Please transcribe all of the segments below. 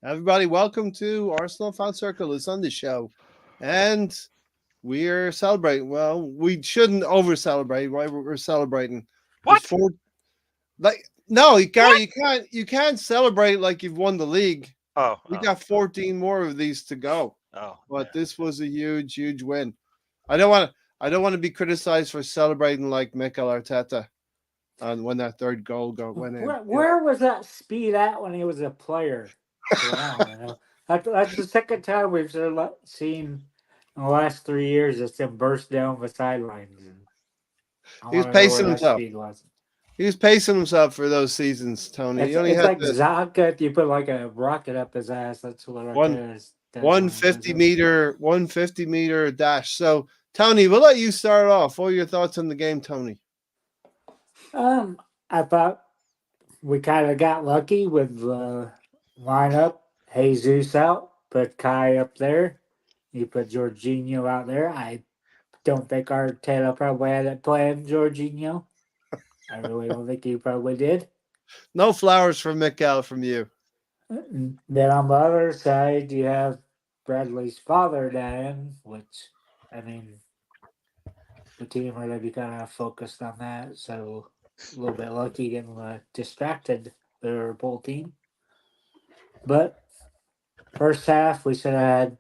Everybody, welcome to Arsenal Fan Circle, the Sunday Show. And we're celebrating. Well, we shouldn't over celebrate. Why we're celebrating. There's What? four no, Gary, What? you can't celebrate like you've won the league. Oh, We oh, got 14 more of these to go. oh, But yeah. this was a huge, huge win. I don't want to be criticized for celebrating like Mikel Arteta and when that third goal went in. Where was that speed at when he was a player? For one, that's the second time we've seen in the last 3 years it's him burst down the sidelines. And I He was want to know where pacing that himself. speed was. He was pacing himself for those seasons, Tony. He It's only it's had like to Zaka. If you put like a rocket up his ass, that's what one Arteta does one when he does fifty it. meter 150 meter dash. So Tony, we'll let you start off. What are your thoughts on the game, Tony? I thought we kind of got lucky with the lineup. Jesus out, put Kai up there. You put Jorginho out there. I don't think Arteta probably had it planned, Jorginho. I really don't think he probably did. No flowers from Mikel from you. Then on the other side, you have Bradley's father dying, which, I mean, the team really kind of focused on that. So a little bit lucky getting distracted, the Liverpool team. But first half, we should have had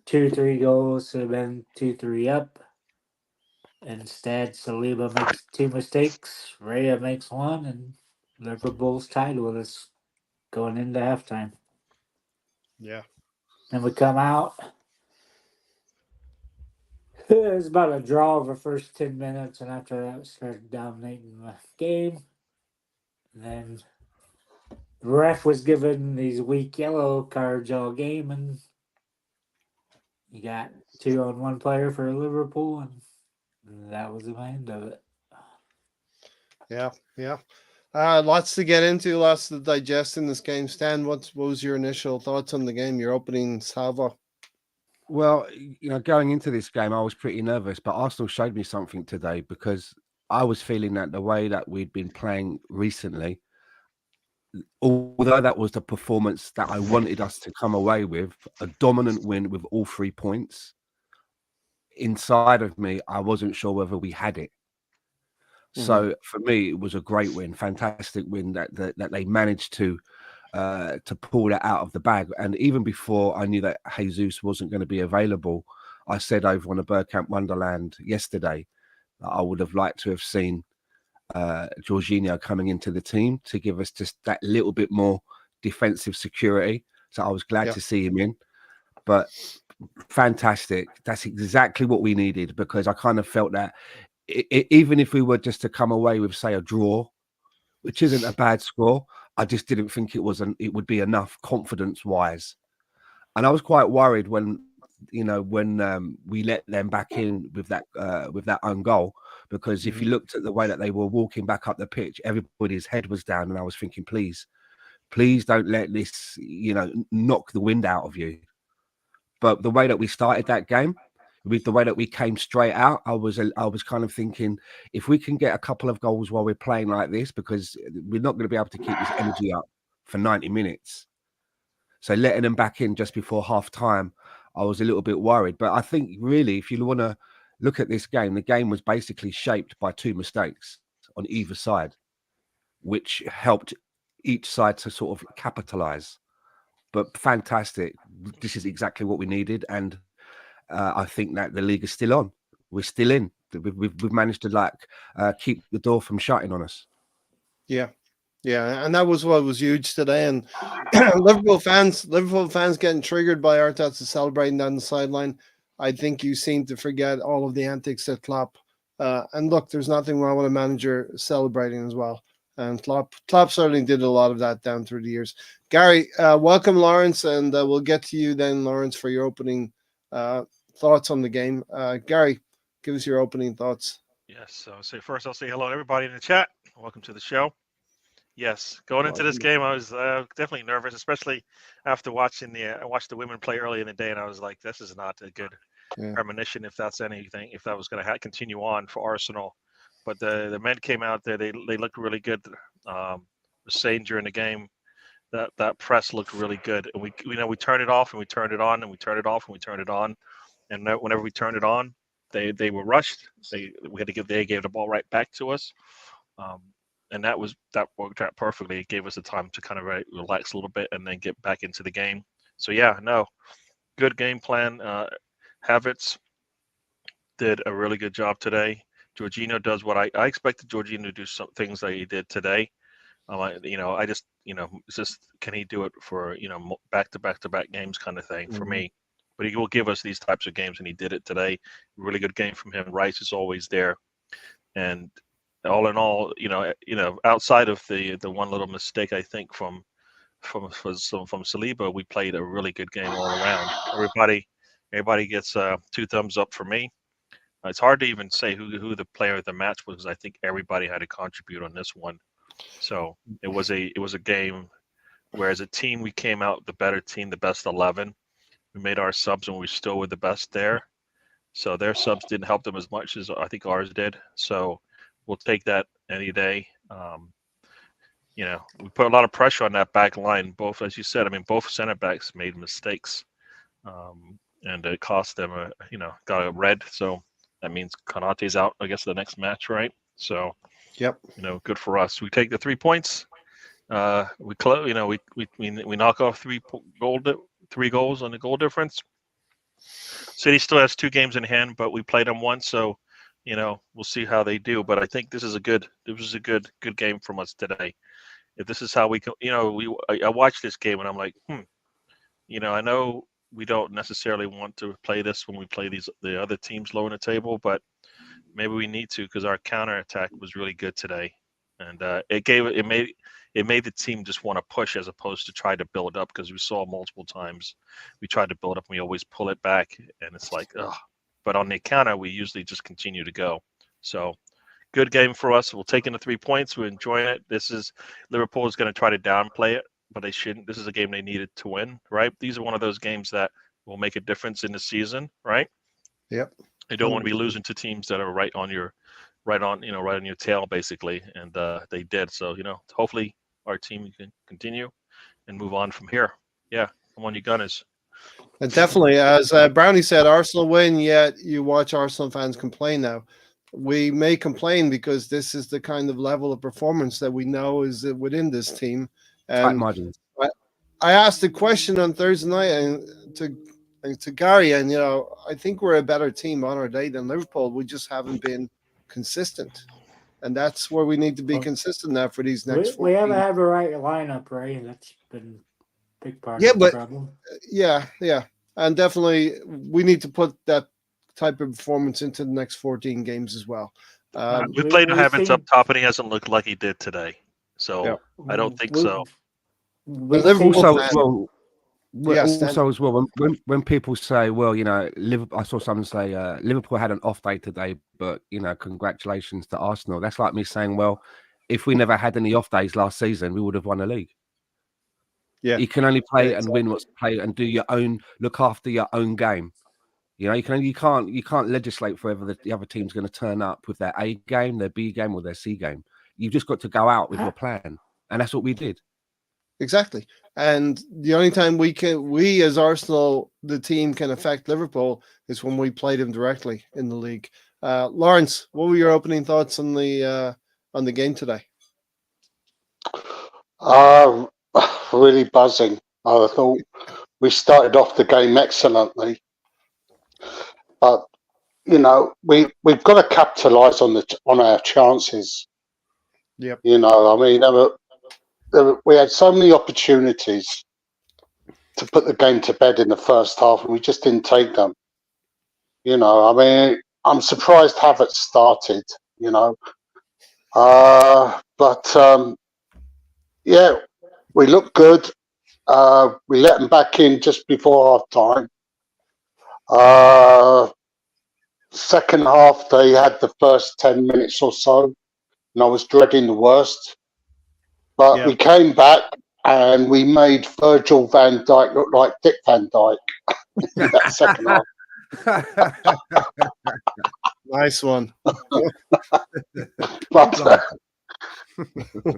2, 3 goals, should have been 2, 3 up. Instead, Saliba makes 2 mistakes, Raya makes one, and Liverpool's tied with us going into halftime. Yeah. Then we come out. It was about a draw of the first 10 minutes, and after that, we started dominating the game. And then the ref was given these weak yellow cards all game, and you got 2 on 1 player for Liverpool, and that was the end of it. Yeah. Yeah. Lots to get into, lots to digest in this game. Stan, what was your initial thoughts on the game? Your opening salvo? Well, going into this game, I was pretty nervous, but Arsenal showed me something today because I was feeling that the way that we'd been playing recently, although that was the performance that I wanted us to come away with, a dominant win with all 3 points, inside of me, I wasn't sure whether we had it. So for me, it was a great win, fantastic win that they managed to pull that out of the bag. And even before I knew that Jesus wasn't going to be available, I said over on a Bergkamp Wonderland yesterday that I would have liked to have seen Jorginho coming into the team to give us just that little bit more defensive security. So I was glad to see him in. But fantastic. That's exactly what we needed, because I kind of felt that even if we were just to come away with, say, a draw, which isn't a bad score, I just didn't think it would be enough confidence-wise. And I was quite worried when we let them back in with that own goal, because if you looked at the way that they were walking back up the pitch, everybody's head was down, and I was thinking, please don't let this, knock the wind out of you. But the way that we started that game, with the way that we came straight out, I was kind of thinking, if we can get a couple of goals while we're playing like this, because we're not going to be able to keep this energy up for 90 minutes. So letting them back in just before half time, I was a little bit worried. But I think really, if you want to look at this game, the game was basically shaped by 2 mistakes on either side, which helped each side to sort of capitalize. But fantastic. This is exactly what we needed. And I think that the league is still on. We're still in. We've managed to keep the door from shutting on us. Yeah. Yeah, and that was what was huge today. And Liverpool fans getting triggered by Arteta celebrating down the sideline. I think you seem to forget all of the antics that Klopp. And look, there's nothing wrong with a manager celebrating as well. And Klopp certainly did a lot of that down through the years. Gary, welcome, Lawrence, and we'll get to you then, Lawrence, for your opening thoughts on the game. Gary, give us your opening thoughts. Yes. So first, I'll say hello to everybody in the chat. Welcome to the show. Yes, going into this game, I was definitely nervous, especially after watching I watched the women play early in the day, and I was like, this is not a good premonition if that's anything, if that was going to continue on for Arsenal. But the men came out there; they looked really good. Was saying during the game, that press looked really good, and we turned it off and we turned it on and we turned it off and we turned it on, and whenever we turned it on, they were rushed. They gave the ball right back to us, and that worked out perfectly. It gave us the time to kind of relax a little bit and then get back into the game. So yeah, no, good game plan. Havertz did a really good job today. Jorginho does what I expected Jorginho to do, some things that he did today. I just, it's just, can he do it for, back to back to back games kind of thing for me? But he will give us these types of games, and he did it today. Really good game from him. Rice is always there, and all in all, outside of the one little mistake, I think from Saliba, we played a really good game all around. Everybody gets 2 thumbs up for me. It's hard to even say who the player of the match was, because I think everybody had to contribute on this one. So it was a game where, as a team, we came out the better team, the best 11. We made our subs, and we still were the best there. So their subs didn't help them as much as I think ours did. So we'll take that any day. We put a lot of pressure on that back line. Both, as you said, both center backs made mistakes, and it cost them got a red. So that means Konate's out, I guess, the next match, right? So, yep. Good for us. We take the 3 points. We knock off 3 goals on the goal difference. City still has 2 games in hand, but we played them once, so we'll see how they do. But I think this was a good game from us today. If this is how we can, I watched this game and I'm like, I know we don't necessarily want to play this when we play the other teams low in the table, but maybe we need to, because our counterattack was really good today, and it made the team just want to push as opposed to try to build up, because we saw multiple times we tried to build up and we always pull it back, and it's like, ugh. But on the counter, we usually just continue to go. So good game for us. We'll take in the 3 points. We're enjoying it. Liverpool is going to try to downplay it, but they shouldn't. This is a game they needed to win, right? These are one of those games that will make a difference in the season, right? Yep. You don't want to be losing to teams that are right on your tail, basically, and they did. So hopefully our team can continue and move on from here. Yeah, come on, you Gunners. And definitely, as Brownie said, Arsenal win, yet you watch Arsenal fans complain now. We may complain because this is the kind of level of performance that we know is within this team. Tight margins. I asked a question on Thursday night and to Gary, and I think we're a better team on our day than Liverpool. We just haven't been consistent, and that's where we need to be consistent now for these next. We haven't had the right lineup, right? That's been a big part of the problem. Yeah, and definitely we need to put that type of performance into the next 14 games as well. We played Havertz up top, and he hasn't looked like he did today. So yeah. I don't think so. Also as well, when people say, well, I saw someone say Liverpool had an off day today, but congratulations to Arsenal. That's like me saying, well, if we never had any off days last season, we would have won a league. Yeah, you can only play and win what's played, and look after your own game. You can't legislate for whether the other team's going to turn up with their A game, their B game, or their C game. You've just got to go out with your plan, and that's what we did. Exactly. And the only time we as Arsenal, the team, can affect Liverpool is when we play them directly in the league. Lawrence, what were your opening thoughts on the game today? Really buzzing. I thought we started off the game excellently, but we've got to capitalise on our chances. Yep. We had so many opportunities to put the game to bed in the first half, and we just didn't take them. I'm surprised Havertz started. We looked good. We let them back in just before half time. Second half, they had the first 10 minutes or so, and I was dreading the worst. But we came back and we made Virgil van Dijk look like Dick van Dijk in that second half. Nice one. But,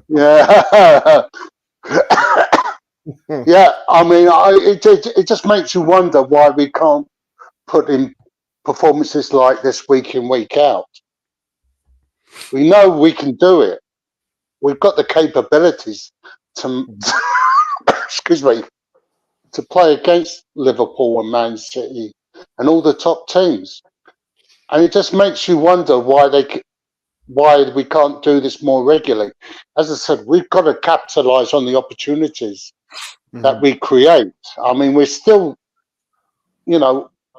yeah. I mean, it just makes you wonder why we can't put in performances like this week in, week out. We know we can do it. We've got the capabilities to excuse me, to play against Liverpool and Man City and all the top teams. And it just makes you wonder why we can't do this more regularly. As I said, we've got to capitalise on the opportunities that we create. I mean, we're still,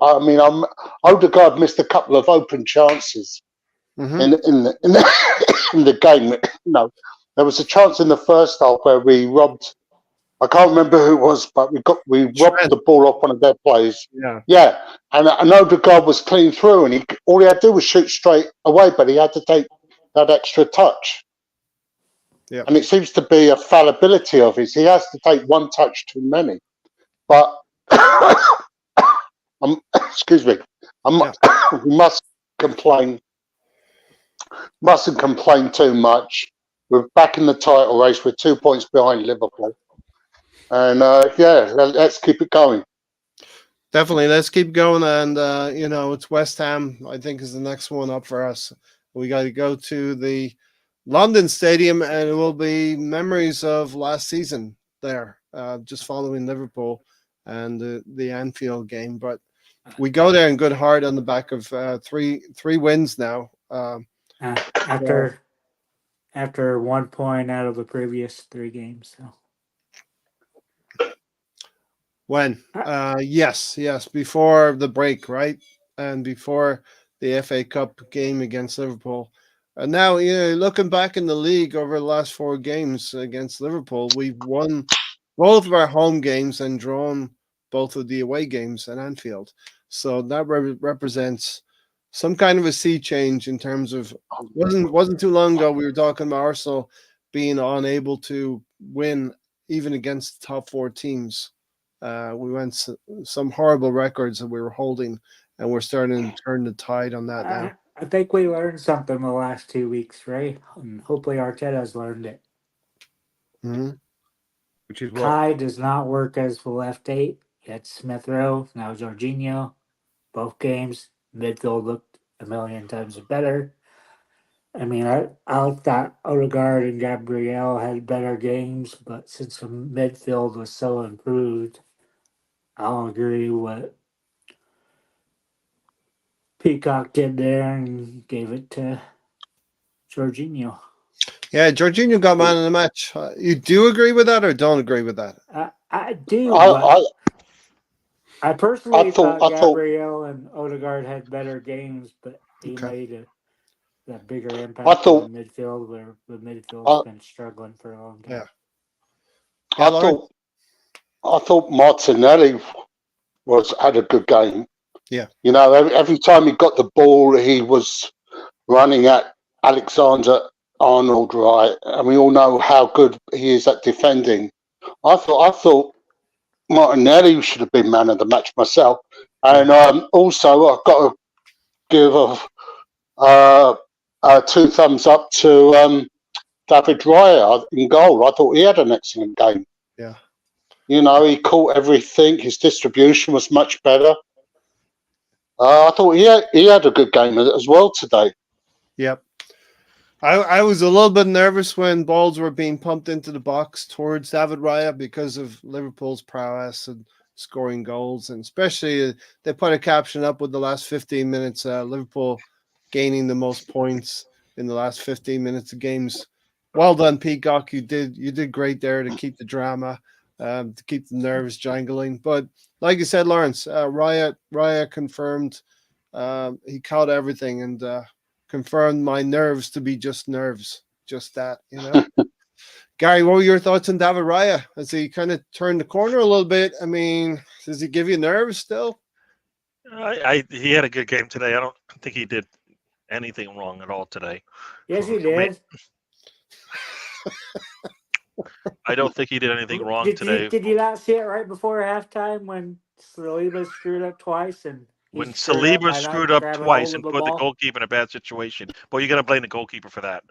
Odegaard missed a couple of open chances in the game. There was a chance in the first half where we robbed. I can't remember who it was, but we robbed the ball off one of their players. Yeah, and Odegaard was clean through, and all he had to do was shoot straight away, but he had to take that extra touch. Yeah, and it seems to be a fallibility of his. He has to take one touch too many. But excuse me, we mustn't complain too much. We're back in the title race. We're 2 points behind Liverpool. And let's keep it going. Definitely, let's keep going. And it's West Ham, I think, is the next one up for us. We got to go to the London Stadium, and it will be memories of last season there, just following Liverpool and the Anfield game. But we go there in good heart on the back of three wins now. After 1 point out of the previous 3 games. So. When? Yes, before the break, right? And before the FA Cup game against Liverpool. And now, looking back in the league over the last 4 games against Liverpool, we've won both of our home games and drawn both of the away games at Anfield. So that represents some kind of a sea change in terms of wasn't too long ago we were talking about Arsenal being unable to win even against the top 4 teams. We went some horrible records that we were holding, and we're starting to turn the tide on that now. I think we learned something the last 2 weeks, right? And hopefully Arteta's learned it. Mm-hmm. Which is what? Kai does not work as the left 8. He had Smith Rowe, now Jorginho. Both games, midfield looked a million times better. I mean, I thought Odegaard and Gabriel had better games, but since the midfield was so improved, I'll agree with Peacock did there and gave it to Jorginho. Yeah, Jorginho got man of the match. You do agree with that or don't agree with that? I do. I personally thought Gabriel and Odegaard had better games, but he made that bigger impact on the midfield where the midfield's been struggling for a long time. Yeah. I thought Martinelli had a good game. Yeah. Every time he got the ball, he was running at Alexander-Arnold, right? And we all know how good he is at defending. I thought Martinelli should have been man of the match myself. And also, I've got to give 2 thumbs up to David Raya in goal. I thought he had an excellent game. Yeah. He caught everything. His distribution was much better. I thought he had a good game as well today. Yep. I was a little bit nervous when balls were being pumped into the box towards David Raya because of Liverpool's prowess and scoring goals. And especially they put a caption up with the last 15 minutes, Liverpool gaining the most points in the last 15 minutes of games. Well done, Peacock. You did great there to keep the drama, to keep the nerves jangling. But like you said, Lawrence, Raya confirmed he caught everything and confirmed my nerves to be just nerves. Just that, Gary, what were your thoughts on David Raya? Has he kind of turned the corner a little bit? I mean, does he give you nerves still? He had a good game today. I don't think he did anything wrong at all today. Yes, he did. I don't think he did anything wrong today. Did you not see it right before halftime when Saliba screwed up twice and when Saliba screwed up twice and put the goalkeeper in a bad situation? Well, you're going to blame the goalkeeper for that.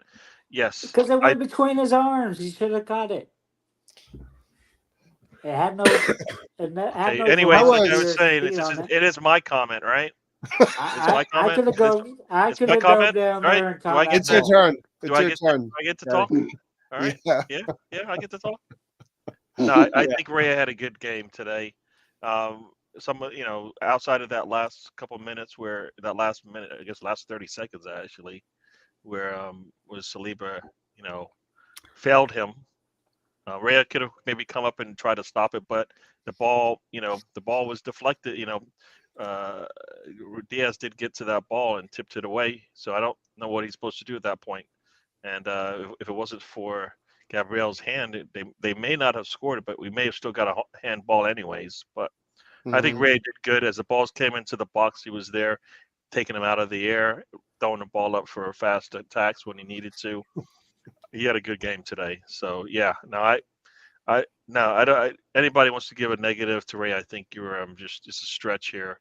Yes. Because it went between his arms. He should have caught it. It had no. It had no Anyways, like I velocity was or saying, speed on it. it is my comment, right? It's my I comment. could have gone. I It's could my have gone comment, down right? there and Do caught I that get It's your ball. turn. Do It's your turn. I get to Yeah. talk? All right. Yeah. Yeah, I get to talk. No, I Yeah. think Ray had a good game today. Outside of that last couple minutes, where that last minute, I guess, last 30 seconds actually, where was Saliba, failed him. Ray could have maybe come up and tried to stop it, but the ball was deflected. Diaz did get to that ball and tipped it away. So I don't know what he's supposed to do at that point. And if it wasn't for Gabriel's hand, they may not have scored it, but we may have still got a handball anyways. But I think Mhm. Ray did good. As the balls came into the box, he was there, taking them out of the air, throwing the ball up for fast attacks when he needed to. He had a good game today. So yeah, no, I don't. Anybody wants to give a negative to Ray, I think you're just a stretch here.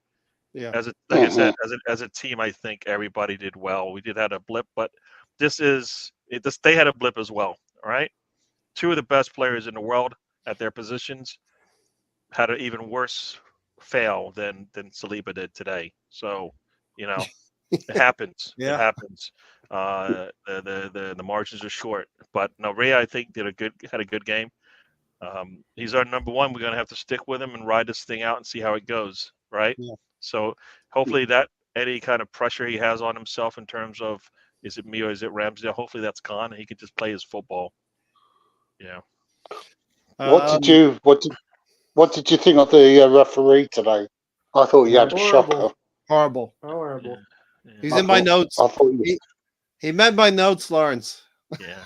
Yeah. Like I said, as a team, I think everybody did well. We did have a blip, but they had a blip as well. All right, two of the best players in the world at their positions had an even worse fail than Saliba did today. So it happens. It Yeah. happens. The margins are short, but no, Ray I think had a good game. He's our number one. We're gonna have to stick with him and ride this thing out and see how it goes, right? Yeah. So hopefully that any kind of pressure he has on himself in terms of is it me or is it Ramsdale, hopefully that's gone and he can just play his football. Yeah. What did you think of the referee today? I thought he had a shocker. Horrible. Horrible. Yeah. He's in my notes. I thought He met my notes, Lawrence. Yeah.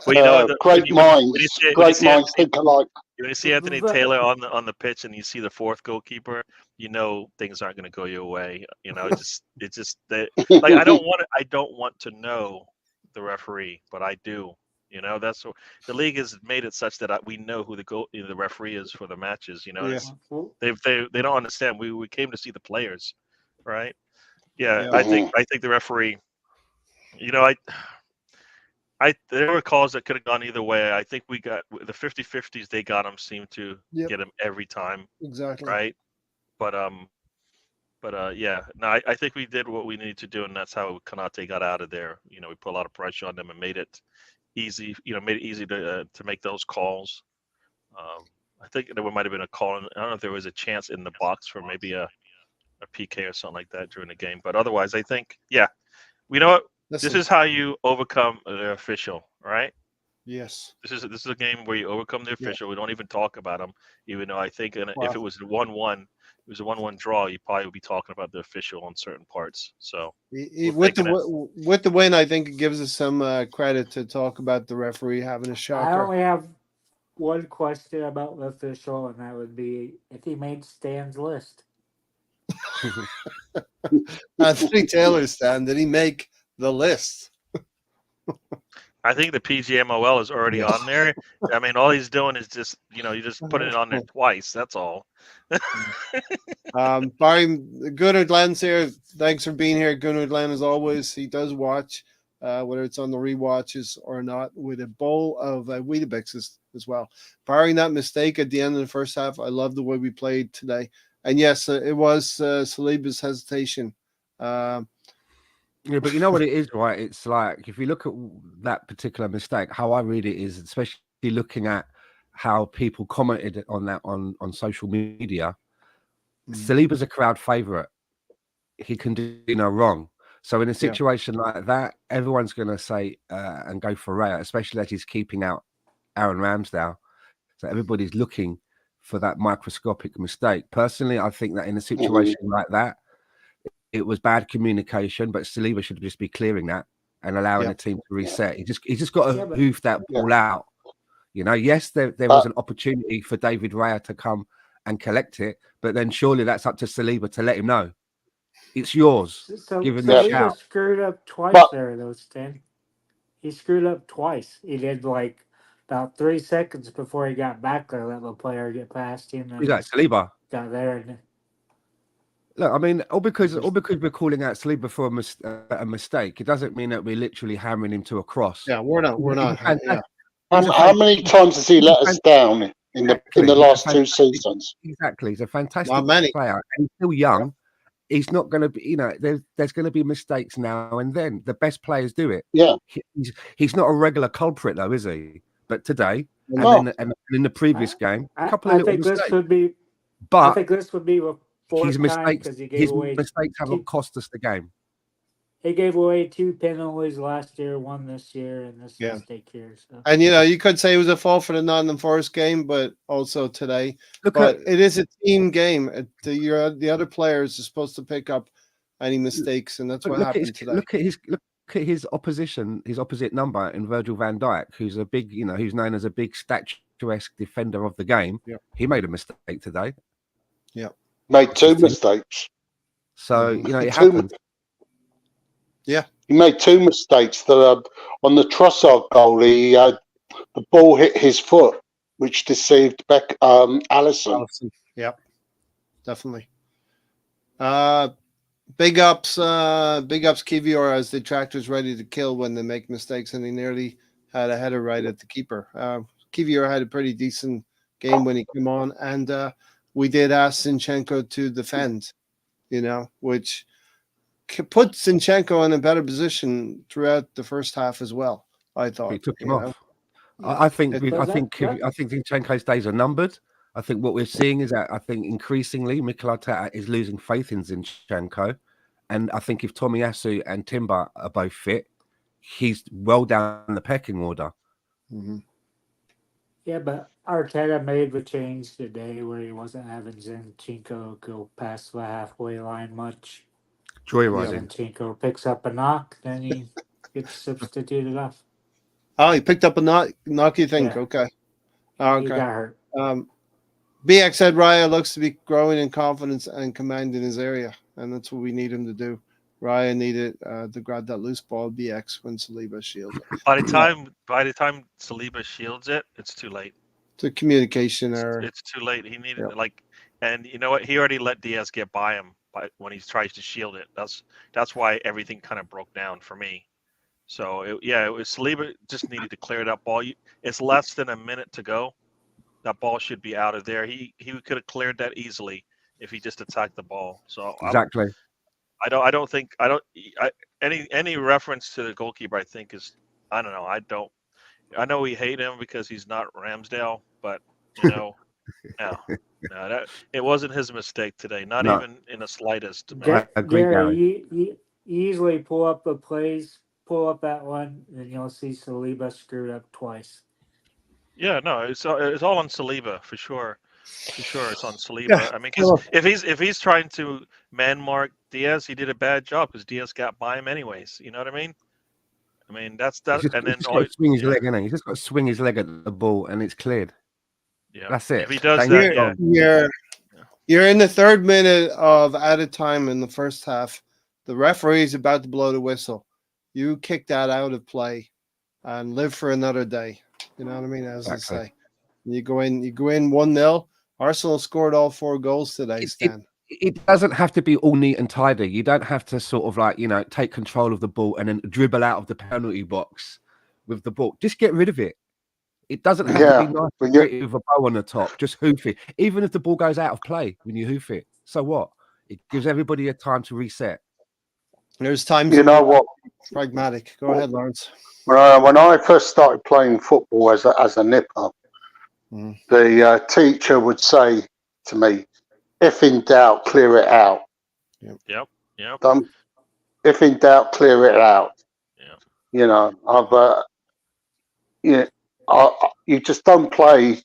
Well, great minds think alike. When you see Anthony Taylor on the pitch and you see the fourth goalkeeper, things aren't going to go your way. I don't want to know the referee, but I do. That's what the league has made it such that we know who the referee is for the matches. Yeah. They don't understand. We came to see the players, right? Yeah. Yeah. I think the referee. There were calls that could have gone either way. I think we got the 50-50s they got him seemed to get him every time. Exactly. Right. But yeah. No, I think we did what we needed to do, and that's how Konate got out of there. We put a lot of pressure on them and made it easy. Made it easy to make those calls. I think there might have been a call. I don't know if there was a chance in the box for maybe a PK or something like that during the game. But otherwise, I think we know what. This is how you overcome the official, right? Yes. This is a game where you overcome the official. We don't even talk about them, even though I think if it was a 1-1, it was a 1-1 draw, you probably would be talking about the official on certain parts. So with the win, I think it gives us some credit to talk about the referee having a shocker. I only have one question about the official, and that would be if he made Stan's list. Anthony Taylor, Stan, did he make the list? I think the PGMOL is already on there. I mean, all he's doing is just, you just put it on there twice. That's all. Barry, Gunnar Glenn's here. Thanks for being here, Gunnar Glenn, as always. He does watch, whether it's on the rewatches or not, with a bowl of Weetabix as well. Barring that mistake at the end of the first half, I love the way we played today. And yes, it was Saliba's hesitation. Yeah, but you know what it is, right? It's like if you look at that particular mistake, how I read it is, especially looking at how people commented on that on social media. Saliba's a crowd favorite. He can do no wrong. So in a situation like that, everyone's going to say and go for Raya, especially as he's keeping out Aaron Ramsdale. So everybody's looking for that microscopic mistake. Personally, I think that in a situation like that, it was bad communication, but Saliba should just be clearing that and allowing the team to reset. He just got to hoof that ball out. Yes, there was an opportunity for David Raya to come and collect it, but then surely that's up to Saliba to let him know it's yours. Give him the shout. Screwed up twice there, though, Stan. He screwed up twice. He did about 3 seconds before he got back there, let the player get past him. Who's that, Saliba? Got there and. Look, I mean, all because we're calling out Saliba for a mistake, it doesn't mean that we're literally hammering him to a cross. Yeah, we're not. How many times has he let us down in the last two seasons. Exactly, he's a fantastic Not many. player, and he's still young. He's not going to be, there's going to be mistakes now and then. The best players do it. Yeah. He's not a regular culprit though, is he? But today, No. and in the previous game, a couple of I little think mistakes. this could be. But I think this would be the fourth his time mistakes, because he gave away. haven't cost us the game. He gave away 2 penalties last year, 1 this year, and this mistake here. So. And you could say it was a fault for the Nottingham Forest game, but also today. It is a team game. The other players are supposed to pick up any mistakes, and that's what happened today. Look at his opposition, his opposite number in Virgil van Dijk, who's a big, who's known as a big statuesque defender of the game. Yeah. He made a mistake today. Yeah, made 2 mistakes. So it happens. Yeah, he made 2 mistakes. That on the Trossard goal, the ball hit his foot, which deceived Allison. Yep, definitely. Big ups, Kivior as the tractor's ready to kill when they make mistakes, and he nearly had a header right at the keeper. Kivior had a pretty decent game when he came on, and we did ask Zinchenko to defend, which put Zinchenko in a better position throughout the first half as well. I thought he took him off. I think Zinchenko's days are numbered. I think what we're seeing is that I think increasingly Mikel Arteta is losing faith in Zinchenko, and I think if Tomiyasu and Timber are both fit, he's well down the pecking order. Mm-hmm. Yeah, but Arteta made the change today where he wasn't having Zinchenko go past the halfway line much. Joyriding. Zinchenko picks up a knock, then he gets substituted off. Oh, he picked up a knock, you think? Yeah. Okay. He got hurt. BX said Raya looks to be growing in confidence and command in his area, and that's what we need him to do. Raya needed to grab that loose ball, BX, when Saliba shields it. By the time Saliba shields it, it's too late. It's a communication error. It's too late. He needed and you know what? He already let Diaz get by him when he tries to shield it. That's why everything kind of broke down for me. So it was Saliba just needed to clear that ball. It's less than a minute to go. That ball should be out of there. He could have cleared that easily if he just attacked the ball. So exactly. Any reference to the goalkeeper I think is I don't know. I know we hate him because he's not Ramsdale, but no, it wasn't his mistake today. Not even in the slightest. Gary, you easily pull up the plays, pull up that one, and you'll see Saliba screwed up twice. Yeah, no, it's all on Saliba for sure. For sure, it's on Saliba. Yeah, I mean, because if he's trying to man mark Diaz, he did a bad job because Diaz got by him anyways. You know what I mean? That's that. And then swing his leg, He's just got to swing his leg at the ball, and it's cleared. Yeah, that's it. If he does that, you're in the 3rd minute of added time in the first half. The referee's about to blow the whistle. You kick that out of play and live for another day. You know what I mean? As I say, you go in 1-0. Arsenal scored all 4 goals today, Stan. It doesn't have to be all neat and tidy. You don't have to sort of take control of the ball and then dribble out of the penalty box with the ball. Just get rid of it. It doesn't have to be nice and pretty with a bow on the top. Just hoof it. Even if the ball goes out of play when you hoof it. So what? It gives everybody a time to reset. There's times pragmatic. Go ahead, Lawrence. When I first started playing football as a nipper, the teacher would say to me, "If in doubt, clear it out." Yep. If in doubt, clear it out. Yeah. You just don't play,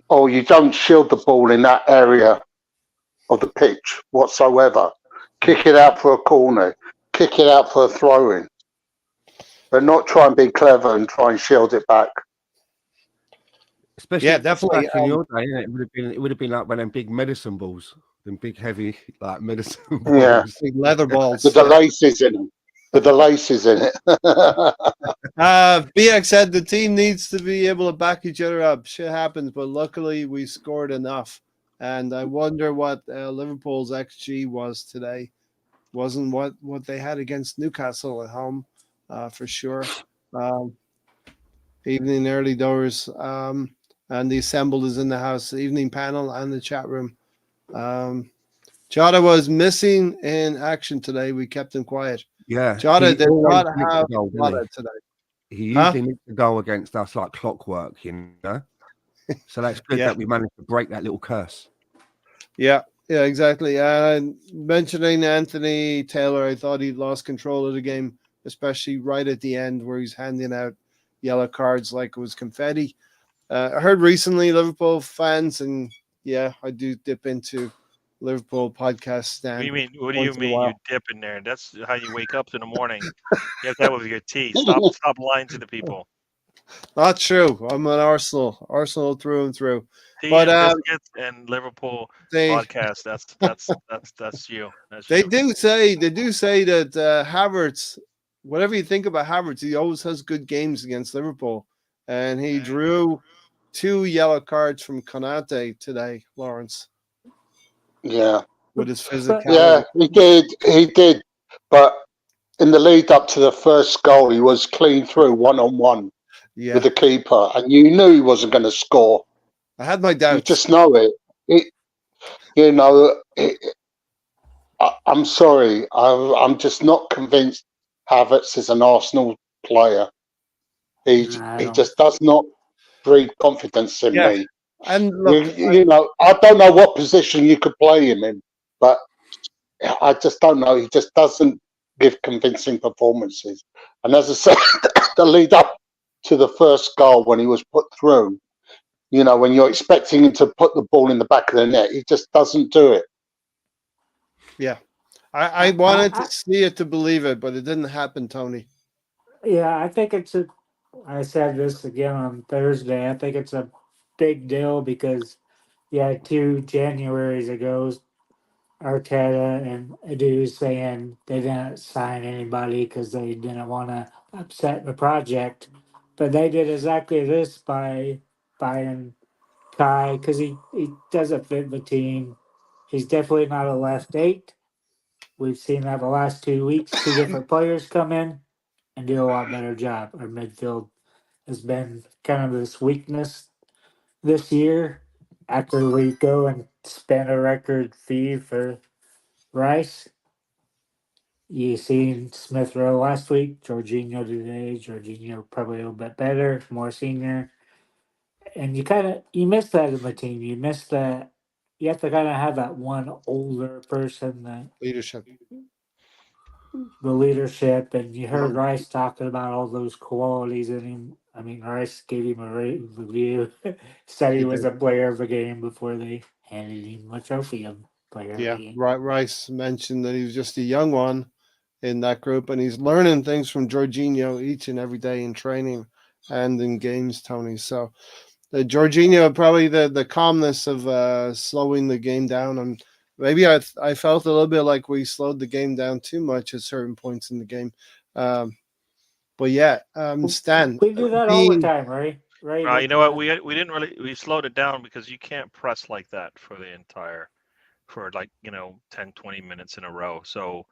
or you don't shield the ball in that area of the pitch whatsoever. Kick it out for a corner. Kick it out for a throw-in. But not try and be clever and try and shield it back. Especially definitely. Back in your day, it would have been like one of them big medicine balls, them big heavy medicine balls. Yeah, big leather balls with the laces in them. With the laces in it. BX said the team needs to be able to back each other up. Shit happens, but luckily we scored enough. And I wonder what Liverpool's XG was today. Wasn't what they had against Newcastle at home, for sure. evening early doors. And the assembled is in the house, the evening panel and the chat room. Jota was missing in action today. We kept him quiet. Yeah, Jota he did always not needs have a goal, a doesn't Jota today. he? He Huh? usually needs to go against us like clockwork, you know. So that's good Yeah. that we managed to break that little curse. Yeah, exactly. Mentioning Anthony Taylor, I thought he lost control of the game, especially right at the end where he's handing out yellow cards like it was confetti. I heard recently Liverpool fans, and yeah, I do dip into Liverpool podcast stand What do you once in a mean? You while. dip in there? That's how you wake up in the morning. You have to have it with your teeth. Stop lying to the people. Not true. I'm an Arsenal through and through. Tea But and biscuits and Liverpool they podcast. That's you. That's they you. do say that Havertz, whatever you think about Havertz, he always has good games against Liverpool, and he drew 2 yellow cards from Konate today, Lawrence, Yeah, with his But physicality. he did. But in the lead up to the first goal, he was clean through 1-on-1 with Yeah, the keeper, and you knew he wasn't going to score. I had my You doubts. just know it. You know, I'm sorry. I'm just not convinced Havertz is an Arsenal player. He I don't. just does not breed confidence in Yeah, me. and look, You know, I don't know what position you could play him in, but I just don't know. He just doesn't give convincing performances. And as I said, the lead up to the first goal when he was put through, you know, when you're expecting him to put the ball in the back of the net, he just doesn't do it. yeah, I wanted to see it to believe it, but it didn't happen, Tony. Yeah, I think it's a. I said this again on Thursday. I think it's a big deal because yeah, 2 Januaries ago, Arteta and Edu saying they didn't sign anybody because they didn't want to upset the project, but they did exactly this by buying Kai because he doesn't fit the team. He's definitely not a left eight. We've seen that the last 2 weeks. Two different players come in and do a lot better job. Our midfield has been kind of this weakness this year. After we go and spend a record fee for Rice, you seen Smith Rowe last week, Jorginho today. Jorginho probably a little bit better, more senior, and you miss that in the team. You miss that. You have to kind of have that one older person that Leadership. the leadership, and you heard Rice talking about all those qualities in him. I mean, Rice gave him a review, said he He was did. a player of the game before they handed him a trophy of player of Yeah, the game. Rice mentioned that he was just a young one in that group, and he's learning things from Jorginho each and every day in training and in games, Tony. So the Jorginho probably the calmness of slowing the game down, and maybe I felt a little bit like we slowed the game down too much at certain points in the game. Um, but yeah, Stan We do that all the being time, right? Right. You know what? We didn't really we slowed it down because you can't press like that for the entire for like 10 20 minutes in a row. So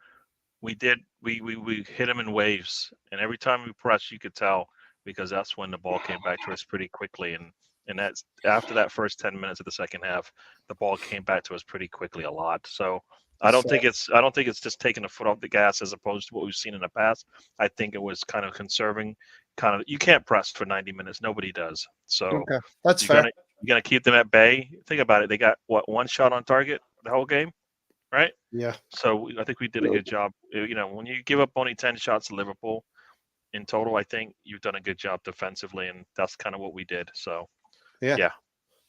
we did we hit them in waves, and every time we pressed, you could tell because that's when the ball came back to us pretty quickly, and that's after that first 10 minutes of the second half, the ball came back to us pretty quickly a lot. So I don't think it's just taking the foot off the gas as opposed to what we've seen in the past. I think it was kind of conserving. You can't press for 90 minutes. Nobody does. So okay. That's you're fair. gonna keep them at bay. Think about it. They got one shot on target the whole game, right? Yeah, So I think we did a good job. When you give up only 10 shots to Liverpool in total, I think you've done a good job defensively, and that's kind of what we did. So yeah.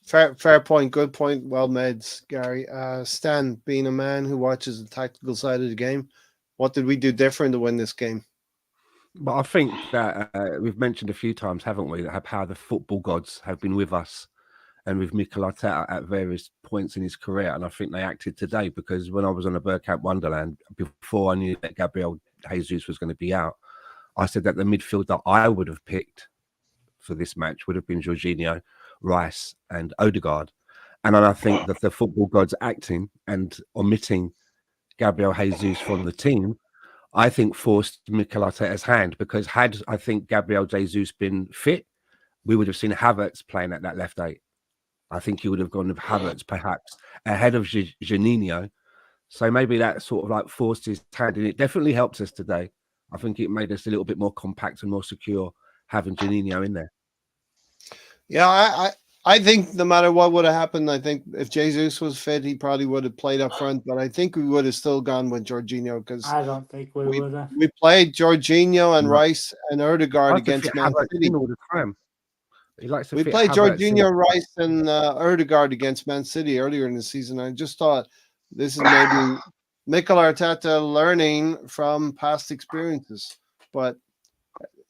Fair point. Good point. Well made, Gary. Stan, being a man who watches the tactical side of the game, what did we do different to win this game? But I think that we've mentioned a few times, haven't we, that how the football gods have been with us and with Mikel Arteta at various points in his career. And I think they acted today because when I was on a Bergkamp Wonderland, before I knew that Gabriel Jesus was going to be out, I said that the midfield that I would have picked for this match would have been Jorginho, Rice and Odegaard. And then I think that the football gods acting and omitting Gabriel Jesus from the team, I think forced Mikel Arteta's hand, because had I think Gabriel Jesus been fit, we would have seen Havertz playing at that left 8. I think he would have gone with Havertz perhaps ahead of Janino. So maybe that sort of like forced his hand, and it definitely helps us today. I think it made us a little bit more compact and more secure having Janino in there. Yeah, I think no matter what would have happened, I think if Jesus was fit, he probably would have played up front. But I think we would have still gone with Jorginho because I don't think we would have. we played Jorginho and No. Rice and I Erdegaard like to against fit Man Havertz City. in all the time. He likes to We fit played Havertz in. Jorginho, Rice, and Erdegaard against Man City earlier in the season. I just thought this is maybe Mikel Arteta learning from past experiences. But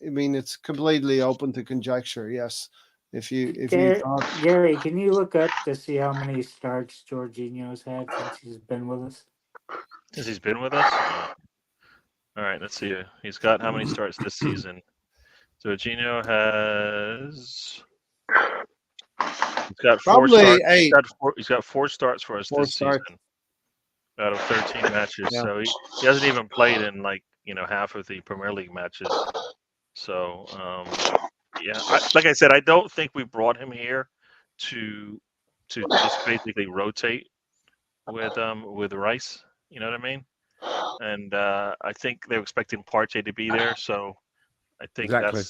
I mean, it's completely open to conjecture. Yes, if you thought Gary, can you look up to see how many starts Jorginho's had since he's been with us? Since he's been with us. All right, let's see. He's got how many starts this season? Jorginho has. He's got four Probably starts. 8. He's got 4 starts for us this starts. season out of 13 matches. Yeah. So he hasn't even played in half of the Premier League matches. So like I said, I don't think we brought him here to just basically rotate with Rice. You know what I mean? And I think they were expecting Partey to be there. So I think Exactly.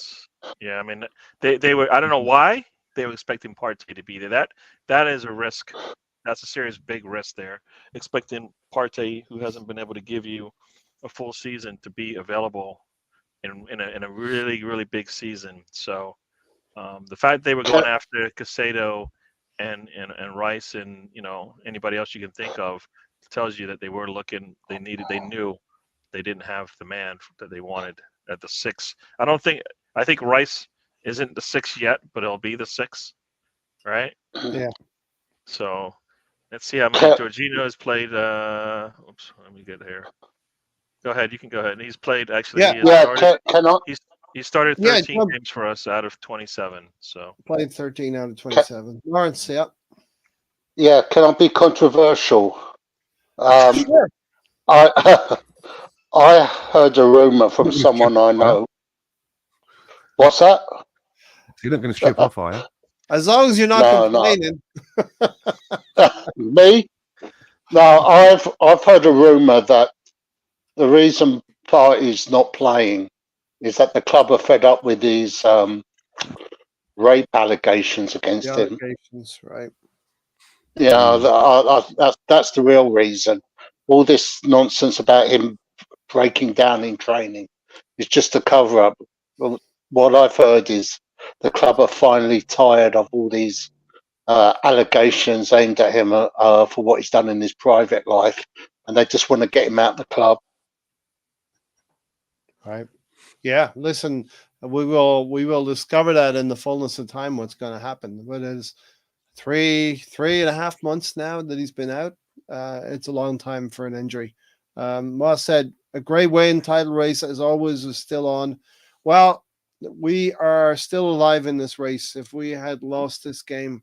I mean, they were. I don't know why they were expecting Partey to be there. That is a risk. That's a serious big risk there. Expecting Partey, who hasn't been able to give you a full season, to be available in a really, really big season. So the fact they were going after Caicedo and Rice and anybody else you can think of tells you that they were looking. They knew they didn't have the man that they wanted at the 6. I think Rice isn't the 6 yet, but it'll be the 6, right? Yeah. So let's see how many Jorginho has played. Oops, let me get here. Go ahead. You can go ahead. And he's played actually. He started 13 games for us out of 27. So played 13 out of 27. Lawrence, yeah. Yeah, can I be controversial? Sure. I heard a rumor from someone I know. What's that? You're not going to strip off, are you? As long as you're not complaining. Me? No, I've heard a rumor that the reason Partey's not playing is that the club are fed up with these rape allegations against him. Right. Yeah, that's the real reason. All this nonsense about him breaking down in training is just a cover up. What I've heard is the club are finally tired of all these allegations aimed at him for what he's done in his private life, and they just want to get him out of the club. Right. Yeah. Listen, we will discover that in the fullness of time what's going to happen. But it's 3.5 months now that he's been out. It's a long time for an injury. Moss said a great win, title race as always is still on. Well, we are still alive in this race. If we had lost this game,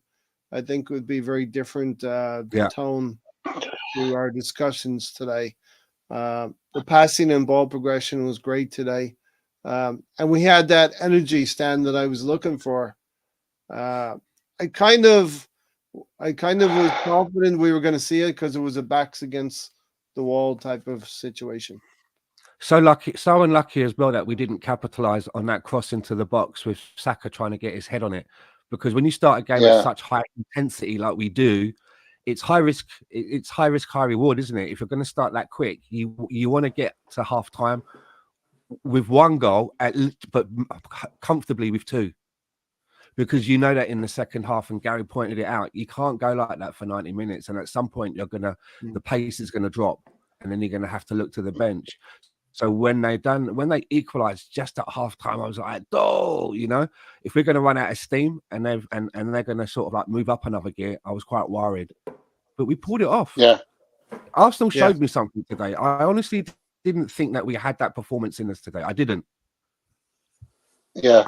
I think it would be very different tone to our discussions today. The passing and ball progression was great today. And we had that energy stand that I was looking for. I kind of was confident we were going to see it because it was a backs against the wall type of situation. So unlucky as well that we didn't capitalize on that cross into the box with Saka trying to get his head on it. Because when you start a game at such high intensity like we do, it's high risk. It's high risk, high reward, isn't it? If you're going to start that quick, you want to get to half time with 1 goal, but comfortably with 2. Because you know that in the second half, and Gary pointed it out, you can't go like that for 90 minutes. And at some point, the pace is going to drop, and then you're going to have to look to the bench. So when they equalised just at half time, I was like, oh, if we're going to run out of steam and they're going to sort of like move up another gear, I was quite worried. But we pulled it off. Yeah. Arsenal showed me something today. I honestly didn't think that we had that performance in us today. I didn't. Yeah.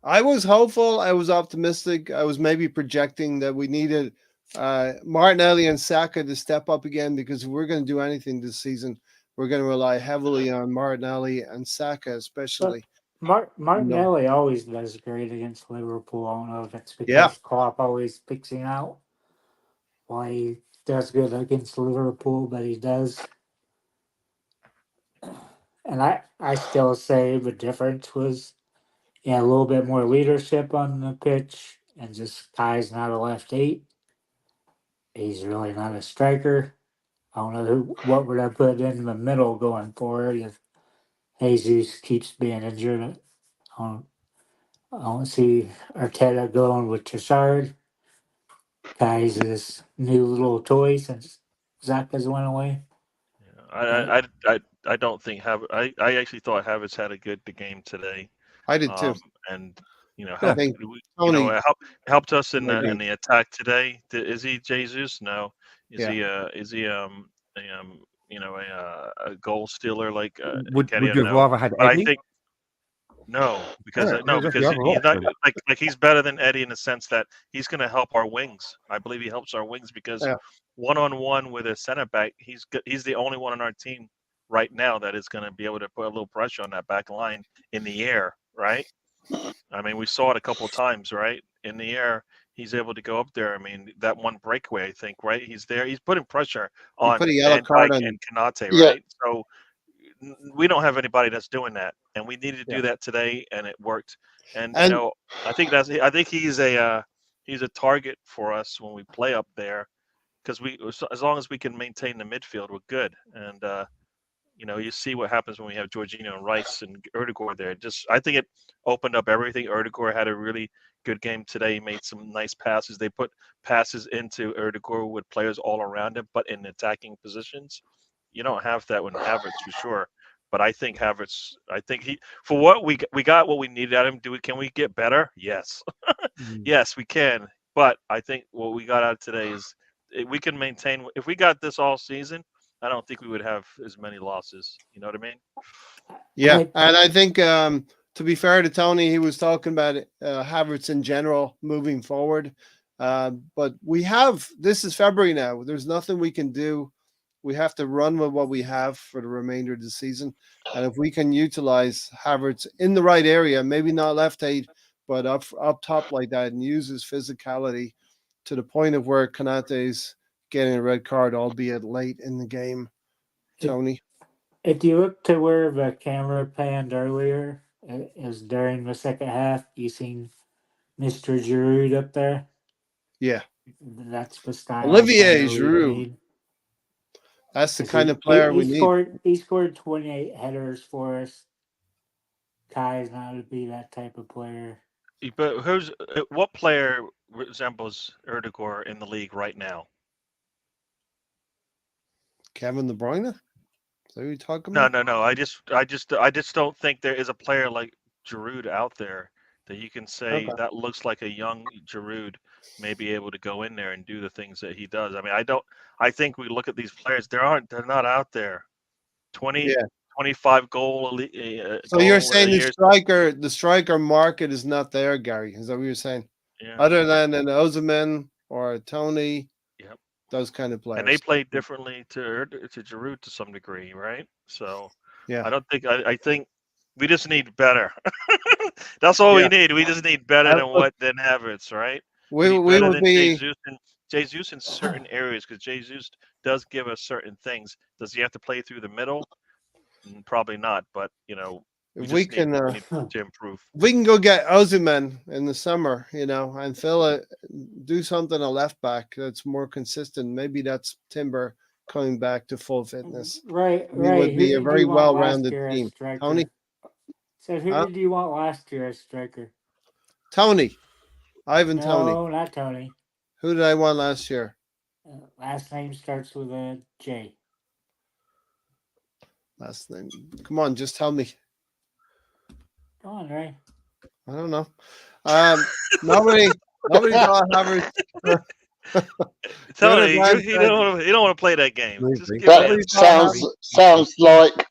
I was hopeful. I was optimistic. I was maybe projecting that we needed Martinelli and Saka to step up again, because if we're going to do anything this season, we're going to rely heavily on Martinelli and Saka, especially. Martinelli always does great against Liverpool. I don't know if it's because Yeah. Klopp always picks him out why he does good against Liverpool, but he does. And I still say the difference was a little bit more leadership on the pitch, and just Kai's not a left 8. He's really not a striker. I don't know what we're gonna put in the middle going forward if Jesus keeps being injured. I don't see Arteta going with Trossard. Kai's this new little toy since Zach has went away. I don't think I actually thought Havertz had a good game today. I did too. And I helped, think Tony, Tony. helped us in Maybe. the attack today. Is he Jesus? No. Is he a goal stealer like Would Nketiah? you have No. rather had But I Eddie? think no, because Yeah, that's the because other he's not option. like he's better than Eddie in the sense that he's going to help our wings. I believe he helps our wings because Yeah. 1-on-1 with a center back, he's the only one on our team right now that is going to be able to put a little pressure on that back line in the air, right? I mean, we saw it a couple of times, right? In the air, he's able to go up there. I mean, that one breakaway, I think, right? He's there. He's putting pressure He on put a yellow Van card Dijk on. and Kanate, Yeah. right? So we don't have anybody that's doing that, and we needed to do Yeah. that today, and it worked. And And I think he's a target for us when we play up there, because as long as we can maintain the midfield, we're good. And you see what happens when we have Jorginho and Rice and Erdegaard there. I think it opened up everything. Erdegaard had a really good game today. He made some nice passes. They put passes into Erdegaard with players all around him, but in attacking positions. You don't have that with Havertz for sure. But I think Havertz. I think he for what we got what we needed out of him. Can we get better? Yes, yes we can. But I think what we got out today is we can maintain. If we got this all season, I don't think we would have as many losses. You know what I mean? yeah, and I think to be fair to Tony, he was talking about Havertz in general moving forward. But this is February now. There's nothing we can do. We have to run with what we have for the remainder of the season. And if we can utilize Havertz in the right area, maybe not left 8, but up top like that, and use his physicality to the point of where Konate's getting a red card, albeit late in the game. Tony. If you look to where the camera panned earlier, is during the second half, you seen Mr. Giroud up there. Yeah. That's the style Olivier player we Giroud. need. That's the 'Cause kind of player we need. He scored 28 headers for us. Kai's not to be that type of player. But what player resembles Erdegaard in the league right now? Kevin De Bruyne? Is that what you're talking No, about? no. I just don't think there is a player like Giroud out there that you can say Okay. that looks like a young Giroud may be able to go in there and do the things that he does. I mean, I think we look at these players; they're not out there. 20, Yeah. 25 goal. So you're saying years. the striker market is not there, Gary? Is that what you're saying? Yeah. Other than an Osimhen or a Tony, Yep. those kind of players. And they play differently to Giroud to some degree, right? So Yeah. I think we just need better. That's all we Yeah. need. We just need better than Havertz, right? We need better would than be Jesus in certain areas, because Jesus does give us certain things. Does he have to play through the middle? Probably not. But we if we just need can to improve. we can go get Osimhen in the summer, and do something a left back that's more consistent. Maybe that's Timber coming back to full fitness. Right. We would be a Who did very you want last well-rounded year as team. striker? Tony? So who Huh? did you want last year as striker? Tony. Ivan Tony. No, not Tony. Who did I want last year? Last name starts with a J. Last name. Come on, just tell me. Go on, Ray. I don't know. Nobody thought Havertz. Tony, you don't want to play that game. Just give That me sounds like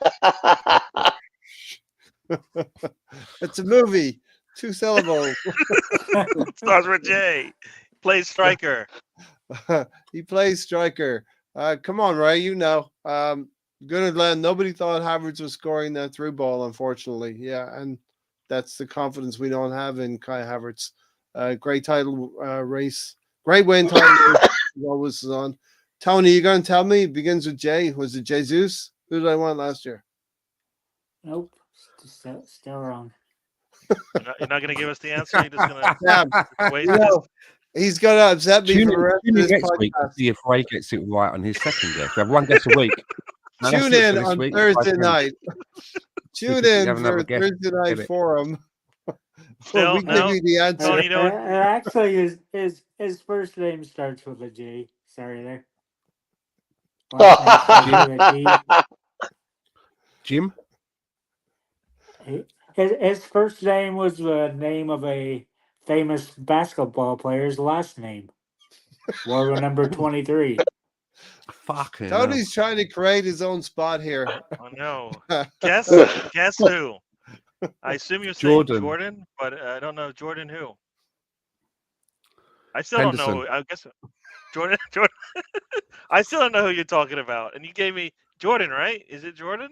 It's a movie. 2 syllables. starts with J. Plays striker. He plays striker. Come on, Ray. Good Glenn. Nobody thought Havertz was scoring that through ball, unfortunately. Yeah, and that's the confidence we don't have in Kai Havertz. Great title race, great win title race. Always is on. Tony, you going to tell me? It begins with J. Was it Jesus? Who did I want last year? Nope, still wrong. You're not going to give us the answer. You're just going to Damn. waste You this. know, he's going to upset me Tune for the in, rest tune of in this next week to podcast. see if Ray gets it right on his second guess. We have one guess a week. No, that's Tune it for in this on week. Thursday Bye, night. See Tune if we in have another for guess. Thursday night Get it. forum. Still, We give no. you the answer. Tony, you know, Actually, his first name starts with a J. Sorry there. Last name starts with a D. Jim? His first name was the name of a famous basketball player's last name. Wore number 23. Fucking Tony's trying to create his own spot here. oh no. Guess who? I assume you're saying Jordan. Jordan, but I don't know Jordan who. I still don't know. I guess Jordan. I still don't know who you're talking about. And you gave me Jordan, right? Is it Jordan?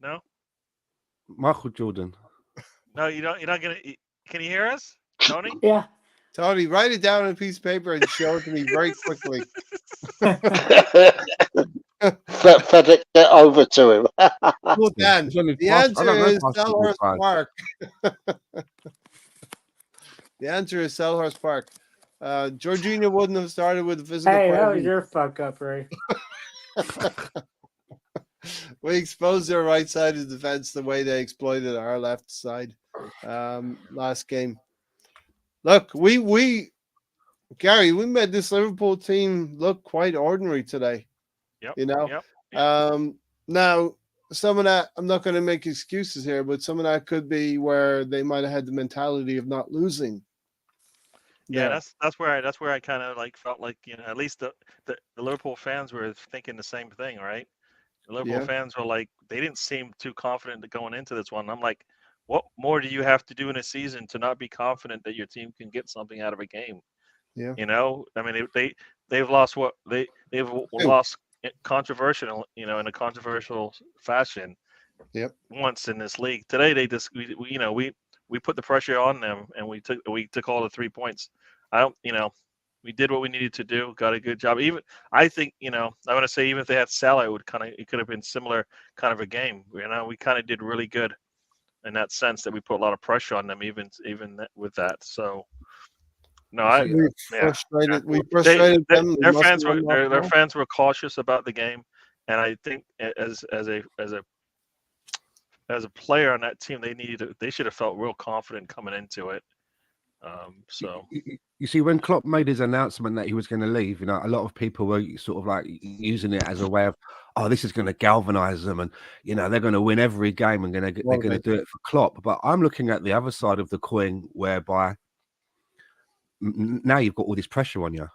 No. Michael Jordan. No, you don't. You're not gonna. Can you hear us, Tony? Yeah. Tony, write it down on a piece of paper and show it to me very quickly. FedEx get over to him. Well, Dan, It's only the fast- I answer don't know is basketball Selhurst players. Park. The answer is Selhurst Park. Georgina wouldn't have started with a physical Hey, that was problem. your fuck up, Ray. We exposed their right side of the defense the way they exploited our left side last game. Look, Gary, we made this Liverpool team look quite ordinary today. Yep. You know, Yep. now some of that, I'm not going to make excuses here, but some of that could be where they might have had the mentality of not losing. Yeah, that's where I kind of like felt like, you know, at least the Liverpool fans were thinking the same thing, right? The Liverpool fans were like, they didn't seem too confident going into this one. I'm like, what more do you have to do in a season to not be confident that your team can get something out of a game? Yeah. You know, I mean, they've lost they've lost controversial, you know, in a controversial fashion. Yep. Once in this league today, they just we put the pressure on them and we took all the 3 points. We did what we needed to do. Got a good job. Even I think, you know, I want to say even if they had Salah, it could have been similar kind of a game. You know, we kind of did really good in that sense that we put a lot of pressure on them, even with that. So no, We frustrated them. Their fans were cautious about the game, and I think as a player on that team, they should have felt real confident coming into it. So you see, when Klopp made his announcement that he was going to leave, you know, a lot of people were sort of like using it as a way of, oh, this is going to galvanize them, and you know they're going to win every game and they're going to do it for Klopp. But I'm looking at the other side of the coin, whereby now you've got all this pressure on you.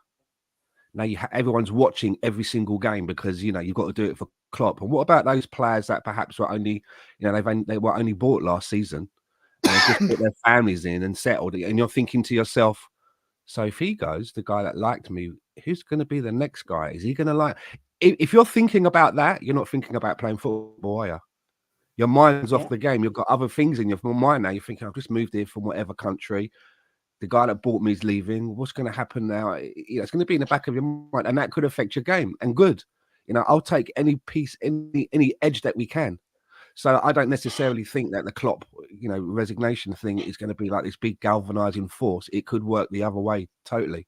Now everyone's watching every single game because, you know, you've got to do it for Klopp. And what about those players that perhaps were only, you know, they were only bought last season and they just put their families in and settled it? And you're thinking to yourself, so if he goes, the guy that liked me, who's going to be the next guy? Is he going to like? If you're thinking about that, you're not thinking about playing football, are you? Your mind's off the game. You've got other things in your mind now. You're thinking, I've just moved here from whatever country. The guy that bought me is leaving. What's going to happen now? You know, it's going to be in the back of your mind, and that could affect your game. And good, you know, I'll take any piece, any edge that we can. So I don't necessarily think that the Klopp, you know, resignation thing is going to be like this big galvanizing force. It could work the other way totally.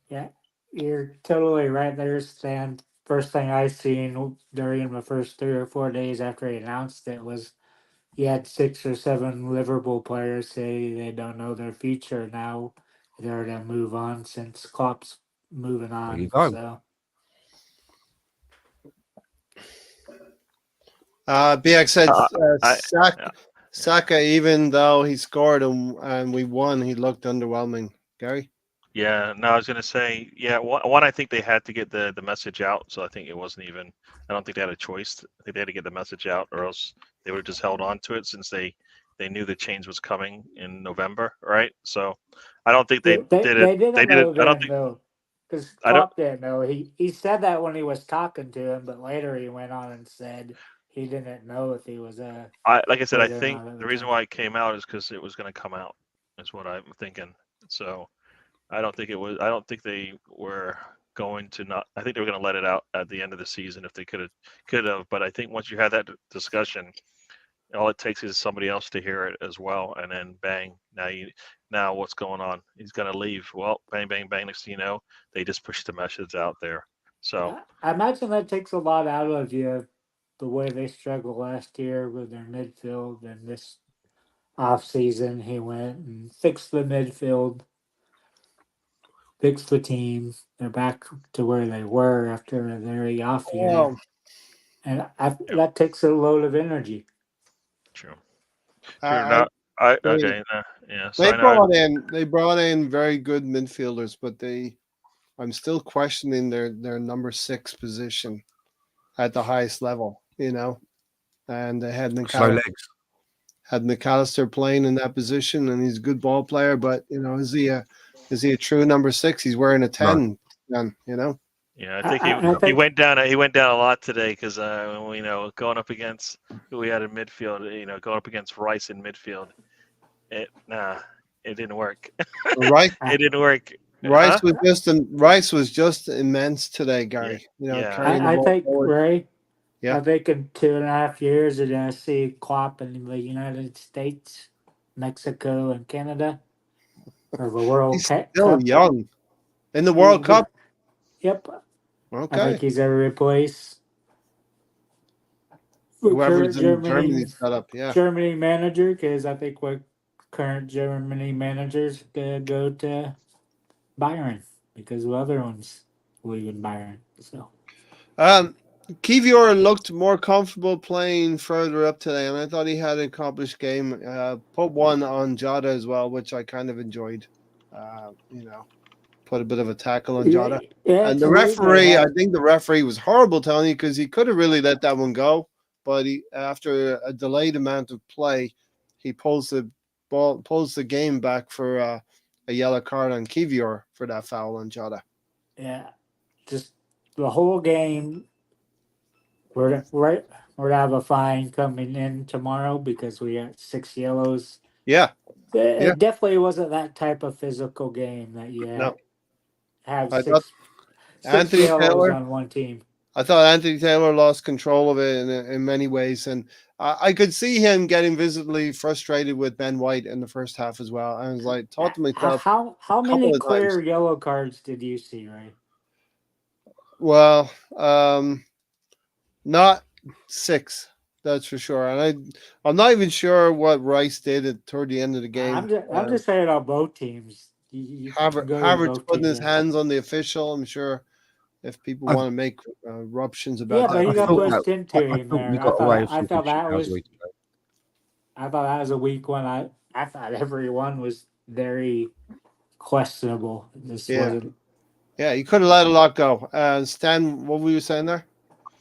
Yeah, you're totally right there, Stan. First thing I seen during the first 3 or 4 days after he announced it was he had 6 or 7 Liverpool players say they don't know their future now. They're to move on since Klopp's moving on. There you go. So BX said Saka, even though he scored and we won, he looked underwhelming. Gary? yeah, no, I was gonna say, yeah, one, I think they had to get the message out, so I think it wasn't even. I don't think they had a choice. I think they had to get the message out, or else they would have just held on to it since they knew the change was coming in November, right? So I don't think they did it. They didn't They did know it. then, I don't think. though, because I don't. Klopp didn't know. He said that when he was talking to him, but later he went on and said he didn't know if he was like I said, I whether or think not it the would reason come. why it came out is because it was going to come out. Is what I'm thinking. So I don't think it was. I don't think they were going to not. I think they were going to let it out at the end of the season if they could have. But I think once you had that discussion, all it takes is somebody else to hear it as well, and then bang. Now what's going on? He's going to leave. Well, bang, bang, bang. Next thing you know, they just pushed the message out there. So I imagine that takes a lot out of you, the way they struggled last year with their midfield, and this off season he went and fixed the midfield, fixed the team. They're back to where they were after a very off year, Well, and yeah, that takes a load of energy. true. True. I, Not. I they, okay. Yeah. So I know. they brought in very good midfielders, but I'm still questioning their number 6 position at the highest level. And they had Slow McAllister, legs. playing in that position, and he's a good ball player. But is he a true number 6? He's wearing a No. 10. Then Yeah, I think I he think went down. He went down a lot today because going up against who we had in midfield. Going up against Rice in midfield. It didn't work. Rice It didn't work. Rice Huh? Rice was just immense today, Gary. Yeah. Carrying the I ball think forward. Ray. Yeah. I think in 2.5 years you're gonna see Klopp in the United States, Mexico, and Canada for the World He's still Cup. young in the World Cup. Yep, I Okay, think he's gonna replace the whoever's current in Germany set up. Yeah, Germany manager, because I think what current Germany managers gonna go to Bayern because the other ones leaving Bayern. So Kivior looked more comfortable playing further up today, and I thought he had an accomplished game. Put one on Jota as well, which I kind of enjoyed. Put a bit of a tackle on Jota. yeah, And the to me, referee, I think the referee was horrible, Tony, because he could have really let that one go. But after a delayed amount of play, he pulls the game back for a yellow card on Kivior for that foul on Jota. yeah, just the whole game. We're to have a fine coming in tomorrow because we got 6 yellows. Yeah, It definitely wasn't that type of physical game that you no. have I thought six Anthony yellows Taylor. on one team. I thought Anthony Taylor lost control of it in many ways, and I could see him getting visibly frustrated with Ben White in the first half as well. I was like, thought to myself, How a couple many of clear times. yellow cards did you see, Ray? Well, not 6, that's for sure. And I'm not even sure what Rice did toward the end of the game. I'm just saying on both teams. You can go with Havertz both putting teams. his hands on the official. I'm sure if people I- want to make eruptions Yeah, about but that. he I got thought pushed into I him thought we there. got away with I some thought good that was shithousery today. I thought that was a weak one. I thought everyone was very questionable. This Yeah. wasn't. Yeah, you could have let a lot go. Stan, what were you saying there?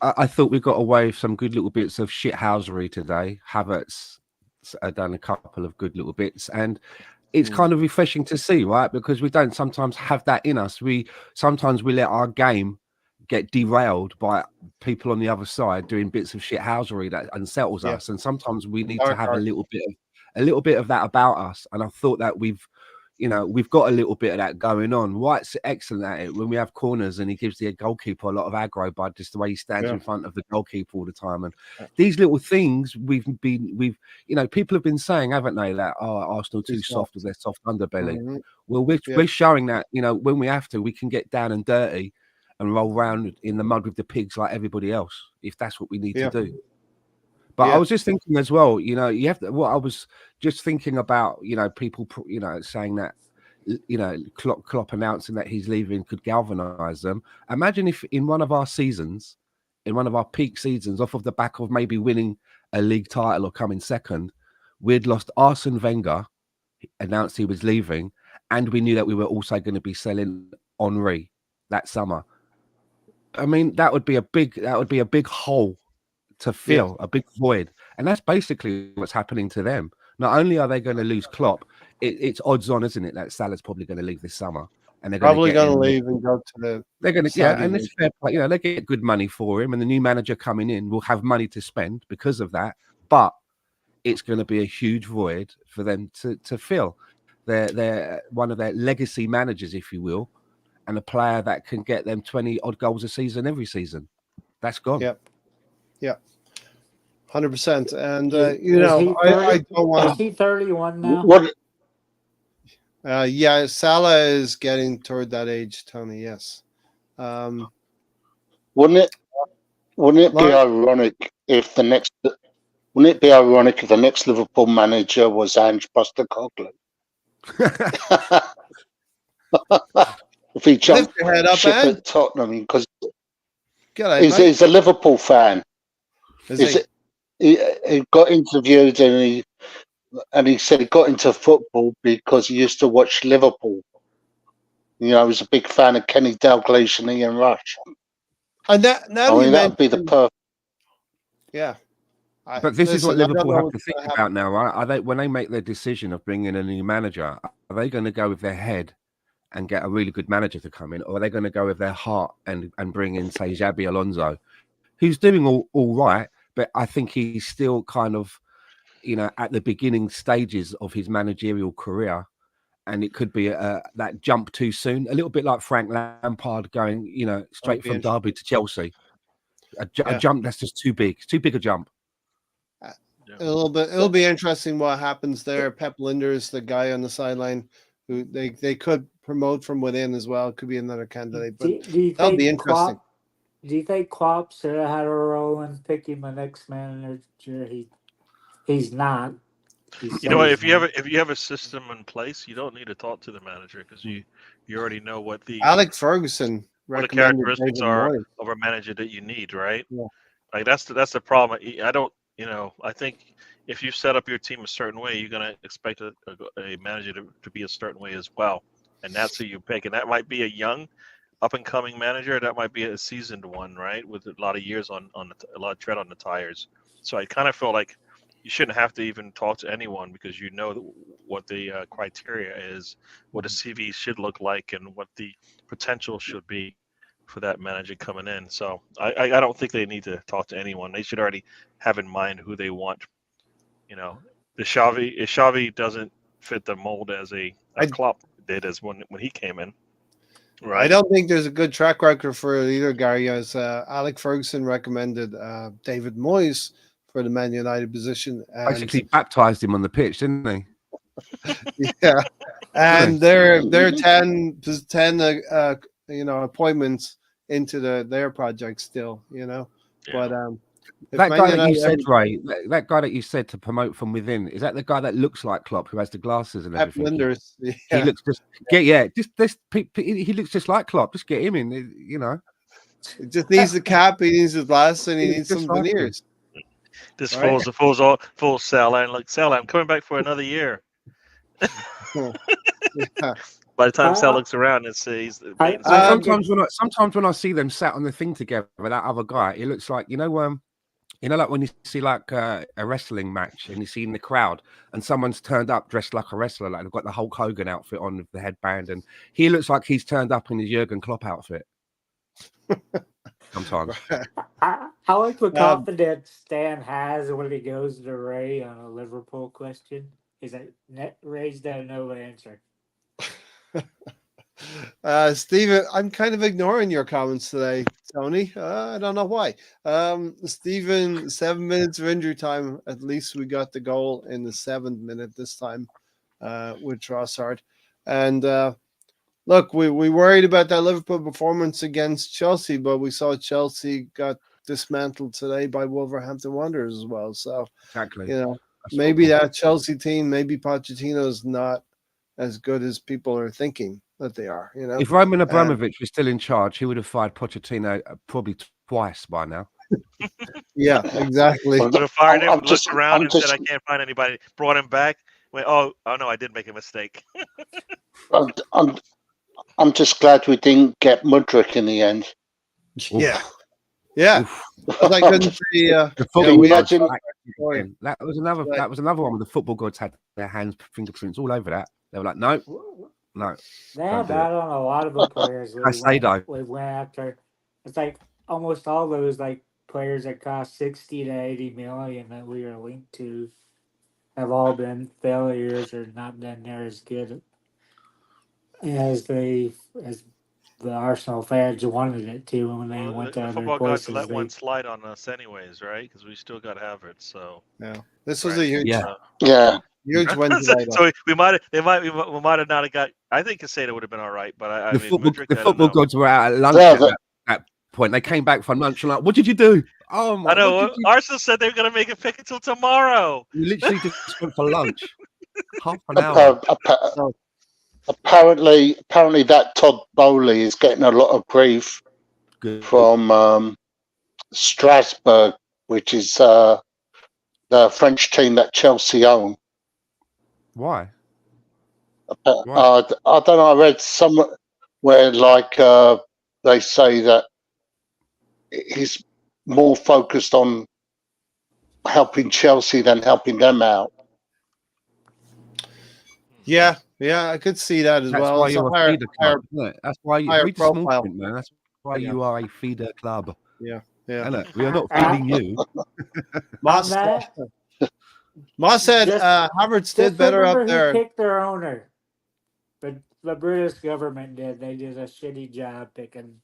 I thought we got away with some good little bits of shithousery today. Havertz done a couple of good little bits, and it's kind of refreshing to see, right? Because we don't sometimes have that in us. Sometimes we let our game get derailed by people on the other side doing bits of shithousery that unsettles Yeah. us, and sometimes we need to Dark have art. a little bit of that about us. And I thought that we've got a little bit of that going on. White's excellent at it when we have corners, and he gives the goalkeeper a lot of aggro by just the way he stands in front of the goalkeeper all the time. And these little things people have been saying, haven't they, that Arsenal too soft with their soft underbelly. Mm-hmm. Well, we're showing that when we have to, we can get down and dirty and roll around in the mud with the pigs like everybody else, if that's what we need to do. But I was just thinking as well, you have to. What I was just thinking about, people, saying that, Klopp announcing that he's leaving could galvanise them. Imagine if in one of our seasons, in one of our peak seasons, off of the back of maybe winning a league title or coming second, we'd lost Arsene Wenger, announced he was leaving, and we knew that we were also going to be selling Henry that summer. I mean, that would be a big hole to fill, a big void. And that's basically what's happening to them. Not only are they going to lose Klopp, it's odds on, isn't it, that Salah's probably going to leave this summer. and they're Probably going going to to leave and go to the. They're going to, Saudi and it's league. fair play. They get good money for him, and the new manager coming in will have money to spend because of that. But it's going to be a huge void for them to fill. They're one of their legacy managers, if you will, and a player that can get them 20 odd goals a season every season. That's gone. Yep. 100%. And Is he 30, I don't want. Is he 31 now? What? Yeah, Salah is getting toward that age, Tony. Yes. Wouldn't it be ironic if the next Liverpool manager was Ange Postecoglou? If he jumped Lift your head up, ship Ange. at Tottenham, because G'day, mate. he's a Liverpool fan. Is He got interviewed and he said he got into football because he used to watch Liverpool. He was a big fan of Kenny Dalglish and Ian Rush. And that would be the perfect. Yeah. But this is what Listen, I don't Liverpool know have what's to think gonna about now, right? Are they, when they make their decision of bringing a new manager, are they going to go with their head and get a really good manager to come in, or are they going to go with their heart and bring in, say, Xabi Alonso, who's doing all right, but I think he's still kind of, at the beginning stages of his managerial career, and it could be that jump too soon, a little bit like Frank Lampard going, straight from Derby to Chelsea. A jump that's just too big. It's too big a jump. It'll be interesting what happens there. Pep Linders, the guy on the sideline, who they could promote from within as well. Could be another candidate, but that'll be interesting. Do you think Klopp should have had a role in picking the next manager? He's not. You know what? If you have a system in place, you don't need to talk to the manager because you already know what the Alex Ferguson what the recommended characteristics David are Moyes. of a manager that you need, right? Yeah. Like that's the problem. I don't, I think if you set up your team a certain way, you're gonna expect a manager to be a certain way as well, and that's who you pick. And that might be a young, up and coming manager. That might be a seasoned one, right, with a lot of years a lot of tread on the tires. So I kind of feel like you shouldn't have to even talk to anyone because you know what the criteria is, what a CV should look like, and what the potential should be for that manager coming in. So I don't think they need to talk to anyone. They should already have in mind who they want. If Xavi doesn't fit the mold as a Klopp did as when he came in. Right. I don't think there's a good track record for it either, Gary. As Alex Ferguson recommended David Moyes for the Man United position. And, basically baptized him on the pitch, didn't they? Yeah. And they're 10 appointments into their project still, But that guy that you said, Ray, that guy that you said to promote from within, is that the guy that looks like Klopp, who has the glasses and everything? Linders, He looks just he looks just like Klopp. Just get him in, He just needs the cap, he needs his glasses, and he needs some veneers. This full Sal, and like Sal, I'm coming back for another year. Yeah. By the time Sal looks around, sometimes when I see them sat on the thing together with that other guy, it looks like like when you see like a wrestling match and you see in the crowd and someone's turned up dressed like a wrestler, like they've got the Hulk Hogan outfit on with the headband, and he looks like he's turned up in his Jurgen Klopp outfit. Sometimes. I like the confidence Stan has when he goes to Ray on a Liverpool question. Is that Ray's don't know the answer. Stephen, I'm kind of ignoring your comments today, Tony. I don't know why. Stephen, 7 minutes of injury time. At least we got the goal in the 7th minute this time with Trossard. And look, we worried about that Liverpool performance against Chelsea, but we saw Chelsea got dismantled today by Wolverhampton Wanderers as well. So, exactly. Maybe that Chelsea team, maybe Pochettino's not as good as people are thinking that they are. If Roman Abramovich was still in charge, he would have fired Pochettino probably twice by now. Yeah, exactly. Would have fired him, looked around and said, "I can't find anybody." Brought him back. Went, oh no, I did make a mistake. I'm just glad we didn't get Mudryk in the end. Yeah. Yeah. I couldn't see, the football imagine that was another one where the football gods had their fingerprints all over that. They were like, no, No. They Don't have do it. that on a lot of the players I say though. we went after. It's like almost all those like players that cost 60 to 80 million that we are linked to have all been failures or not done near as good as the Arsenal fans wanted it to when they Well, went the to other football gods places. let one slide on us anyways, right? Because we still got Havertz. So Yeah, this was right. a huge, Yeah. Yeah. huge win so tonight. so we might we might have not have got. I think Caseta would have been all right, but I mean Mudryk, The I don't football know. gods were out at lunch Yeah, at that point. They came back from lunch and like, what did you do? Oh my! I know. What did you? Arsenal said they were going to make it pick until tomorrow. We literally just went for lunch. Half an hour. Apparently, that Todd Bowley is getting a lot of grief Good. from Strasbourg, which is the French team that Chelsea own. Why? I don't know. I read somewhere like they say that he's more focused on helping Chelsea than helping them out. Yeah, I could see that as That's well. why It's you're a higher, feeder club, isn't it? That's why you higher read the small profile. print, man. That's why Yeah. you are a feeder club. Yeah. Isn't it? We are not feeding you. Moss said Havertz did Just better up remember there. who picked their owner. But the British government did. They did a shitty job picking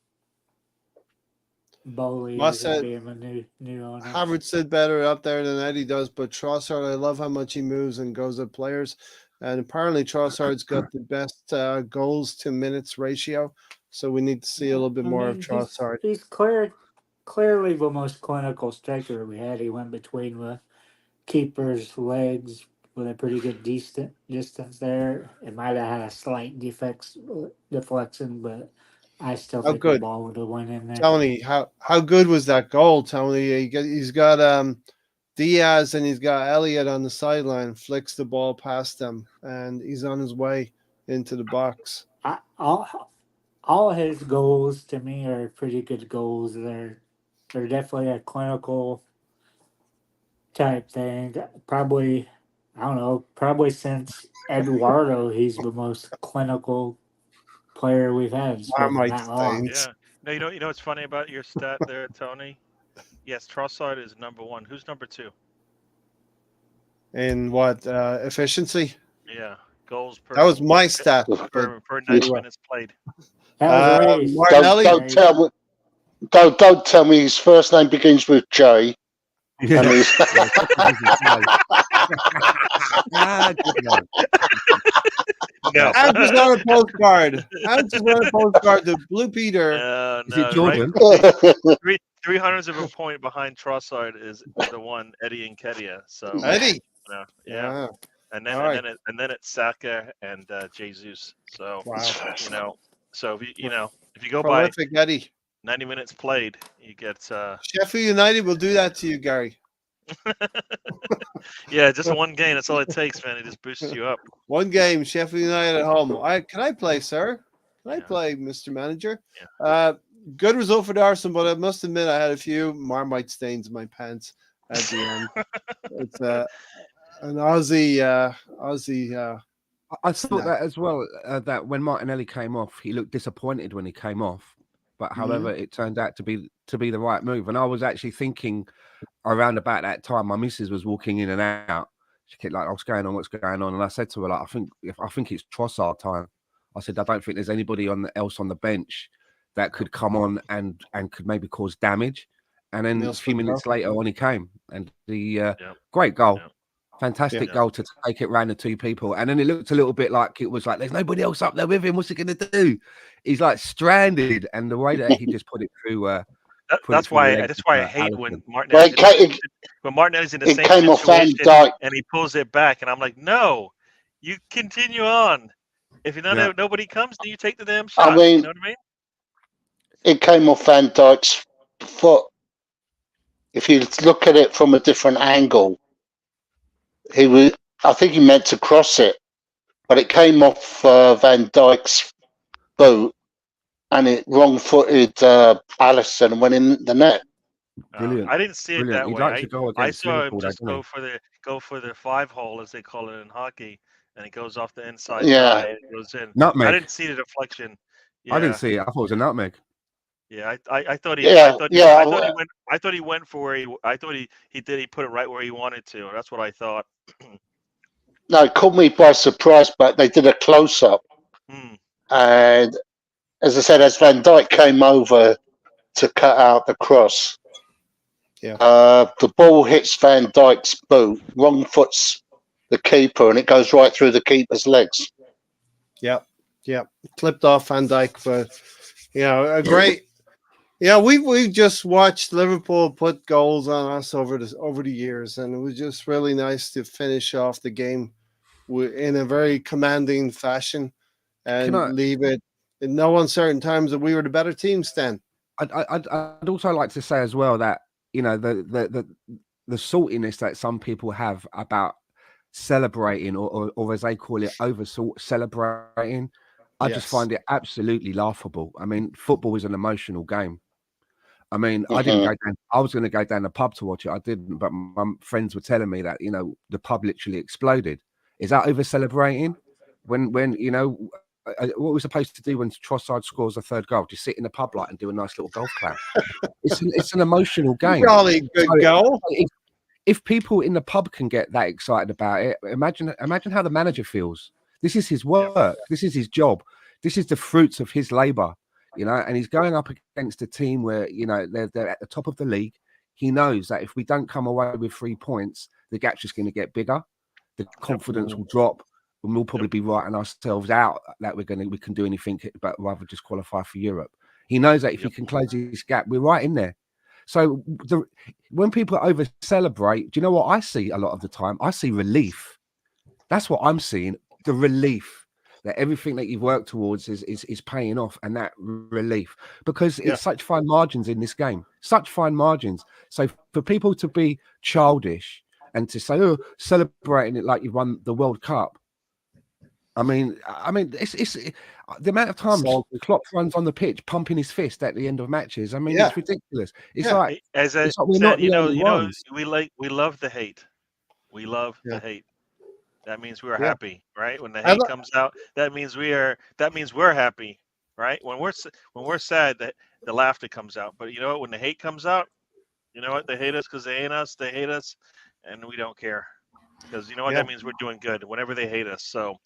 Bowley Moss as said being a new owner. Havertz did better up there than Eddie does, but Trossard, I love how much he moves and goes at players. And apparently Trossard's got the best goals to minutes ratio. So we need to see a little bit more of Trossard. He's clearly the most clinical striker we had. He went between the keeper's legs with a pretty good distance there. It might have had a slight deflection, but I still How think the good? ball would have went in there. Tony, how good was that goal, Tony? He's got Diaz and he's got Elliott on the sideline, flicks the ball past them, and he's on his way into the box. All his goals to me are pretty good goals. They're definitely a clinical type thing. Probably, I don't know, probably since Eduardo, he's the most clinical player we've had. It's been Marmite that long. stains. Yeah. No, you know what's funny about your stat there, Tony? Yes, Trossard is number one. Who's number two? In what efficiency? Yeah, goals per. That was my stat. per 90 minutes played. That was Ray's. Martinelli? Don't tell me his first name begins with J. Yeah. And he's No. Andrew's on a postcard. Andrew's on a postcard. The Blue Peter. Is it Jordan? Right, 300th of a point behind Trossard is the one Eddie and Kedia. So Eddie. yeah. And then All right. and then it's Saka and Jesus. So Wow. so if you go Prolific by Eddie. 90 minutes played, you get Sheffield United will do that to you, Gary. yeah, just one game. That's all it takes, man. It just boosts you up. One game, Sheffield United at home. Can I play, sir? Can I play, Mr. Manager? Yeah. Good result for the Arsenal, but I must admit I had a few Marmite stains in my pants at the end. It's an Aussie. I thought that as well. That when Martinelli came off, he looked disappointed when he came off. But however, it turned out to be the right move. And I was actually thinking around about that time, my missus was walking in and out. She kept like, "What's going on? What's going on?" And I said to her, "Like, I think it's Trossard time." I said, "I don't think there's anybody else on the bench that could come on and could maybe cause damage." And then a few minutes later, on he came, and the great goal. Yeah. Fantastic goal to take it round the two people. And then it looked a little bit like it was like, there's nobody else up there with him. What's he going to do? He's like stranded. And the way that he just put it through. That's why I hate when Martinelli's in the same situation and he pulls it back. And I'm like, no, you continue on. If nobody comes, do you take the damn shot? I mean, you know what I mean? It came off Van Dijk's foot. If you look at it from a different angle, I think he meant to cross it, but it came off Van Dijk's boot, and it wrong-footed Alisson and went in the net. I didn't see it that way. I saw him Liverpool, just go for the 5-hole, as they call it in hockey, and it goes off the inside Yeah. thigh and it goes in. I Nutmeg. didn't see the deflection. I didn't Yeah, see it. I thought it was a nutmeg. yeah. I thought Yeah, yeah. I thought he went for where I thought he did. He put it right where he wanted to. That's what I thought. No, it caught me by surprise, but they did a close up. Hmm. And as I said, as Van Dijk came over to cut out the cross, the ball hits Van Dijk's boot, wrong foot's the keeper, and it goes right through the keeper's legs. Yep. Clipped off Van Dijk, but a great. Yeah, we just watched Liverpool put goals on us over the years, and it was just really nice to finish off the game in a very commanding fashion and leave it in no uncertain times that we were the better team, Stan. I'd also like to say as well that the saltiness that some people have about celebrating or as they call it, over celebrating, I just find it absolutely laughable. I mean, football is an emotional game. I mean, I didn't go down. I was going to go down the pub to watch it. I didn't, but my friends were telling me that the pub literally exploded. Is that over celebrating? When what we're supposed to do when Trossard scores a third goal? Just sit in the pub light and do a nice little golf clap. It's an emotional game. Golly, good goal. If people in the pub can get that excited about it, imagine how the manager feels. This is his work. This is his job. This is the fruits of his labor. And he's going up against a team where, they're at the top of the league. He knows that if we don't come away with 3 points, the gap's just going to get bigger. The confidence will drop, and we'll probably be writing ourselves out that we can do anything but rather just qualify for Europe. He knows that if he can close his gap, we're right in there. So when people over celebrate, do you know what I see a lot of the time? I see relief. That's what I'm seeing, the relief. That everything that you've worked towards is paying off, and that relief, because it's such fine margins in this game, such fine margins. So for people to be childish and to say, "Oh, celebrating it like you've won the World Cup," I mean, it's the amount of times Klopp runs on the pitch pumping his fist at the end of matches. I mean, it's ridiculous. It's like, as I it's like we're said, not the only ones. we love the hate. We love the hate. That means we're happy, right? When the hate comes out, that means we're happy, right? When we're sad, that the laughter comes out. But you know what? When the hate comes out, you know what? They hate us because they hate us. They hate us, and we don't care because you know what? That means we're doing good. Whenever they hate us, so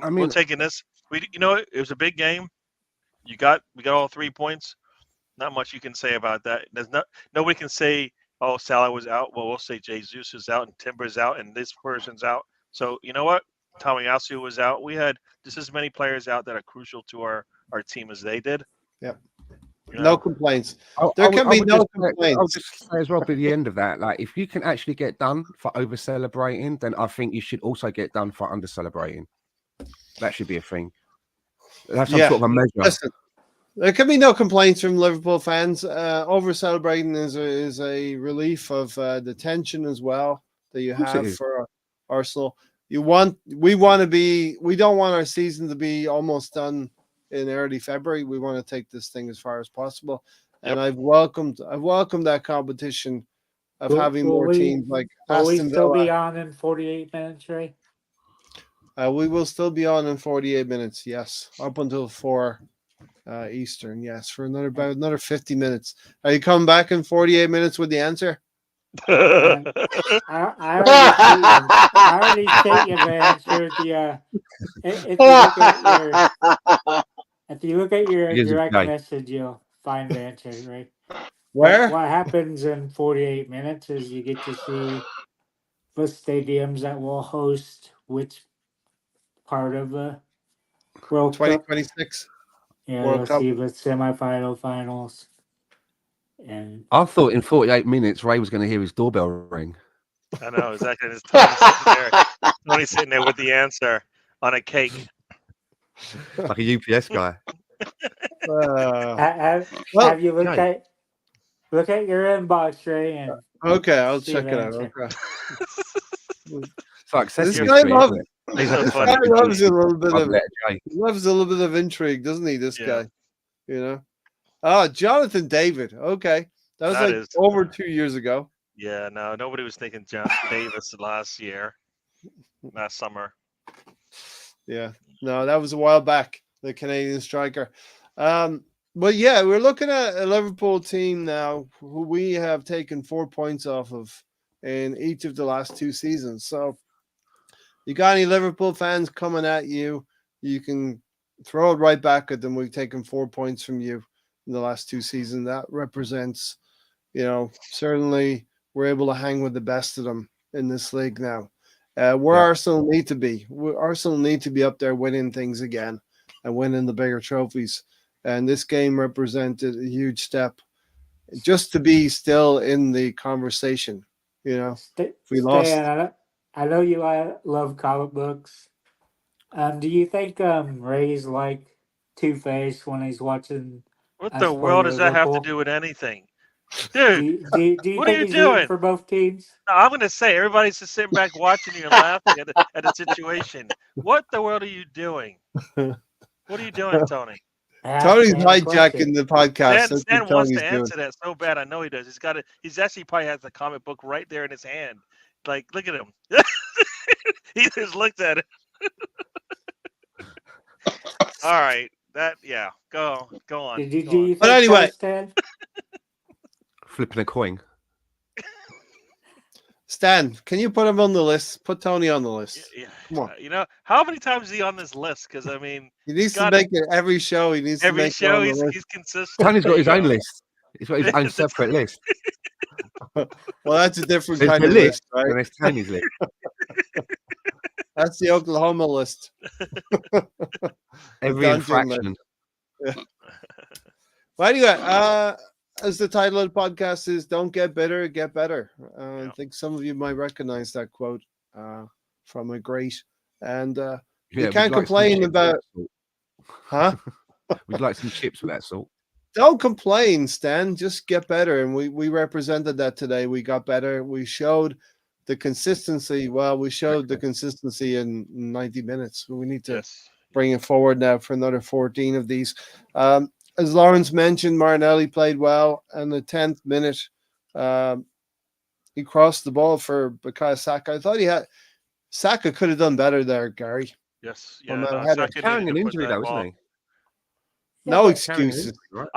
we're taking this. It was a big game. We got all 3 points. Not much you can say about that. Nobody can say, oh, Salah was out. Well, we'll say Jesus is out and Timber's out and this person's out. So you know what? Tomiyasu was out. We had just as many players out that are crucial to our team as they did. Yep. No complaints. There can be no complaints. I'll just say as well, by the end of that, like if you can actually get done for over celebrating, then I think you should also get done for under celebrating. That should be a thing. That's some sort of a measure. Listen, there can be no complaints from Liverpool fans. Over celebrating is a relief of the tension as well that you have for Arsenal. We don't want our season to be almost done in early February. We want to take this thing as far as possible. And I've welcomed that competition of having more teams like Aston Villa. Will we still be on in 48 minutes, Ray? We will still be on in 48 minutes, yes. Up until 4 Eastern, yes, for about another 50 minutes. Are you coming back in 48 minutes with the answer? I already stated the answer. If you look at your direct message, you'll find the answer, right? Where? What happens in 48 minutes is you get to see the stadiums that will host which part of the World 2026. Yeah, you'll see the semifinal, finals. And I thought in 48 minutes Ray was going to hear his doorbell ring. I know exactly. It's Tony sitting there with the answer on a cake, like a UPS guy. Have you look at your inbox, Ray? And okay, I'll check it out. Okay. It's like this guy loves a little bit of intrigue, doesn't he? This guy, Jonathan David. Okay, that was over 2 years ago. Yeah, no, nobody was thinking John Davis last summer. Yeah, no, that was a while back. The Canadian striker. But yeah, we're looking at a Liverpool team now who we have taken 4 points off of in each of the last 2 seasons. So, you got any Liverpool fans coming at you? You can throw it right back at them. We've taken 4 points from you in the last 2 seasons. That represents, certainly we're able to hang with the best of them in this league now. Where Arsenal need to be. Arsenal need to be up there winning things again and winning the bigger trophies. And this game represented a huge step just to be still in the conversation. If we lost. Stan, I know you love comic books. Do you think Ray's like Two-Face when he's watching? What us the play world does that have to Liverpool? do with anything? Do Dude, you, do you what are think you he's rooting doing? for both teams? No, I'm going to say everybody's just sitting back watching you and laughing at the situation. What the world are you doing? What are you doing, Tony? Tony's hijacking the podcast. Stan wants to answer that so bad. I know he does. He's actually probably has the comic book right there in his hand. Like, look at him. He just looked at it. All right. Go on. Do you Go on. think But anyway. so, Stan? Flipping a coin. Stan, can you put him on the list? Put Tony on the list. Yeah. Come on. How many times is he on this list? Because I mean, He needs to make it every show. He needs to every make show it on the list. he's consistent. Tony's got his There you own go. list. He's got his own separate list. Well, that's a different There's kind the of list, list, right? and there's Tony's list. That's the Oklahoma list. Every Dungeon infraction. Well, anyway, as the title of the podcast is, "Don't get bitter, get better." I think some of you might recognize that quote from a great, and you we'd can't like some complain chips about, with huh? that salt. We'd like some chips with that salt. Don't complain, Stan. Just get better, and we represented that today. We got better. We showed the consistency. Well, we showed the consistency in 90 minutes. We need to bring it forward now for another 14 of these. As Lawrence mentioned, Martinelli played well. And the 10th minute, he crossed the ball for Bukayo Saka. I thought Saka could have done better there, Gary. Yes. Well, Yeah. no, No, had a- Saka Carrying needed an to put injury that though, ball. isn't he? No but- Carrying an excuses. injury, right?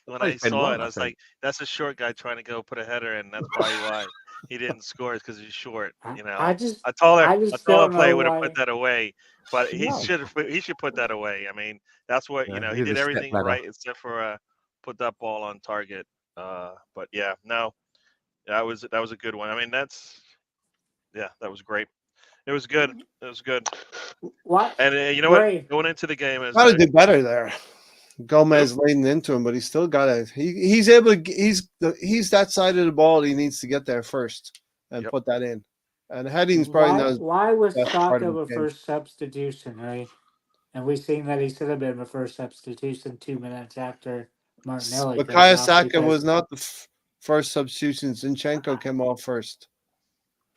When I He's been saw one, it, I I was think. like, that's a short guy trying to go put a header, and that's probably why he didn't score, is because he's short. I just A taller don't player know would have why. put that away, but he No. should put that away. I mean, that's what Yeah, he he did did a everything stepladder. right except for put that ball on target. But yeah, no, that was a good one. I mean, that was great. It was good. It was good. What? And you know what? Ray, Going into the game is Got to do better there. Gomez leading into him, but he's still got it. He's able to. He's that side of the ball. He needs to get there first and put that in. And heading's probably not. why was best part Saka of the the game. first substitution, right? And we've seen that he should have been the first substitution 2 minutes after Martinelli. comes Bukayo off Saka because- was not the first substitution. Zinchenko came off first.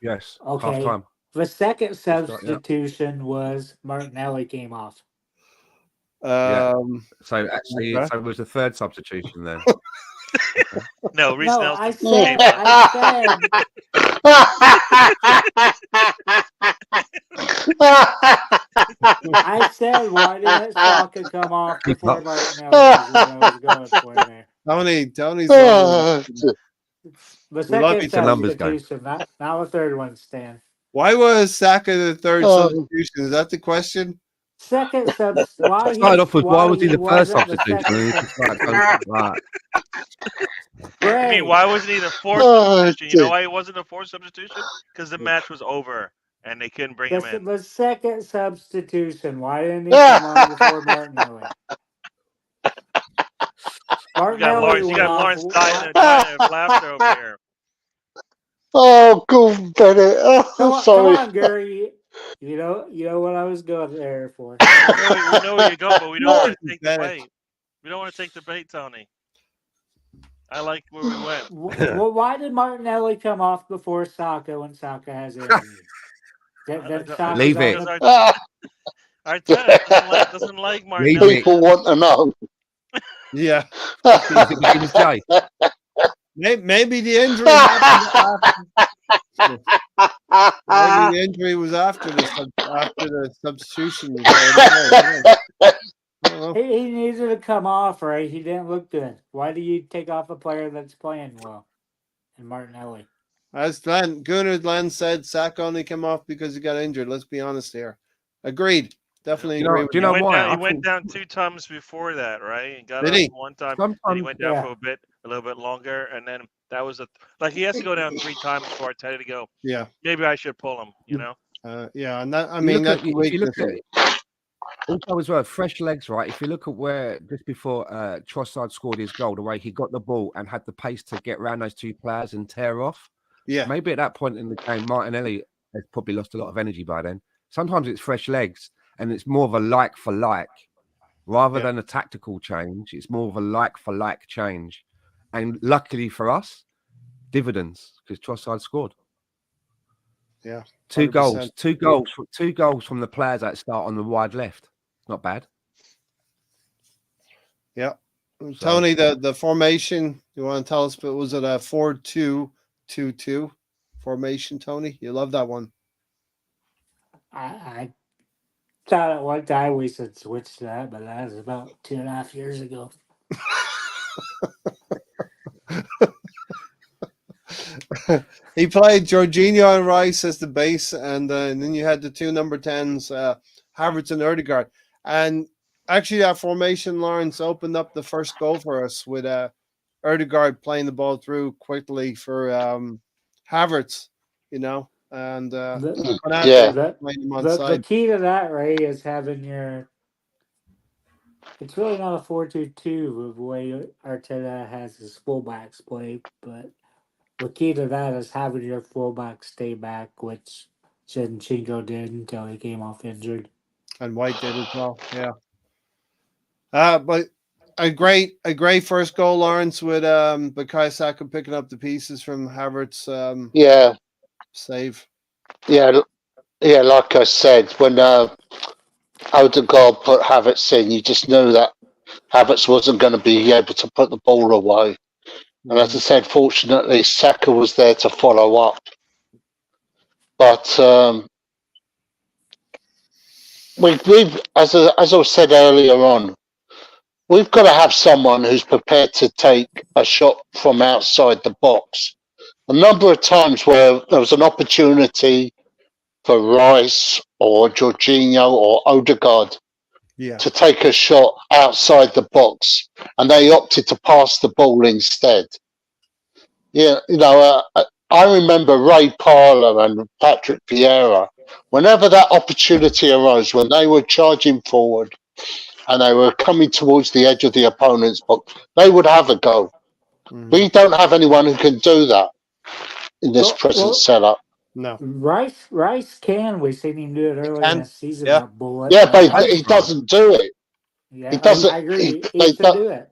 Yes. Okay. Half time. The second right, yeah. substitution was Martinelli came off. Yeah. Um, So actually, Okay. so it was the third substitution then. no. Reece No, Nelson I came said, on. I said, why didn't Saka come off before Martinelli? Is what I was going for there. Tony's Oh, The love you second to numbers game. substitution, not the third one, Stan. Why was Saka the third Oh. substitution? Is that the question? Second substitution. Why It started off with why was he the first wasn't the substitution? second And he just like, substitution? right. I Ray, mean, why wasn't he the fourth Oh, substitution? You know shit. why he wasn't the fourth substitution? Because the match was over and they couldn't bring him in. the second substitution. Why didn't he come on before Martinelli? You got Lawrence, went off. dying of laughter over here. oh, good Bennett. Oh, Come sorry. on, Gary. You know what I was going there for. We know where you're going, but we don't want to take the Bennett. bait. We don't want to take the bait, Tony. I like where we went. Well, why did Martinelli come off before Saka when Saka has injury? Then Saka's Leave on it. the- Ah, Arteta doesn't like Martinelli. people want to know. Yeah. Is it James J? Maybe the injury happened after. Maybe the injury was after the substitution. I don't know. He needed to come off, right? He didn't look good. Why do you take off a player that's playing well? And Martinelli. As Gunnar said, Saka only came off because he got injured. Let's be honest here. Agreed. Definitely agree. Do you know why? He went down 2 times before that, right? He got Did up he? one time, Sometimes, and he went down yeah. for a little bit longer, and then that was he has to go down 3 times for Arteta to go. Yeah. Maybe I should pull him. You know. Yeah, and that if you that's look at also as well, fresh legs, right? If you look at where just before Trossard scored his goal, the way he got the ball and had the pace to get around those 2 players and tear off. Yeah. Maybe at that point in the game, Martinelli has probably lost a lot of energy by then. Sometimes it's fresh legs and it's more of a like for like rather than a tactical change. It's more of a like for like change. And luckily for us, dividends because Trossard scored. Yeah. 2 goals. 100%. 2 goals from the players that start on the wide left. Not bad. Yeah. Tony, the formation, you want to tell us, but was it a 4-2-2-2 formation, Tony? You love that one. I thought at one time we should switch to that, but that was about 2.5 years ago. He played Jorginho and Rice as the base, and then you had the 2 number 10s, Havertz and Ødegaard. And actually, that formation, Lawrence, opened up the first goal for us with Ødegaard playing the ball through quickly for Havertz, you know, and the key to that, Ray, is having your. It's really not a 4-2-2 the way Arteta has his fullbacks play, but the key to that is having your fullback stay back, which Zinchenko did until he came off injured. And White did as well, yeah. But a great first goal, Lawrence, with Bukayo Saka picking up the pieces from Havertz save. Yeah, like I said, when Odegaard put Havertz in, you just knew that Havertz wasn't going to be able to put the ball away. And as I said, fortunately, Saka was there to follow up. But we've as I said earlier on, we've got to have someone who's prepared to take a shot from outside the box. A number of times where there was an opportunity for Rice or Jorginho or Ødegaard to take a shot outside the box, and they opted to pass the ball instead. Yeah, you know, I remember Ray Parlour and Patrick Vieira. Whenever that opportunity arose, when they were charging forward and they were coming towards the edge of the opponent's box, they would have a go. We don't have anyone who can do that in this present setup. No. Rice can. We've seen him do it earlier in the season. Yeah. That bullet. Yeah, but he doesn't do it. Yeah, he doesn't. I agree. He should do it.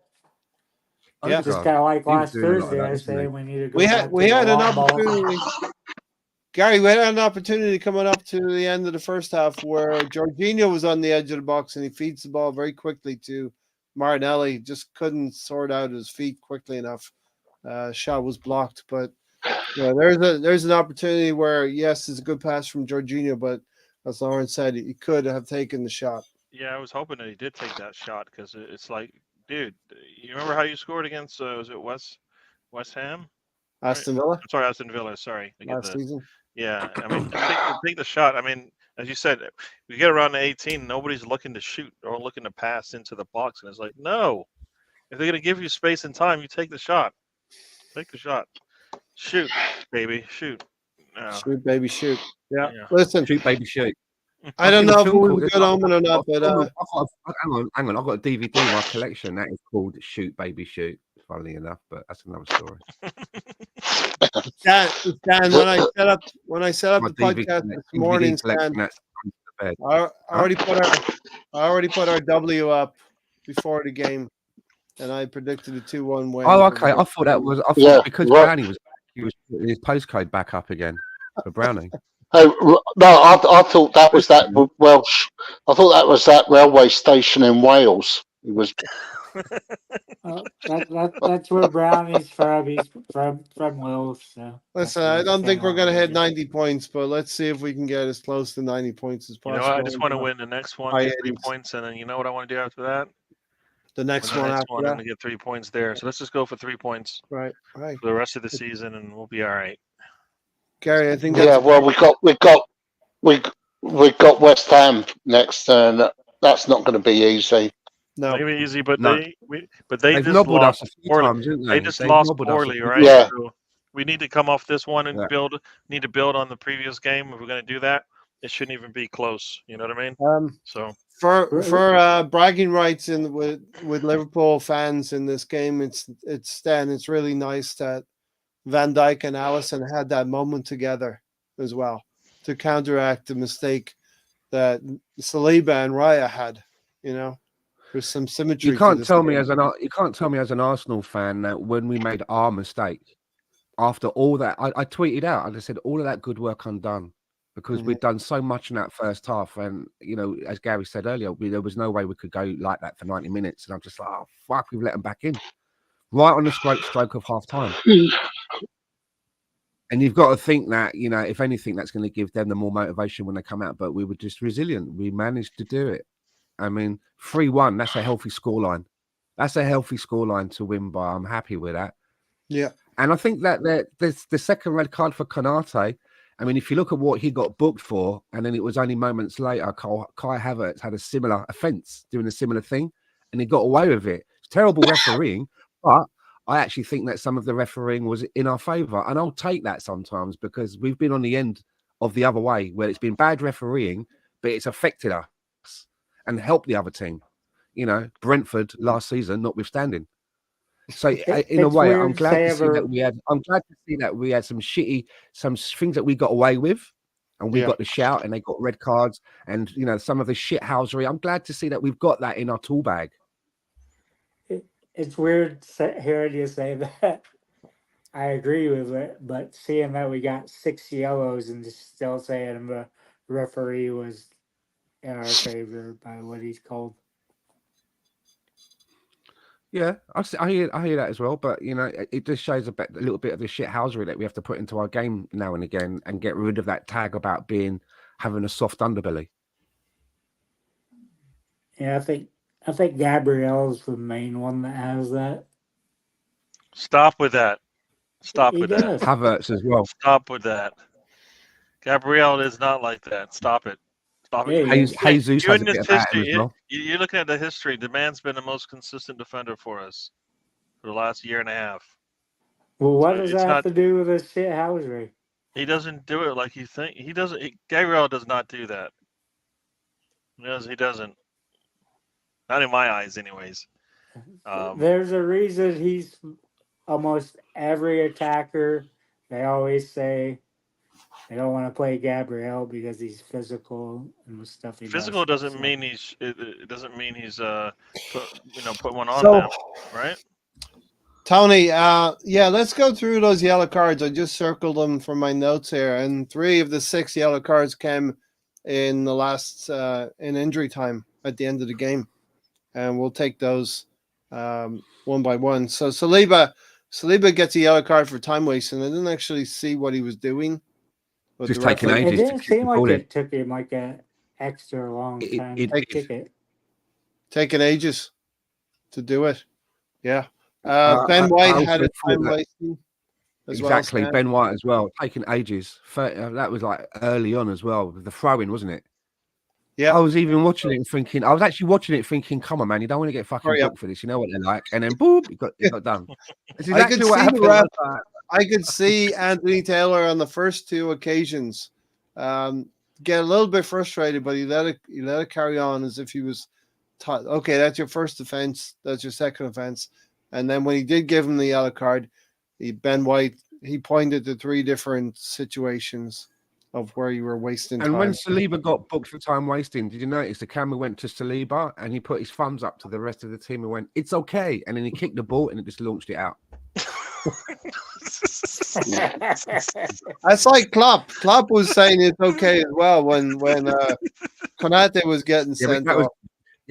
Yeah. Just kind of like last Thursday, I said we need to go. We had an opportunity. Gary, we had an opportunity coming up to the end of the first half where Jorginho was on the edge of the box and he feeds the ball very quickly to Martinelli. Just couldn't sort out his feet quickly enough. Shot was blocked, but yeah, there's an opportunity where yes, it's a good pass from Jorginho, but as Lawrence said, he could have taken the shot. Yeah, I was hoping that he did take that shot because it's like, dude, you remember how you scored against was it West Ham? Aston Villa? I'm sorry, Aston Villa. Sorry. Last season. Yeah, I mean, take the shot. I mean, as you said, we get around the 18, nobody's looking to shoot or looking to pass into the box, and it's like, no. If they're gonna give you space and time, you take the shot. Take the shot. Shoot, baby, shoot. No. Shoot, baby, shoot. Yeah. Listen, shoot, baby, shoot. I don't know if it was a good omen or not, but hang on, I've got a DVD in my collection that is called "Shoot, Baby, Shoot." Funnily enough, but that's another story. Dan, when I set up the podcast this morning, Stan, I already put our W up before the game, and I predicted a 2-1 win. Oh, okay. I thought that was because Brownie was putting his postcode back up again for Brownie. Oh no! I thought that was that Welsh. I thought that was that railway station in Wales. It was That's where Brownie's from. He's from Wills. So Listen, I don't think we're going to hit 90 points, but let's see if we can get as close to 90 points as You possible. know, I just want to win the next one, high get 3 80s. points, and then you know what I want to do after that? The next Win one the next after one that. and get 3 points there. So let's just go for 3 points Right. for the rest of the season, and we'll be all right. Gary, I think Yeah, that's well, we got West Ham next, and that's not going to be easy. no. Maybe easy, but No. they They've just nobbled us lost a few poorly. times, didn't They they? just They've lost nobbled us a poorly, few right? Yeah. So we need to come off this one and Yeah. need to build on the previous game. If we're going to do that, it shouldn't even be close. You know what I mean? So For bragging rights with Liverpool fans in this game, it's really nice that Van Dijk and Alisson had that moment together as well to counteract the mistake that Saliba and Raya had. You know, there's some symmetry. You can't to tell this me game. you can't tell me as an Arsenal fan that when we made our mistake, after all that, I tweeted out, I just said all of that good work undone because we'd done so much in that first half, and you know, as Gary said earlier, there was no way we could go like that for 90 minutes, and I'm just like, oh fuck, we've let them back in right on the stroke of half time. And you've got to think that, you know, if anything, that's going to give them the more motivation when they come out. But we were just resilient. We managed to do it. I mean, 3-1, that's a healthy scoreline. That's a healthy scoreline to win by. I'm happy with that. Yeah. And I think that the second red card for Konate, I mean, if you look at what he got booked for, and then it was only moments later, Kai Havertz had a similar offence, doing a similar thing, and he got away with it. It's terrible refereeing, but I actually think that some of the refereeing was in our favour, and I'll take that sometimes because we've been on the end of the other way where it's been bad refereeing, but it's affected us and helped the other team. You know, Brentford last season, notwithstanding. So in a way, I'm glad to see that we had. I'm glad to see that we had some things that we got away with, and we got the shout, and they got red cards, and you know some of the shithousery. I'm glad to see that we've got that in our tool bag. It's weird hearing you say that. I agree with it, but seeing that we got 6 yellows and still saying the referee was in our favor by what he's called. Yeah, I hear that as well, but you know, it just shows a little bit of the shithousery that we have to put into our game now and again, and get rid of that tag about having a soft underbelly. Yeah, I think Gabriel's the main one that has that. stop with that. Stop He with does. that. Havertz as well. Stop with that. Gabriel is not like that. Stop it. Stop it. Jesus has a bit about him as well. You're looking at the history. The man's been the most consistent defender for us for the last year and a half. Well, what does that have to do with this shithousery? He doesn't do it like you think. He doesn't. Gabriel does not do that. He doesn't. Not in my eyes, anyways. There's a reason he's almost every attacker. They always say they don't want to play Gabriel because he's physical and stuff. Physical doesn't mean he's. It doesn't mean he's put one on So- them, right? Tony, let's go through those yellow cards. I just circled them from my notes here, and 3 of the 6 yellow cards came in the last in injury time at the end of the game, and we'll take those one by one. So Saliba gets a yellow card for time wasting. I didn't actually see what he was doing. Just taking ages. It didn't seem like it took him like an extra long time to kick it. Taking ages to do it. Yeah. Ben White had a time wasting as exactly, well. Ben White as well, taking ages. That was like early on as well, the throw-in, wasn't it? Yeah. I was even watching it and thinking, come on, man, you don't want to get fucking booked for this. You know what they're like. And then, boom, it got done. It's exactly what happened. I could see Anthony Taylor on the first 2 occasions get a little bit frustrated, but he let it carry on as if he was taught, okay, that's your first offense, that's your second offense. And then when he did give him the yellow card, Ben White, he pointed to 3 different situations of where you were wasting time. And when Saliba got booked for time wasting, did you notice the camera went to Saliba and he put his thumbs up to the rest of the team and went, "It's okay," and then he kicked the ball and it just launched it out. That's like Klopp. Klopp was saying it's okay as well when Konate was getting sent off.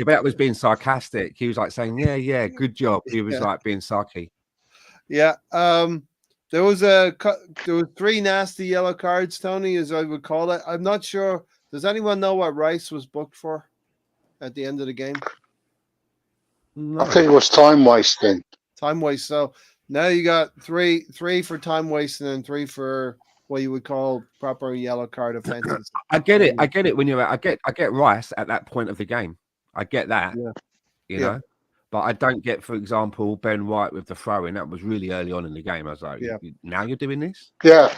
Yeah, but that was being sarcastic. He was like saying, "Yeah, good job." He was like being sarky. Yeah. There was three nasty yellow cards, Tony, as I would call it. I'm not sure. Does anyone know what Rice was booked for at the end of the game? No. I think it was time wasting. Time waste. So now you got three for time wasting and 3 for what you would call proper yellow card offenses. I get it. I get it when you're. I get Rice at that point of the game. I get that. Yeah. You know. But I don't get, for example, Ben White with the throw-in. That was really early on in the game. I was like, now you're doing this? Yeah.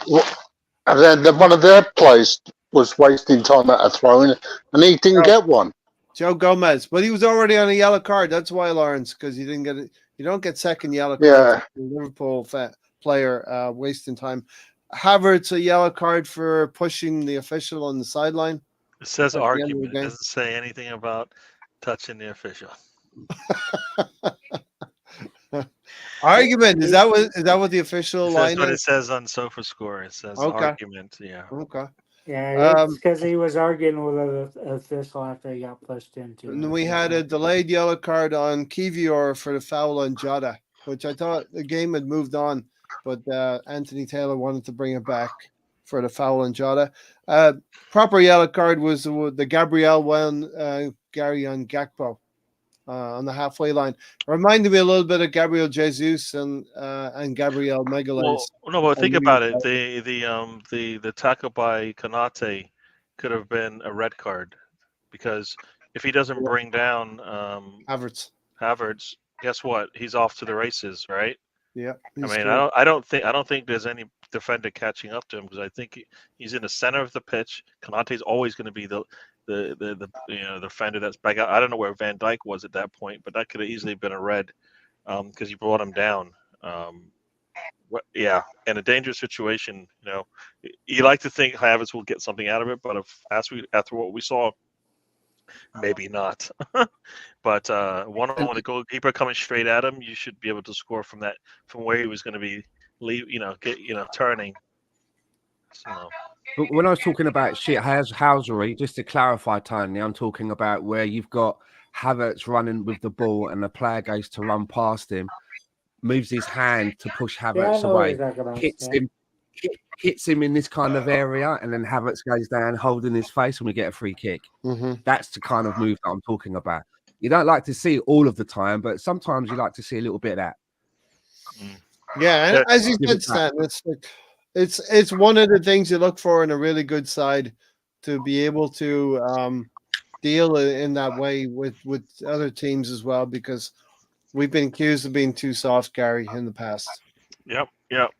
And then one of their players was wasting time at a throwing, and he didn't get one. Joe Gomez, but he was already on a yellow card. That's why, Lawrence, because you didn't get it. You don't get second yellow card. Liverpool player wasting time. Havertz a yellow card for pushing the official on the sideline. It says argument. It doesn't say anything about touching the official. Argument, is that what the official line is? It says on SofaScore. It says argument. Yeah. Okay. Yeah, it's because he was arguing with an official after he got pushed into. And we had a delayed yellow card on Kivior for the foul on Jota, which I thought the game had moved on, but Anthony Taylor wanted to bring it back for the foul on Jota. Proper yellow card was the Gabriel one, Gary on Gakpo. On the halfway line, reminded me a little bit of Gabriel Jesus and Gabriel Magalhaes. Well, no, but think about it. The tackle by Konate could have been a red card, because if he doesn't bring down Havertz, guess what? He's off to the races, right? Yeah. I mean, I don't think there's any defender catching up to him, because I think he's in the center of the pitch. Konate's always going to be the defender that's back out. I don't know where Van Dijk was at that point, but that could have easily been a red, because he brought him down. In a dangerous situation, you like to think Havertz will get something out of it, but after what we saw, maybe not. But one-on-one with the goalkeeper coming straight at him, you should be able to score from where he was going to be, turning. So. But when I was talking about housery, just to clarify, Tony, I'm talking about where you've got Havertz running with the ball and the player goes to run past him, moves his hand to push Havertz away, hits him in this kind of area, and then Havertz goes down holding his face and we get a free kick. Mm-hmm. That's the kind of move that I'm talking about. You don't like to see it all of the time, but sometimes you like to see a little bit of that. Yeah, and as you said, Stan, it's one of the things you look for in a really good side, to be able to deal in that way with other teams as well, because we've been accused of being too soft, Gary, in the past. Yep.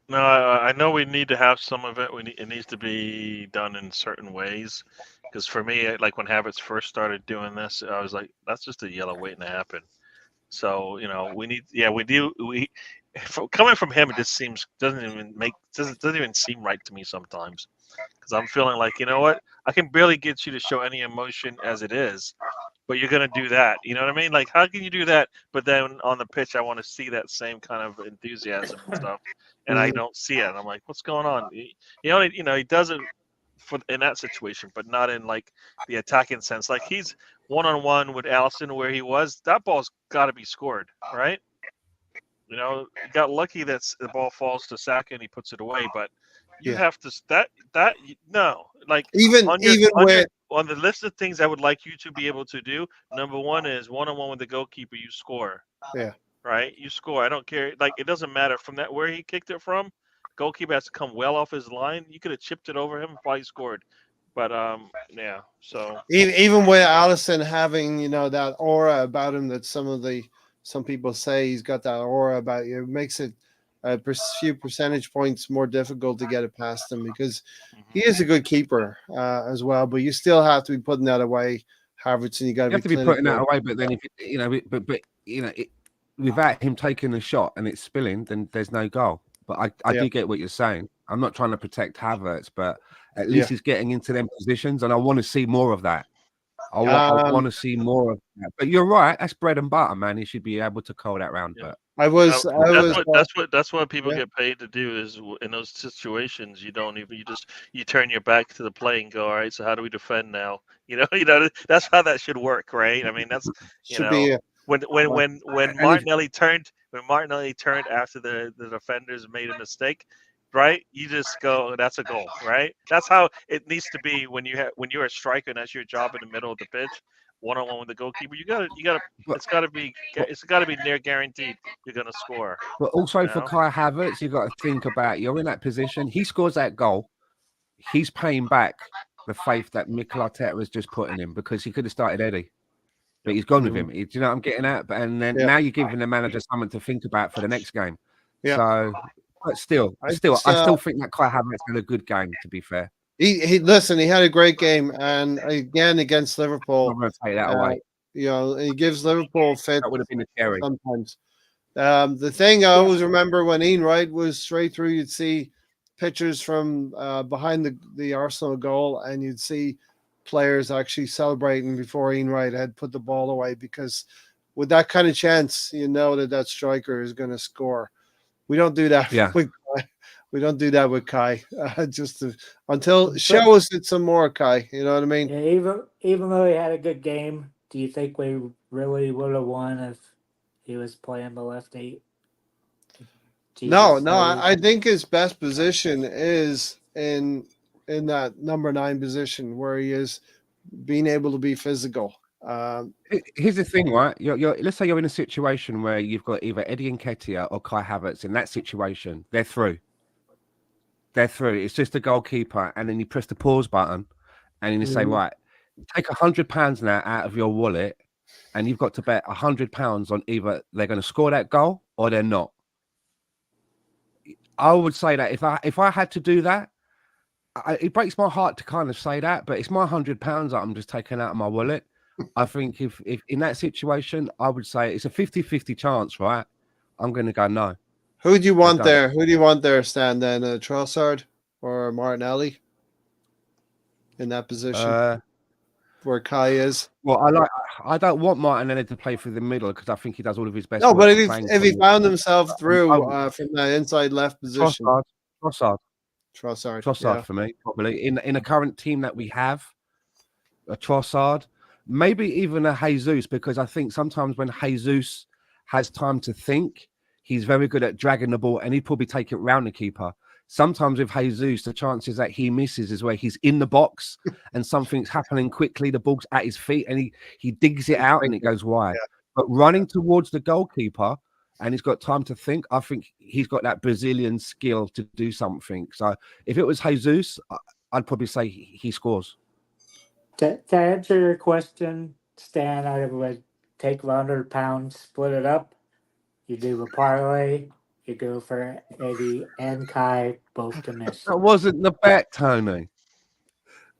No, I know we need to have some of it. It needs to be done in certain ways. Because for me, like when Havertz first started doing this, I was like, that's just a yellow waiting to happen. So coming from him, it just doesn't even seem right to me sometimes. Because I'm feeling like, you know what, I can barely get you to show any emotion as it is, but you're gonna do that. You know what I mean? Like, how can you do that? But then on the pitch, I want to see that same kind of enthusiasm and stuff, and I don't see it. And I'm like, what's going on? He does it in that situation, but not in like the attacking sense. Like he's one-on-one with Alisson where he was. That ball's got to be scored, right? He got lucky that the ball falls to Saka and he puts it away, but you have to no. Like even on the list of things I would like you to be able to do, number one is one-on-one with the goalkeeper, you score. Yeah. Right? You score. I don't care. Like, it doesn't matter from that where he kicked it from. Goalkeeper has to come well off his line. You could have chipped it over him and probably scored. But so even with Alisson having that aura about him that some people say he's got that aura about you, it makes it a few percentage points more difficult to get it past him, because he is a good keeper as well. But you still have to be putting that away, Havertz, and you have to be putting that away. But then if without him taking a shot and it's spilling, then there's no goal. But I do get what you're saying. I'm not trying to protect Havertz, but at least he's getting into them positions, and I want to see more of that. I want to see more of that. But you're right. That's bread and butter, man. He should be able to call that round. Yeah. But That's what people Yeah. get paid to do. Is in those situations, you turn your back to the play and go, all right. So how do we defend now? That's how that should work, right? I mean, that's should be when Martinelli turned after the defenders made a mistake, right? You just go, that's a goal, right? That's how it needs to be when you're a striker and that's your job in the middle of the pitch, one-on-one with the goalkeeper. You gotta it's gotta be near guaranteed you're gonna score. But also for Kai Havertz, you got to think about you're in that position. He scores that goal. He's paying back the faith that Mikel Arteta has just put in him because he could have started Eddie. But he's gone with him. Do you know what I'm getting at? And then now you're giving the manager something to think about for the next game. Yeah. So, but still, I still think that Kai Havertz had a good game. To be fair, he had a great game, and again against Liverpool. I'm going to take that away. He gives Liverpool fit. That would have been a cherry sometimes. The thing I always remember when Ian Wright was straight through, you'd see pictures from behind the Arsenal goal, and you'd see players actually celebrating before Ian Wright had put the ball away, because with that kind of chance, you know that striker is going to score. We don't do that. Yeah. We don't do that with Kai. Show us it some more, Kai. You know what I mean? Yeah, even though he had a good game, do you think we really would have won if he was playing the left 8? No. I think his best position is in that number 9 position where he is being able to be physical. Here's the thing, right? Let's say you're in a situation where you've got either Eddie Nketiah or Kai Havertz. In that situation, they're through. It's just the goalkeeper, and then you press the pause button, and then you say, right, take £100 now out of your wallet, and you've got to bet £100 on either they're going to score that goal or they're not. I would say that if I had to do that, it breaks my heart to kind of say that, but it's my £100 that I'm just taking out of my wallet. I think if in that situation, I would say it's a 50-50 chance, right? I'm going to go no. Who do you want there? Who do you want there, Stan, then? Trossard or Martinelli in that position where Kai is? Well, I don't want Martinelli to play through the middle because I think he does all of his best. No, but if he found himself through from that inside left position. Trossard for me, probably. In a current team that we have, a Trossard, maybe even a Jesus, because I think sometimes when Jesus has time to think, he's very good at dragging the ball and he'd probably take it round the keeper. Sometimes with Jesus, the chances that he misses is where he's in the box and something's happening quickly, the ball's at his feet and he digs it out and it goes wide. Yeah. But running towards the goalkeeper and he's got time to think, I think he's got that Brazilian skill to do something. So if it was Jesus, I'd probably say he scores. To answer your question, Stan, I would take £100, split it up. You do a parlay. You go for Eddie and Kai both to miss. That wasn't the bet, Tony.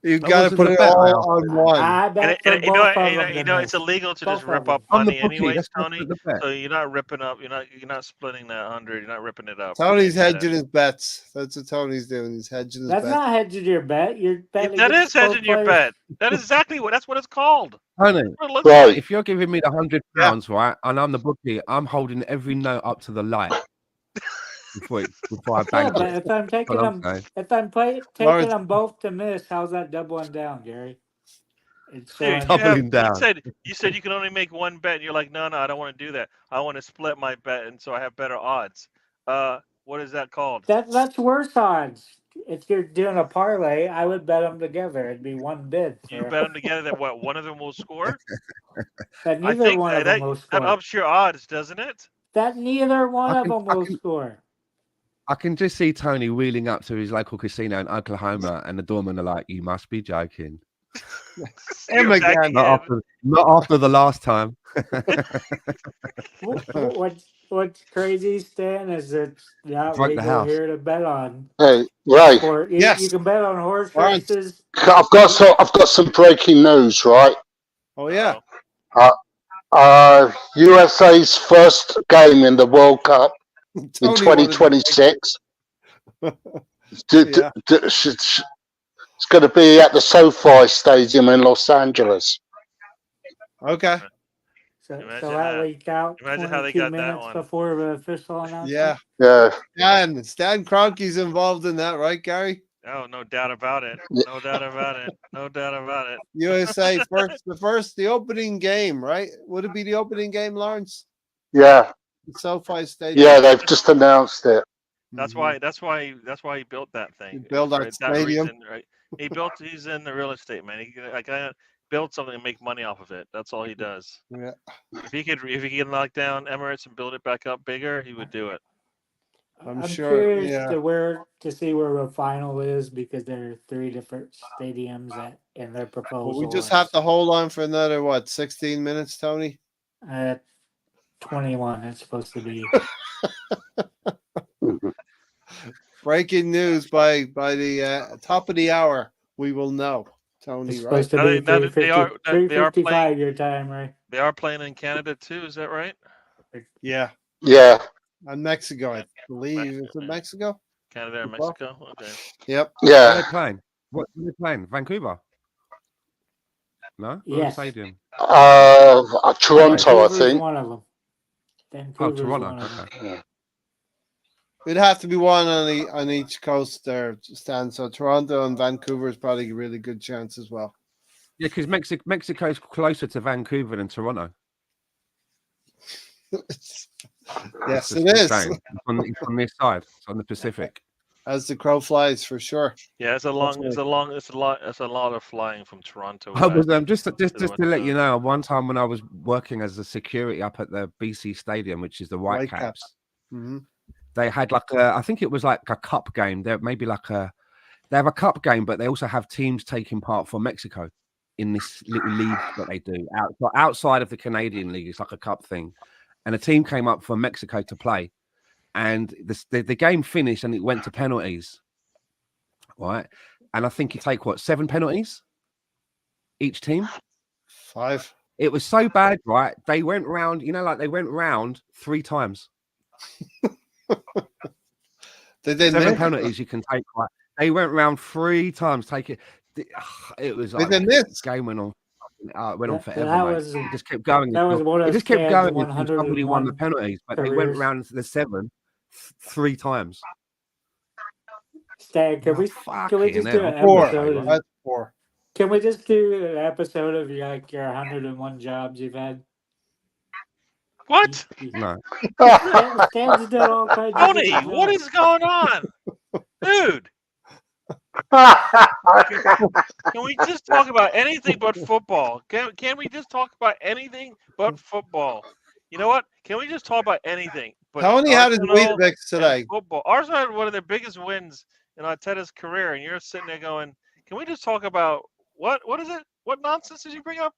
You've got to put it all on one. I bet it's illegal to just rip up money anyways, Tony. So you're not ripping up. You're not splitting that 100. You're not ripping it up. Tony's hedging his bets. That's what Tony's doing. He's hedging his bets. That's not hedging your bet. You're betting. That is hedging your bet. That is exactly that's what it's called. Tony, right. If you're giving me the £100, right, and I'm the bookie, I'm holding every note up to the light. Before I bank but if I'm taking them both to miss, how's that doubling down, Gary? It's doubling down. You said you can only make one bet, and you're like, no, I don't want to do that. I want to split my bet, and so I have better odds. What is that called? That's worse odds. If you're doing a parlay, I would bet them together. It'd be one bid. You bet them together that one of them will score? That neither one of them will score. That ups your odds, doesn't it? That neither one of them will score. I can just see Tony wheeling up to his local casino in Oklahoma, and the doorman are like, "You must be joking." Him again. Not after the last time. What's crazy, Stan, is that not legal here to bet on. Hey, right. Or you can bet on horse races. I've got some breaking news, right? Oh yeah. USA's first game in the World Cup in 2026. It's going to be at the SoFi Stadium in Los Angeles. Okay. So Imagine that that. leaked out Imagine how they 22 got that minutes one. before the official announcement. Yeah. Yeah. Stan Kroenke's involved in that, right, Gary? Oh, no doubt about it. Yeah. No doubt about it. No doubt about it. USA the opening game, right? Would it be the opening game, Lawrence? Yeah. The SoFi Stadium. Yeah, they've just announced it. That's Mhm. why he built that thing. He built that stadium. reason, right? He's in the real estate, man. He like build something and make money off of it. That's all he does. Yeah. If he could knock down Emirates and build it back up bigger, he would do it. I'm I'm sure, curious yeah. to see where the final is because there are 3 different stadiums in their proposal. Well, we just have to hold on for another 16 minutes, Tony? 21. It's supposed to be. Breaking news by the top of the hour. We will know, Tony. It's Right? supposed to Now be they are 3:55 your time, right? They are playing in Canada too. Is that right? Yeah. Yeah. And Mexico, I believe. Is it Mexico? Canada and Football? Mexico. Okay. Yep. Where are Yeah. they playing? What are they playing? Vancouver? No? What Yes. stadium? Toronto, I Vancouver's think. one of them. Oh, Vancouver's Toronto. one of them. Okay. It'd have to be one on each coast there, Stan. So Toronto and Vancouver is probably a really good chance as well. Yeah, because Mexico's closer to Vancouver than Toronto. Yes, Just it is. saying. It's on this side. It's on the Pacific. As the crow flies, for sure. Yeah, it's a lot of flying from Toronto. I was just the to West let you Coast. know, one time when I was working as a security up at the BC Stadium, which is the Whitecaps, Mm-hmm. they had I think it was like a cup game. They have a cup game, but they also have teams taking part for Mexico in this little league that they do outside of the Canadian league. It's like a cup thing, and a team came up for Mexico to play, and the game finished and it went to penalties, right? And I think you take 7 penalties each team. 5. It was so bad, right? They went round, they went round 3 times. Did they 7 miss? penalties you can take. Right? They went round 3 times. Take it. It was Did like they miss? the game went on. It went on forever, That mate. was It just kept going. that was one It of just kept Stan's going until somebody won the 101 penalties, but they went careers. round the 7 3 times. Stan, can we Fucking just do an hell. 4. episode? That's 4. Can we just do an episode of your 101 jobs you've had? What? No. Stan's done all kinds of Tony, different what jobs. is going on, dude? Can we just talk about anything but football? Can we just talk about anything but football? You know what? Can we just talk about anything? But Tony had his Arsenal Weetabix and today. football. Arsenal had one of their biggest wins in Arteta's career, and you're sitting there going, "Can we just talk about what is it? What nonsense did you bring up?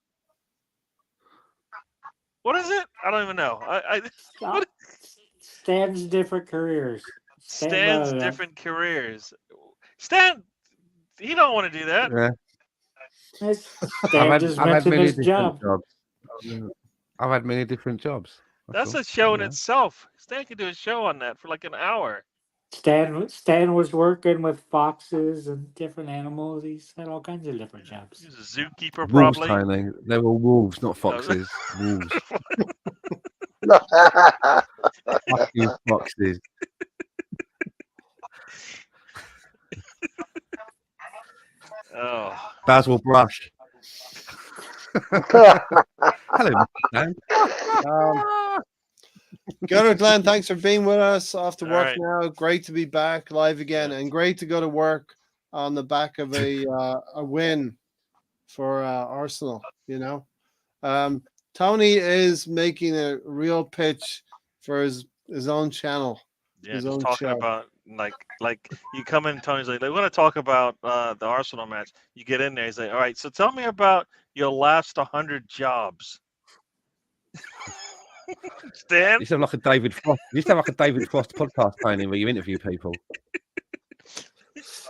What is it? I don't even know. What? Stan's different careers. Stan's different careers. Stan, he don't want to do that. Yeah. Stan just mentioned his job. jobs. I've had many different jobs. That's all. a show in Yeah. itself. Stan could do a show on that for like an hour. Stan was working with foxes and different animals. He's had all kinds of different jobs. He's a zookeeper, Wolves, probably. Tony. They were wolves, not foxes. Wolves. Fucking foxes. Oh, Basil Brush. Hello, man. Gunnar Glenn, thanks for being with us. Off to All work right. now. Great to be back live again, Yes. and great to go to work on the back of a win for Arsenal. Tony is making a real pitch for his own channel. yeah, His just own talking show. about like you come in, Tony's like, they want to talk about the Arsenal match. You get in there, he's like, all right, so tell me about your last 100 jobs. Stan, You sound like a David Frost. You sound like a David Frost podcast, Tony, where you interview people.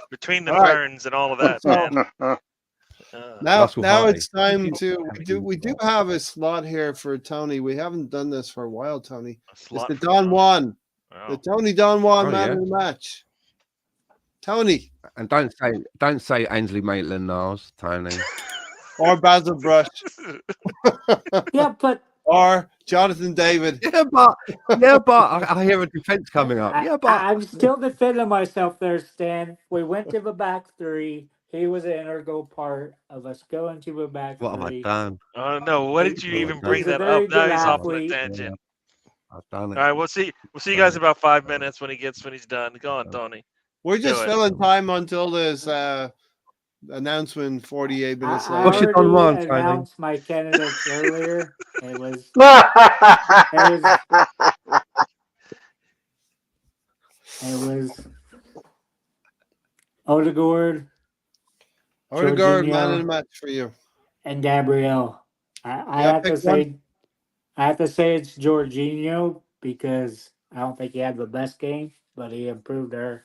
between the All right. burns and all of that, man. Now Russell Hardy. it's time we do have a slot here for Tony. We haven't done this for a while, Tony. A It's slot the for Don Tony. Juan. Wow. The Tony Don Juan Oh, man yeah. of the match. Tony. And don't say Ainsley Maitland-Niles, Tony. or Basil Brush, Yeah, but or Jonathan David. Yeah, but I hear a defense coming up. Yeah, but I'm still defending myself there, Stan. We went to the back three. He was an integral part of us going to the back what have I three. done? Oh no! Why did you even bring He's a that very up? Now good he's off on a athlete. tangent. I've done it. All right, we'll see. We'll see you guys in about 5 minutes when he's done. Go on, Tony. We're just Do it. filling time until this announcement 48 minutes I What's later. your Don already Juan, Tony? announced my candidates earlier. It was Odegaard Odegaard, man in Jorginho, the match for you. and Gabrielle. I Yeah, have pick to say, it's Jorginho because I don't think he had the best game, but he improved our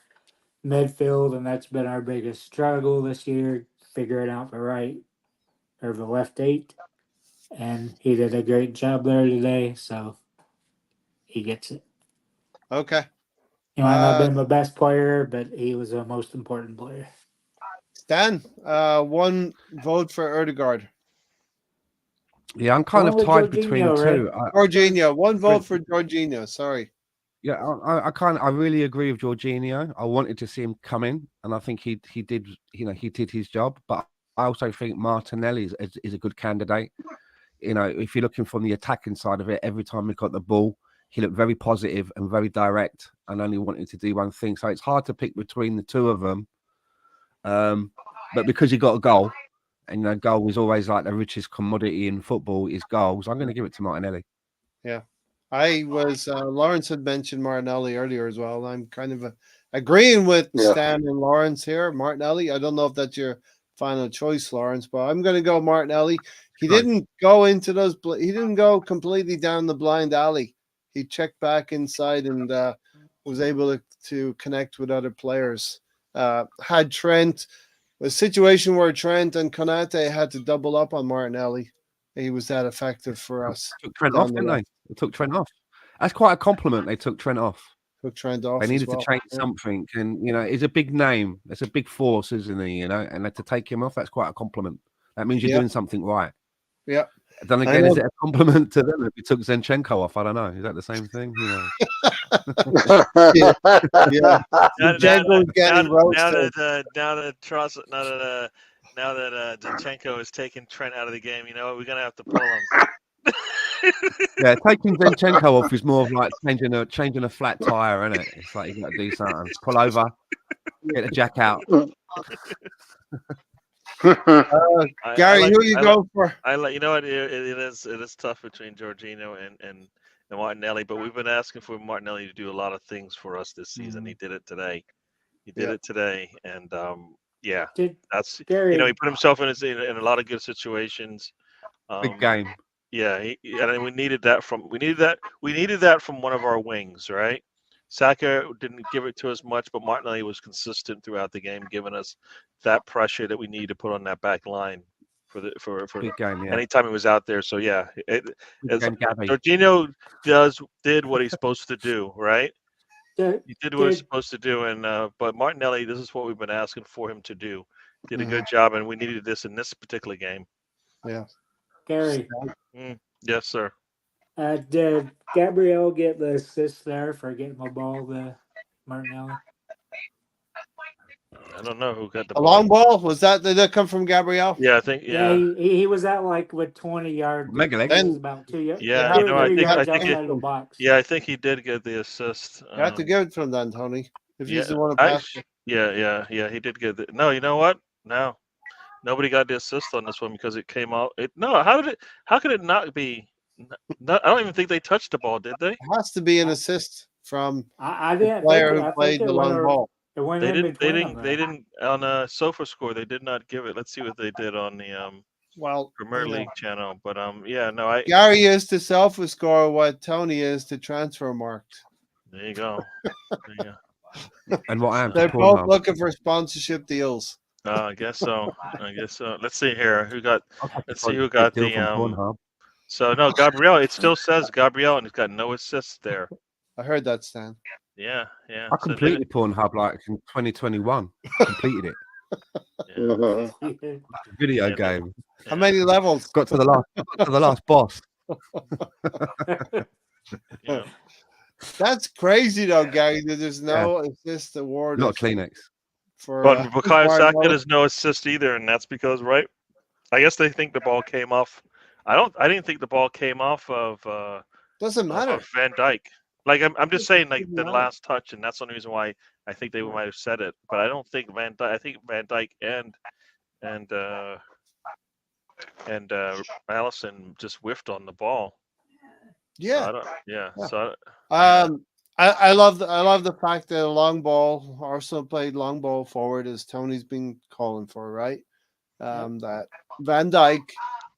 midfield, and that's been our biggest struggle this year, figuring out the left eight. And he did a great job there today, so he gets it. Okay. He might not have been the best player, but he was the most important player. Stan, one vote for Odegaard. Yeah, I'm kind Going of with tied between Jorginho, two. right? Jorginho, one vote for Jorginho. Sorry. Yeah, I really agree with Jorginho. I wanted to see him come in, and I think he did. He did his job. But I also think Martinelli is a good candidate. If you're looking from the attacking side of it, every time he got the ball, he looked very positive and very direct, and only wanted to do one thing. So it's hard to pick between the two of them. But because he got a goal, and goal is always like the richest commodity in football is goals, I'm going to give it to Martinelli. Yeah. I was Lawrence had mentioned Martinelli earlier as well. I'm kind of agreeing with Stan and Lawrence here. Martinelli. I don't know if that's your final choice, Lawrence, but I'm going to go Martinelli. He didn't go into those. He didn't go completely down the blind alley. He checked back inside and was able to connect with other players. Had Trent a situation where Trent and Konate had to double up on Martinelli. He was that effective for us. Took Trent off, didn't they? They took Trent off. That's quite a compliment. They took Trent off. Took Trent off. They needed to change something, and he's a big name. It's a big force, isn't he? And to take him off, that's quite a compliment. That means you're doing something right. Yeah. Then again, is it a compliment to them if we took Zinchenko off? I don't know. Is that the same thing? Yeah. Zinchenko's getting roasted. Now that Zinchenko has taken Trent out of the game, you know what? We're gonna have to pull him. Yeah, taking Zinchenko off is more of like changing a flat tire, isn't it? It's like you got to do something. Pull over, get the jack out. Gary, who you go for? You know what? It is tough between Jorginho and Martinelli, but we've been asking for Martinelli to do a lot of things for us this season. He did it today. And yeah, that's Gary, he put himself in a lot of good situations. Big game. Yeah, and we needed that from one of our wings, right? Saka didn't give it to us much, but Martinelli was consistent throughout the game, giving us that pressure that we need to put on that back line for big game, yeah. anytime he was out there. So yeah, Jorginho did what he's supposed to do, right? He did what he's supposed to do, and but Martinelli, this is what we've been asking for him to do. Did a good job, and we needed this in this particular game. Yeah, Gary. Yes, sir. Did Gabrielle get the assist there for getting the ball to Martinelli? I don't know who got the ball. Long ball? Did that come from Gabrielle? Yeah, I think. Yeah, he was at with 20 yards. Then about 2 yards. Yeah, I think he did get the assist. You have to give it to him then, Tony. If he's the one to pass. Yeah, he did get it. No, you know what? No, nobody got the assist on this one because it came out. How could it not be? I don't even think they touched the ball, did they? It has to be an assist from the player who played the long ball. They didn't on a SoFA score. They did not give it. Let's see what they did on the Premier League channel. But Gary is to SoFA score what Tony is to transfer marked. There you go. And what I am. They're both looking for sponsorship deals. I guess so. Let's see here. Let's see who got the So no, Gabriel. It still says Gabriel, and he's got no assists there. I heard that, Stan. Yeah. I completed Pornhub like in 2021. Completed it. Video Yeah. game. How many levels? Got to the last boss. Yeah. That's crazy though, Gary. That there's no assist award Not Kleenex. for But Bukayo Saka Martinelli. has no assist either, and that's because, right? I guess they think the ball came off. I didn't think the ball came off of Doesn't matter. Van Dyke. Like I'm just saying, like Doesn't the matter. last touch, and that's the only reason why I think they might have said it. But I don't think Van Dyke. I think Van Dyke and Allison just whiffed on the ball. Yeah. So I don't, yeah. Yeah. So I love the fact that a long ball, Arsenal played long ball forward as Tony's been calling for, right? That Van Dyke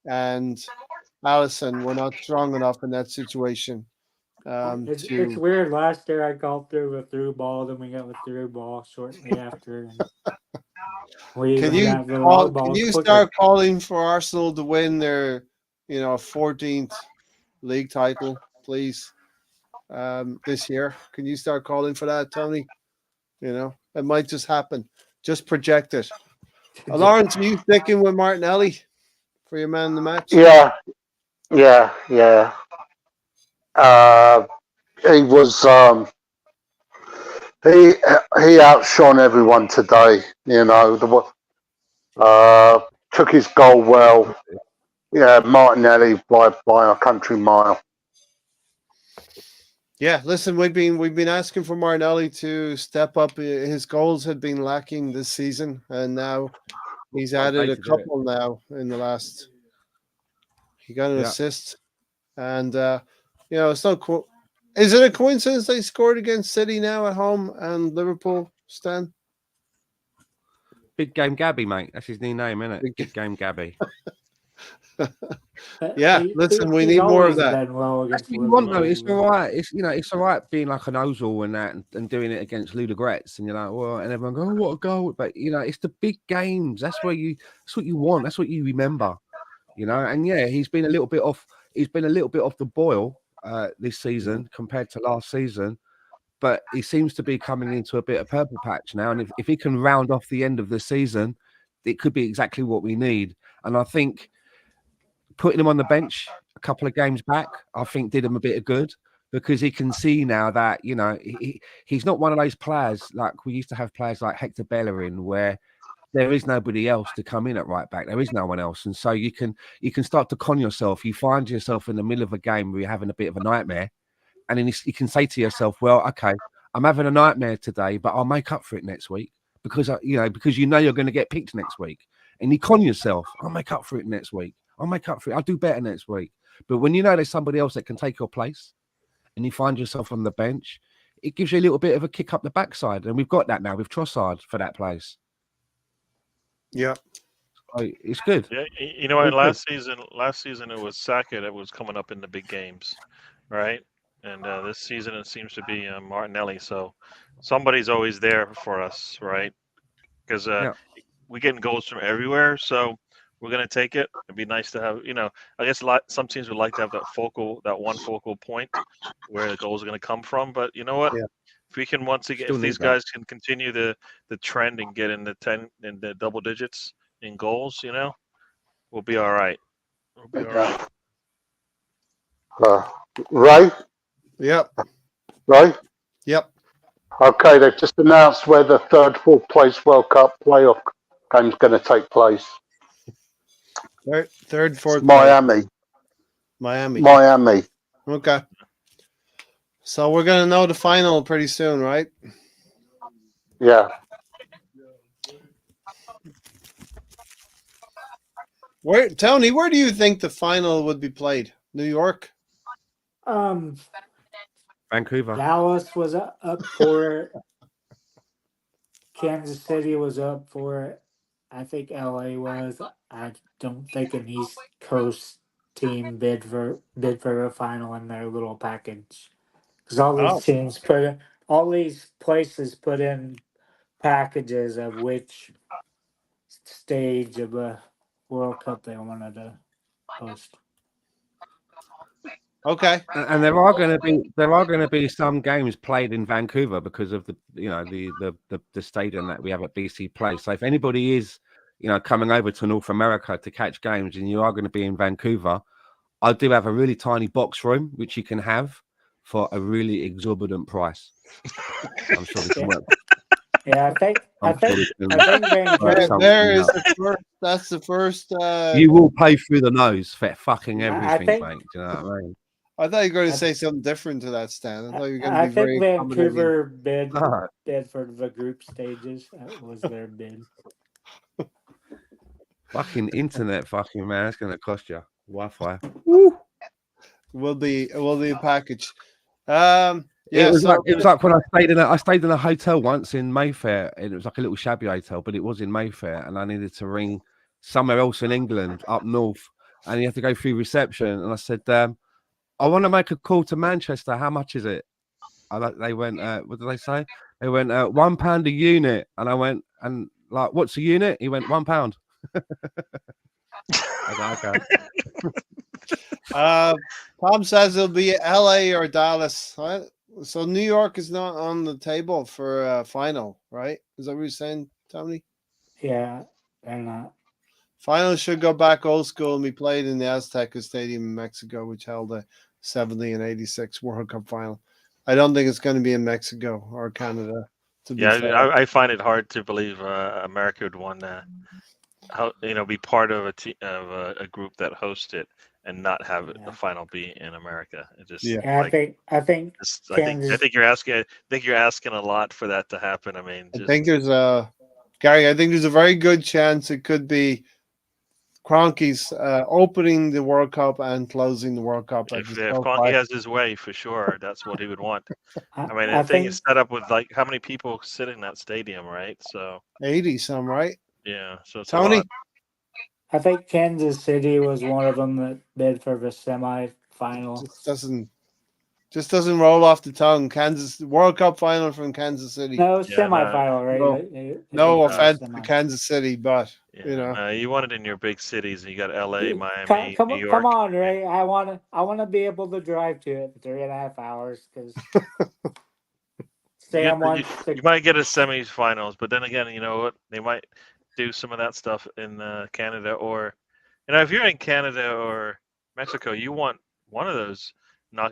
and Allison were not strong enough in that situation. It's weird. Last year I called through a through ball, then we got a through ball shortly after. And we Can even you got the long ball can you quicker. start calling for Arsenal to win their 14th league title, please? This year, can you start calling for that, Tony? It might just happen. Just project it. Lawrence, are you sticking with Martinelli for your man in the match? Yeah. He was he outshone everyone today. Took his goal well. Yeah, Martinelli by a country mile. Yeah, listen, we've been asking for Martinelli to step up. His goals had been lacking this season, and now he's added a couple now in the last. He got an assist, and it's no. Is it a coincidence they scored against City now at home and Liverpool, Stan? Big Game Gabby, mate. That's his new name, isn't it? Big Game Gabby. Yeah, listen, we need more of that. Well That's what you want, though. It's all right. It's all right being like an Ozil and that, and doing it against Ludogorets, and you're like, well, and everyone go, oh, what a goal! But it's the big games. That's what you want. That's what you remember. And yeah, he's been a little bit off. He's been a little bit off the boil this season compared to last season, but he seems to be coming into a bit of purple patch now. And if he can round off the end of the season, it could be exactly what we need. And I think putting him on the bench a couple of games back, I think did him a bit of good, because he can see now that he's not one of those players like we used to have players like Hector Bellerin, where there is nobody else to come in at right back. There is no one else. And so you can start to con yourself. You find yourself in the middle of a game where you're having a bit of a nightmare. And then you can say to yourself, well, okay, I'm having a nightmare today, but I'll make up for it next week because you're going to get picked next week. And you con yourself. I'll make up for it next week. I'll make up for it. I'll do better next week. But when there's somebody else that can take your place and you find yourself on the bench, it gives you a little bit of a kick up the backside. And we've got that now with Trossard for that place. Yeah. It's good. Yeah, last season it was Saka that was coming up in the big games, right? And this season it seems to be Martinelli. So somebody's always there for us, right? Because we're getting goals from everywhere. So we're going to take it. It'd be nice to have, I guess some teams would like to have that one focal point where the goals are going to come from. But you know what? Yeah. If we can if these guys can continue the trend and get in the double digits in goals, we'll be all right. We'll be all right. Ray? Yep. Ray? Yep. Okay, they've just announced where the fourth place World Cup playoff game's going to take place. Third, fourth. Miami. Okay. So we're going to know the final pretty soon, right? Yeah. Tony, where do you think the final would be played? New York? Vancouver. Dallas was up for it. Kansas City was up for it. I think LA was. I don't think an East Coast team bid for a final in their little package, because all these places put in packages of which stage of a World Cup they wanted to host. Okay. And there are going to be some games played in Vancouver because of the stadium that we have at BC Place. So if anybody is coming over to North America to catch games, and you are going to be in Vancouver, I do have a really tiny box room which you can have for a really exorbitant price. I'm sure we can work. Yeah, I think work something There is out. the first. That's the first. You will pay through the nose for fucking I everything, think- mate. Do you know what I mean? I thought you were going to I- say something different to that, Stan. I thought you were going to I be very think accommodating. Vancouver bid Ah, for the group stages. That was their bid. fucking internet, fucking man. It's going to cost you Wi-Fi. Will be a package. Yeah. It was So like when I stayed in a hotel once in Mayfair, and it was like a little shabby hotel, but it was in Mayfair, and I needed to ring somewhere else in England, up north, and you have to go through reception. And I said, I want to make a call to Manchester. How much is it? They went, what did they say? They went £1 a unit, and I went, and like, what's a unit? He went £1. I was like, okay. Tom says it'll be LA or Dallas. Right? So New York is not on the table for final, right? Is that what you're saying, Tony? Yeah, they're not. Final should go back old school and be played in the Azteca Stadium in Mexico, which held the 70 and 86 World Cup final. I don't think it's going to be in Mexico or Canada. To be fair. I find it hard to believe America would want to, be part of a group that hosts it and not have the final be in America. It just Yeah. I think I think you're asking a lot for that to happen. I mean, I think there's Gary. I think there's a very good chance it could be Kroenke's opening the World Cup and closing the World Cup. if Kroenke has his way, for sure, that's what he would want. I mean, the thing is set up with like how many people sit in that stadium, right? So 80 some, right? Yeah. So it's Tony. I think Kansas City was one of them that bid for the semifinal. Just doesn't roll off the tongue. Kansas World Cup final from Kansas City. No, semifinal, right? No offense to Kansas City, but you want it in your big cities. You got LA, Miami, come New York. Come on, Ray. I want to be able to drive to it in 3.5 hours because you might get a semifinals, but then again, you know what? They might do some of that stuff in Canada, or if you're in Canada or Mexico, you want one of those.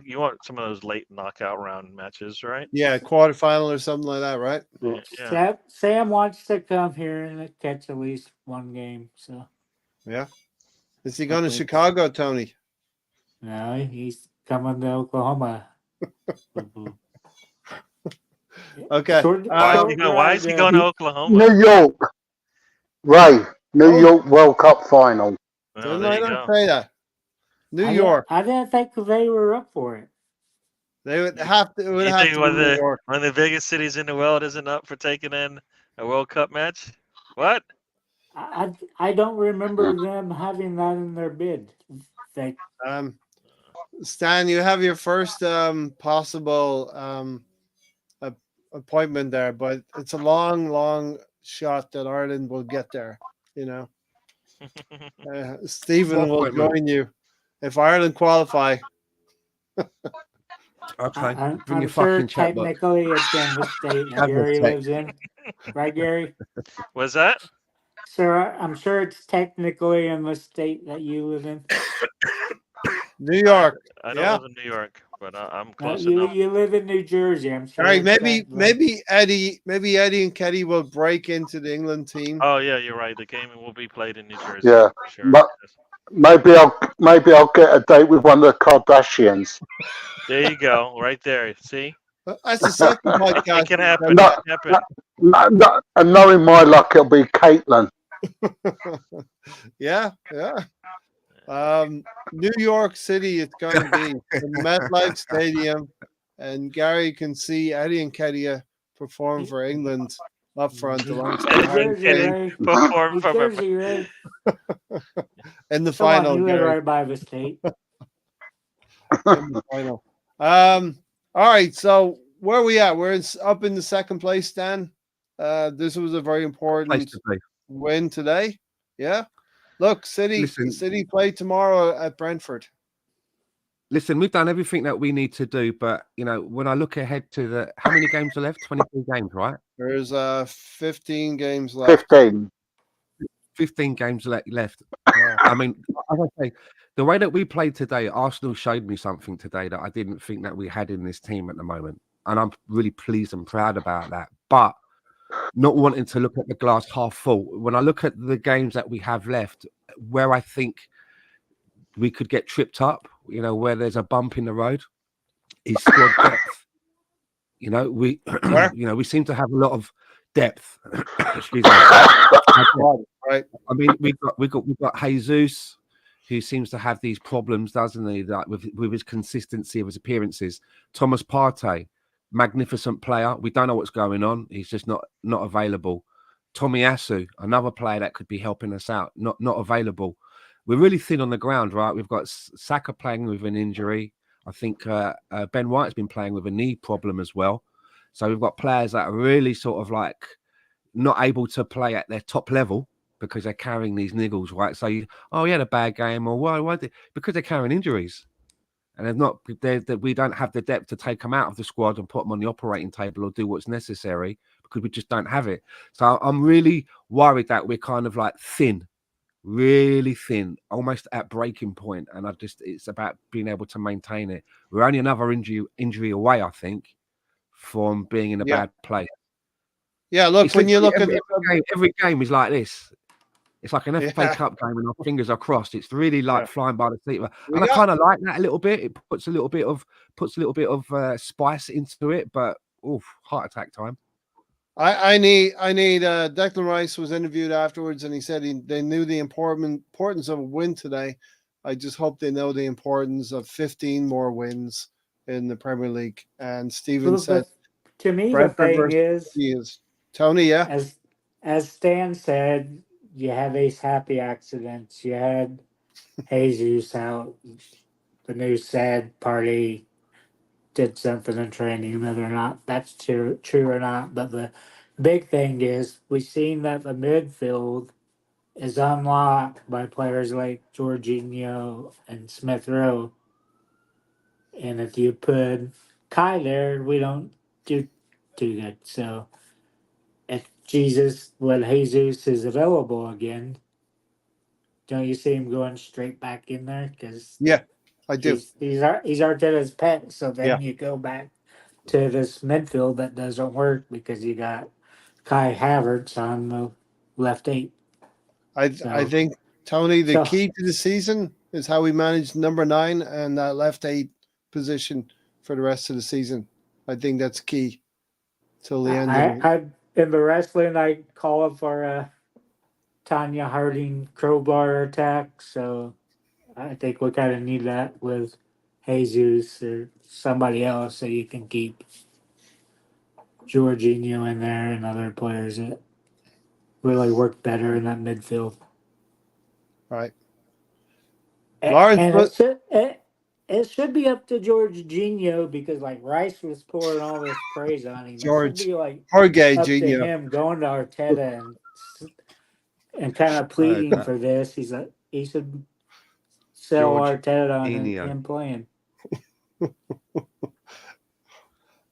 You want some of those late knockout round matches, right? Yeah, quarterfinal or something like that, right? Yeah. Sam wants to come here and catch at least one game. So yeah, is he going to Chicago, Tony? No, he's coming to Oklahoma. Okay. Why is he going to Oklahoma? New York, Ray. New York World Cup final. Didn't I not say that? New York. I didn't think they were up for it. They would have to. It would have to be New York. One of the biggest cities in the world isn't up for taking in a World Cup match. What? I don't remember them having that in their bid. Stan, you have your first possible appointment there, but it's a long shot that Ireland will get there. Stephen will join you if Ireland qualify. Okay. I'm sure technically it's in the state that Gary lives in. Right, Gary? What's that? Sir, I'm sure it's technically in the state that you live in. New York. I don't live in New York, but I'm close enough. enough. You live in New Jersey, I'm sure. All right, maybe Eddie and Ketty will break into the England team. Oh yeah, you're right. The game will be played in New Jersey. Yeah, for sure. Maybe I'll get a date with one of the Kardashians. There you go, right there. See, that's the second podcast. It can happen. And knowing my luck, it'll be Caitlin. Yeah. New York City, it's going to be the MetLife Stadium, and Gary can see Eddie and Kedia perform for England up front alongside perform for in the final. You live right by the state. In the final. All right, so where are we at? We're up in the second place, Stan. This was a very important win today. Yeah. Look, City play tomorrow at Brentford. listen, we've done everything that we need to do, but when I look ahead to how many games are left? 23 games, right? There's 15 games left. 15 games left. Yeah. I mean, as I say, the way that we played today, Arsenal showed me something today that I didn't think that we had in this team at the moment. And I'm really pleased and proud about that. But not wanting to look at the glass half full. When I look at the games that we have left, where I think we could get tripped up, where there's a bump in the road, is squad depth. We we seem to have a lot of depth. Excuse me. Right. I mean, we've got Jesus, who seems to have these problems, doesn't he? Like with his consistency of his appearances. Thomas Partey, magnificent player. We don't know what's going on. He's just not available. Tomiyasu, another player that could be helping us out, not available. We're really thin on the ground, right? We've got Saka playing with an injury. I think Ben White's been playing with a knee problem as well. So we've got players that are really sort of like not able to play at their top level because they're carrying these niggles, right? So he had a bad game, or why? Because they're carrying injuries, and we don't have the depth to take them out of the squad and put them on the operating table or do what's necessary because we just don't have it. So I'm really worried that we're kind of like thin, really thin, almost at breaking point, and it's about being able to maintain it. We're only another injury away, I think, from being in a bad place. Yeah, look, when you look at every game is like this. It's like an FA Cup game and our fingers are crossed. It's really like flying by the seat. And I kind of like that a little bit. It puts a little bit of spice into it, but heart attack time. I need Declan Rice was interviewed afterwards and he said they knew the importance of a win today. I just hope they know the importance of 15 more wins in the Premier League. And Stephen said, to me, the thing is Tony, as Stan said, you have Ace Happy accidents. You had Jesus out. The news said Party did something in training, whether or not that's true or not. But the big thing is we've seen that the midfield is unlocked by players like Jorginho and Smith Rowe. And if you put Kai there, we don't do too good. So if Jesus is available again, don't you see him going straight back in there? Because I do. He's Arteta's pet. So then you go back to this midfield that doesn't work because you got Kai Havertz on the left 8. I think, Tony, the key to the season is how we manage number 9 and that left 8 position for the rest of the season. I think that's key till the end. In the wrestling, I call it for a Tanya Harding crowbar attack. So I think we kind of need that with Jesus or somebody else so you can keep Jorginho in there and other players that really work better in that midfield. Right. And it should be up to Jorginho because like Rice was pouring all this praise on him. It should be like Jorge up Gino. to him going to Arteta and kind of pleading for this. He's like he should sell Arteta on him playing.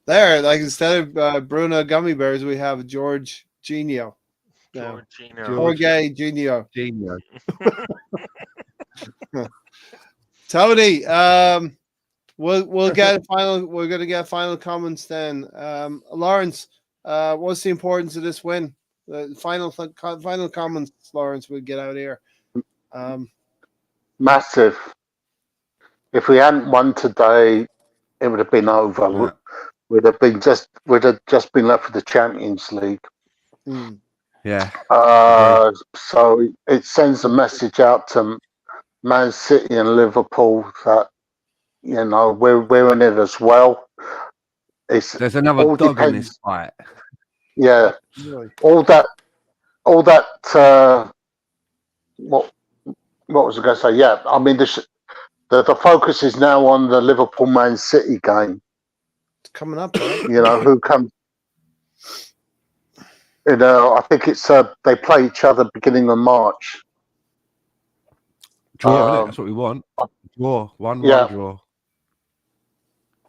There, like instead of Bruno Gummy Bears, we have George Genio. Jorge Genio. Tony, we'll get final. We're going to get final comments then. Lawrence, what's the importance of this win? The final comments, Lawrence. We'll get out of here. Massive. If we hadn't won today, it would have been over. Yeah. We'd have just been left with the Champions League. Yeah. So it sends a message out to Man City and Liverpool that we're in it as well. There's another dog in this fight. Yeah. Really? All that. What was I going to say? Yeah. I mean, the focus is now on the Liverpool Man City game. It's coming up, right? Who comes? I think it's they play each other beginning of March. Draw, isn't it? That's what we want. Draw, 1-1 draw.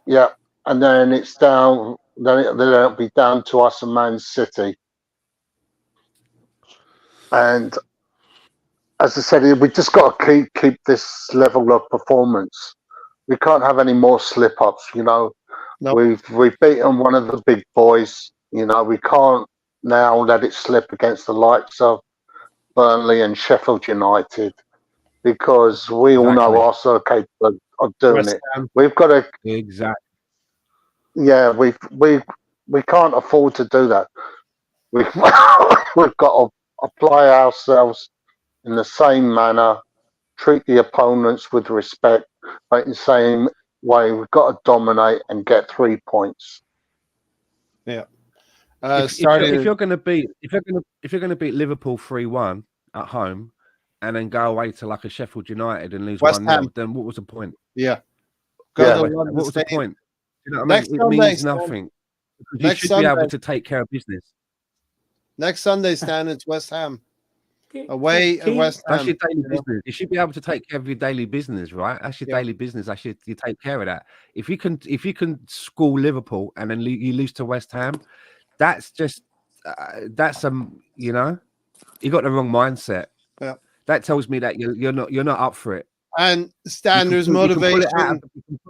Yeah, and then it's down. Then it'll be down to us and Man City. And as I said, we just got to keep this level of performance. We can't have any more slip ups. No, We've beaten one of the big boys. We can't now let it slip against the likes of Burnley and Sheffield United, because we all know Exactly. Arsenal are capable of doing West it. Ham. We've got to, Exactly. yeah, we can't afford to do that. We've we've got to apply ourselves in the same manner, treat the opponents with respect, but in the same way, we've got to dominate and get 3 points. Yeah. If Starting. you're going to beat beat Liverpool 3-1 at home, and then go away to like a Sheffield United and lose West 1-0, Ham. then what was the point? Yeah. Go Yeah. to What London was the Stadium. point? You know what I Next mean? It Sunday, means Stan. nothing. Because you Next should be able Sunday. to take care of business. Next Sunday, Stan, it's West Ham. Away at West That's Ham. your daily business. You should be able to take care of your daily business, right? That's your Yeah. daily business. You take care of that. If you can school Liverpool and then you lose to West Ham, that's just that's you got the wrong mindset. Yeah. That tells me that you're not up for it. And Stan, there's You can pull motivation.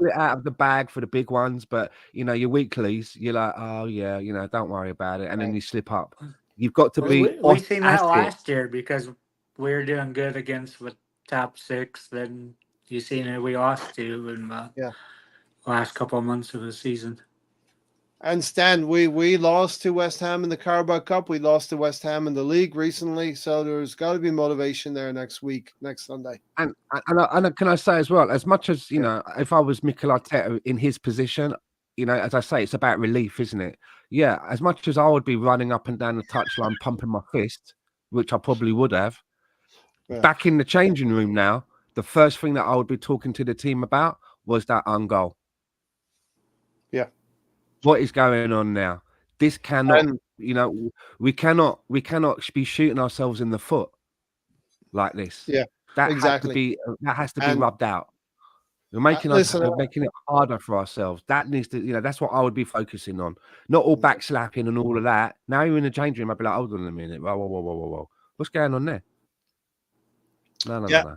it out of the bag for the big ones, but your weeklies, you're like, oh yeah, don't worry about it, and then you slip up. You've got to be. We seen that at it. last year because we were doing good against the top six. Then you seen it, we lost to in the last couple of months of the season. And Stan, we lost to West Ham in the Carabao Cup. We lost to West Ham in the league recently. So there's got to be motivation there next Sunday. And can I say as well, as much as if I was Mikel Arteta in his position, as I say, it's about relief, isn't it? Yeah, as much as I would be running up and down the touchline, pumping my fist, which I probably would have. Yeah. Back in the changing room now, the first thing that I would be talking to the team about was that own goal. Yeah. What is going on now? This cannot, we cannot be shooting ourselves in the foot like this. Yeah, that exactly. has to be rubbed out. We're making it harder for ourselves. That needs to, that's what I would be focusing on. Not all backslapping and all of that. Now you're in the change room, I'd be like, hold on a minute. Whoa. What's going on there? No.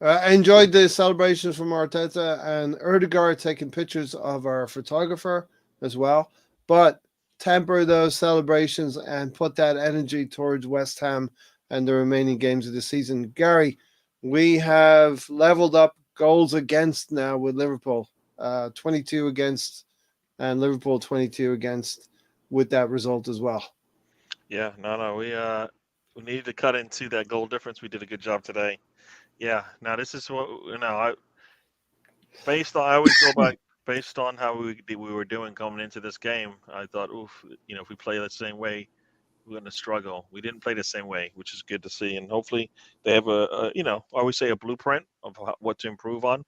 I enjoyed the celebrations from Arteta and Erdegaard taking pictures of our photographer as well. But temper those celebrations and put that energy towards West Ham and the remaining games of the season. Gary, we have leveled up goals against now with Liverpool, 22 against, and Liverpool 22 against with that result as well. Yeah, no, we needed to cut into that goal difference. We did a good job today. Yeah, now this is what I always go by based on how we were doing coming into this game. I thought, if we play the same way, we're going to struggle. We didn't play the same way, which is good to see. And hopefully they have I always say a blueprint of what to improve on.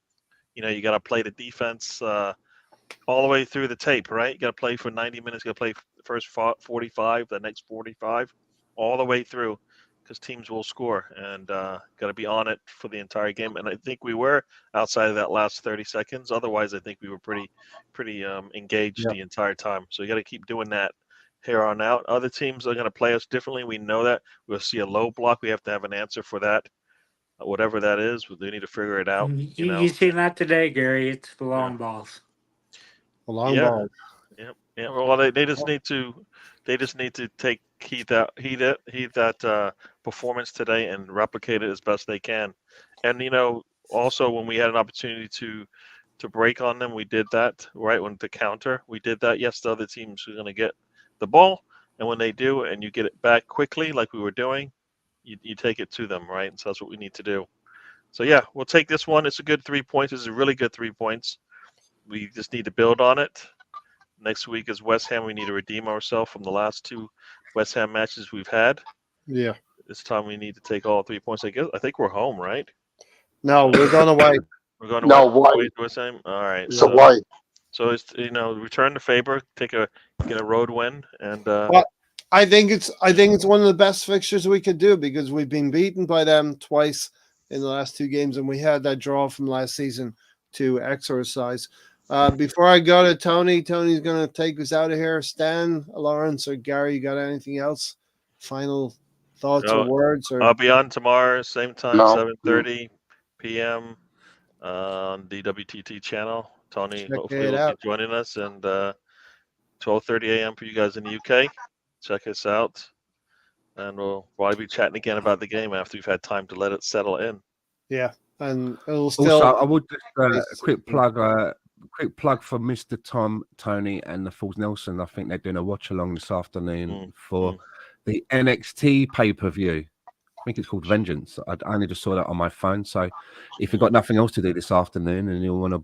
You got to play the defense all the way through the tape, right? You got to play for 90 minutes. You got to play the first 45, the next 45, all the way through, because teams will score, and got to be on it for the entire game. And I think we were outside of that last 30 seconds. Otherwise, I think we were pretty engaged the entire time. So you got to keep doing that here on out. Other teams are going to play us differently. We know that. We'll see a low block. We have to have an answer for that. Whatever that is, we need to figure it out. You seen that today, Gary? It's the long balls. The long ball. Yeah. Well, they just need to take heed that performance today and replicate it as best they can. And also when we had an opportunity to break on them, we did that. Right, when to counter, we did that. Yes, the other teams are going to get the ball, and when they do, and you get it back quickly, like we were doing, you take it to them, right? And so that's what we need to do. So yeah, we'll take this one. It's a good 3 points. It's a really good 3 points. We just need to build on it. Next week is West Ham. We need to redeem ourselves from the last 2 West Ham matches we've had. Yeah. This time we need to take all 3 points. I think we're home, right? No, we're going away. We're going to West Ham. All right. It's away. So it's return to Faber, get a road win, and. Well, I think it's one of the best fixtures we could do, because we've been beaten by them twice in the last 2 games, and we had that draw from last season to exercise. Before I go to Tony's going to take us out of here. Stan, Lawrence, or Gary, you got anything else? Final thoughts or No, words? Or I'll be on tomorrow, same time, No. 7:30 p.m. On the WTT channel. Tony, Check hopefully, it will out. be joining us, and 12:30 a.m. for you guys in the UK. Check us out, and we'll probably be chatting again about the game after we've had time to let it settle in. Yeah, and it'll still. Also, I would just a quick plug for Mr. Tom, Tony, and the Falls Nelson. I think they're doing a watch along this afternoon for the NXT pay-per-view. I think it's called Vengeance. I only just saw that on my phone. So if you've got nothing else to do this afternoon and you want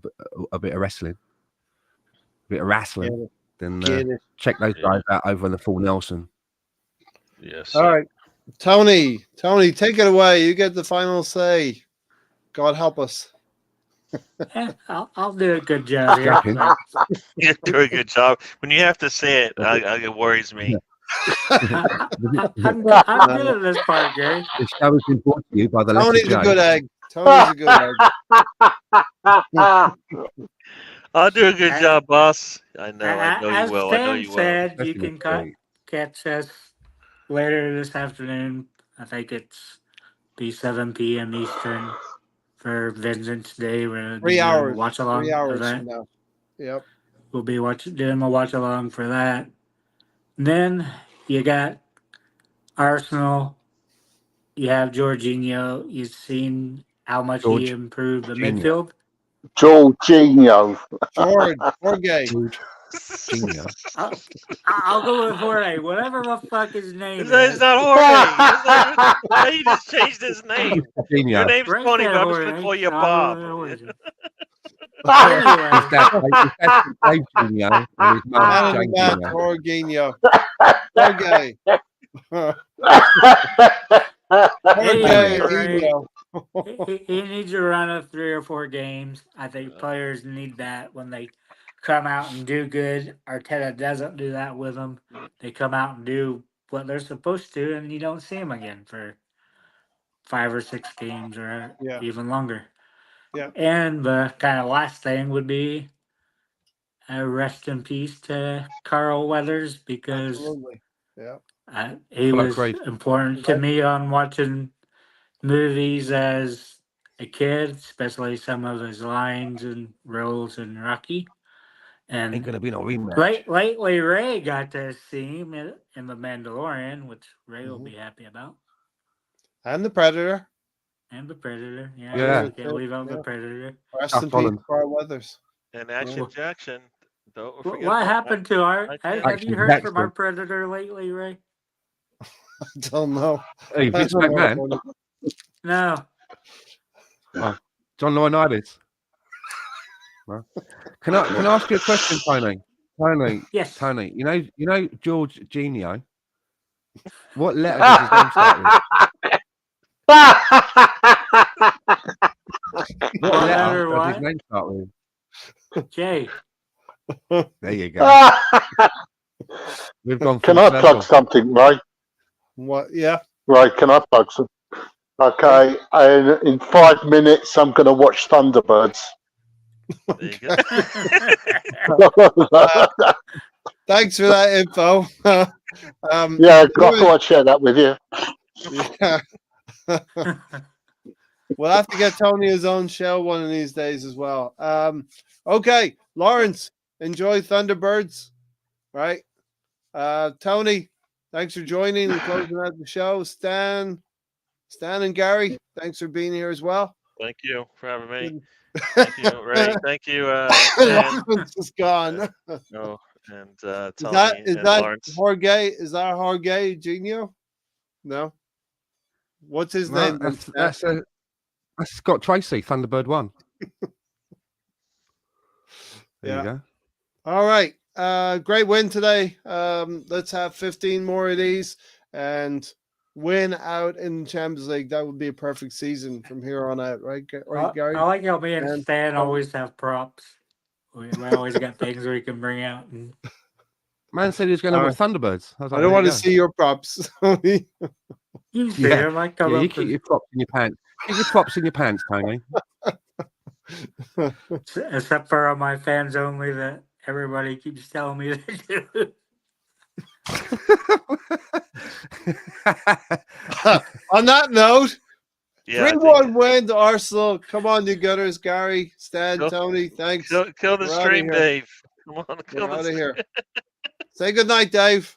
a bit of wrestling, then check those guys out over on the Full Nelson. Yes. All right, Tony, take it away. You get the final say. God help us. I'll do a good job here. You do a good job. When you have to say it, it worries me. I'm good at this part, Gary. The show has been brought to you by the Tony's a good egg. Tony's a good egg. I'll do a good job, boss. I know you will. I know you will. Said, you can catch us later this afternoon. I think it's be 7 p.m. Eastern for Vengeance Day. We're 3 hours. Watch along 3 hours event. from now. Yep. We'll be doing a watch along for that. And then you got Arsenal. You have Jorginho. You've seen how much he improved the midfield. Jorginho. Jorge. I'll go with Jorge. Whatever the fuck his name is. It's not Jorge. He just changed his name. Your name's Right Tony, there, but I'm just Jorge. going to call you Bob. Jorginho. He needs a run of 3 or 4 games. I think players need that when they come out and do good. Arteta doesn't do that with them. They come out and do what they're supposed to, and you don't see them again for 5 or 6 games or even longer. Yeah. And the kind of last thing would be a rest in peace to Carl Weathers, because he was important to me on watching movies as a kid, especially some of his lines and roles in Rocky. And ain't gonna be no rematch. Lately, Ray got to see him in The Mandalorian, which Ray will be happy about. And The Predator. Yeah. Can't leave out The Predator. Rest in peace, Carl Weathers. And Action Jackson. Don't forget what happened to our? Have you heard from our Predator lately, Ray? I don't know. Hey, Vince McMahon? No. John Laurinaitis? No. Can I ask you a question, Tony? Yes. Tony, you know George Genio? What letter does his name start with? What letter does his name start with? J. There you go. We've gone. Can I plug something, Ray? What? Yeah. Right, can I plug something? Okay, and in 5 minutes, I'm going to watch Thunderbirds. There you go. Thanks for that info. Yeah, I thought I'd share that with you. Yeah. We'll have to get Tony his own show one of these days as well. Okay, Lawrence, enjoy Thunderbirds. Right. Tony, thanks for joining and closing out the show. Stan and Gary, thanks for being here as well. Thank you for having me. Thank you, Ray. Thank you. Lawrence is gone. No, and Tony is that Lawrence. Jorge? Is that Jorge Genio? No. What's his name? That's Scott Tracy, Thunderbird 1. There you go. All right. Great win today. Let's have 15 more of these and win out in the Champions League. That would be a perfect season from here on out, right, Gary? I like how me and Stan always have props. We always got things we can bring out. And... Man said he was going to watch Thunderbirds. I don't want to see your props. You see him, you keep your props in your pants. Keep your props in your pants, Tony. Except for on my fans only that everybody keeps telling me to do. On that note, Yeah, I 3-1 win to Arsenal. Come on, you gutters, Gary, Stan, Go- Tony. Thanks. kill the We're outta stream, here. Dave. Come on, We're kill the out of stream. here. Say good night, Dave.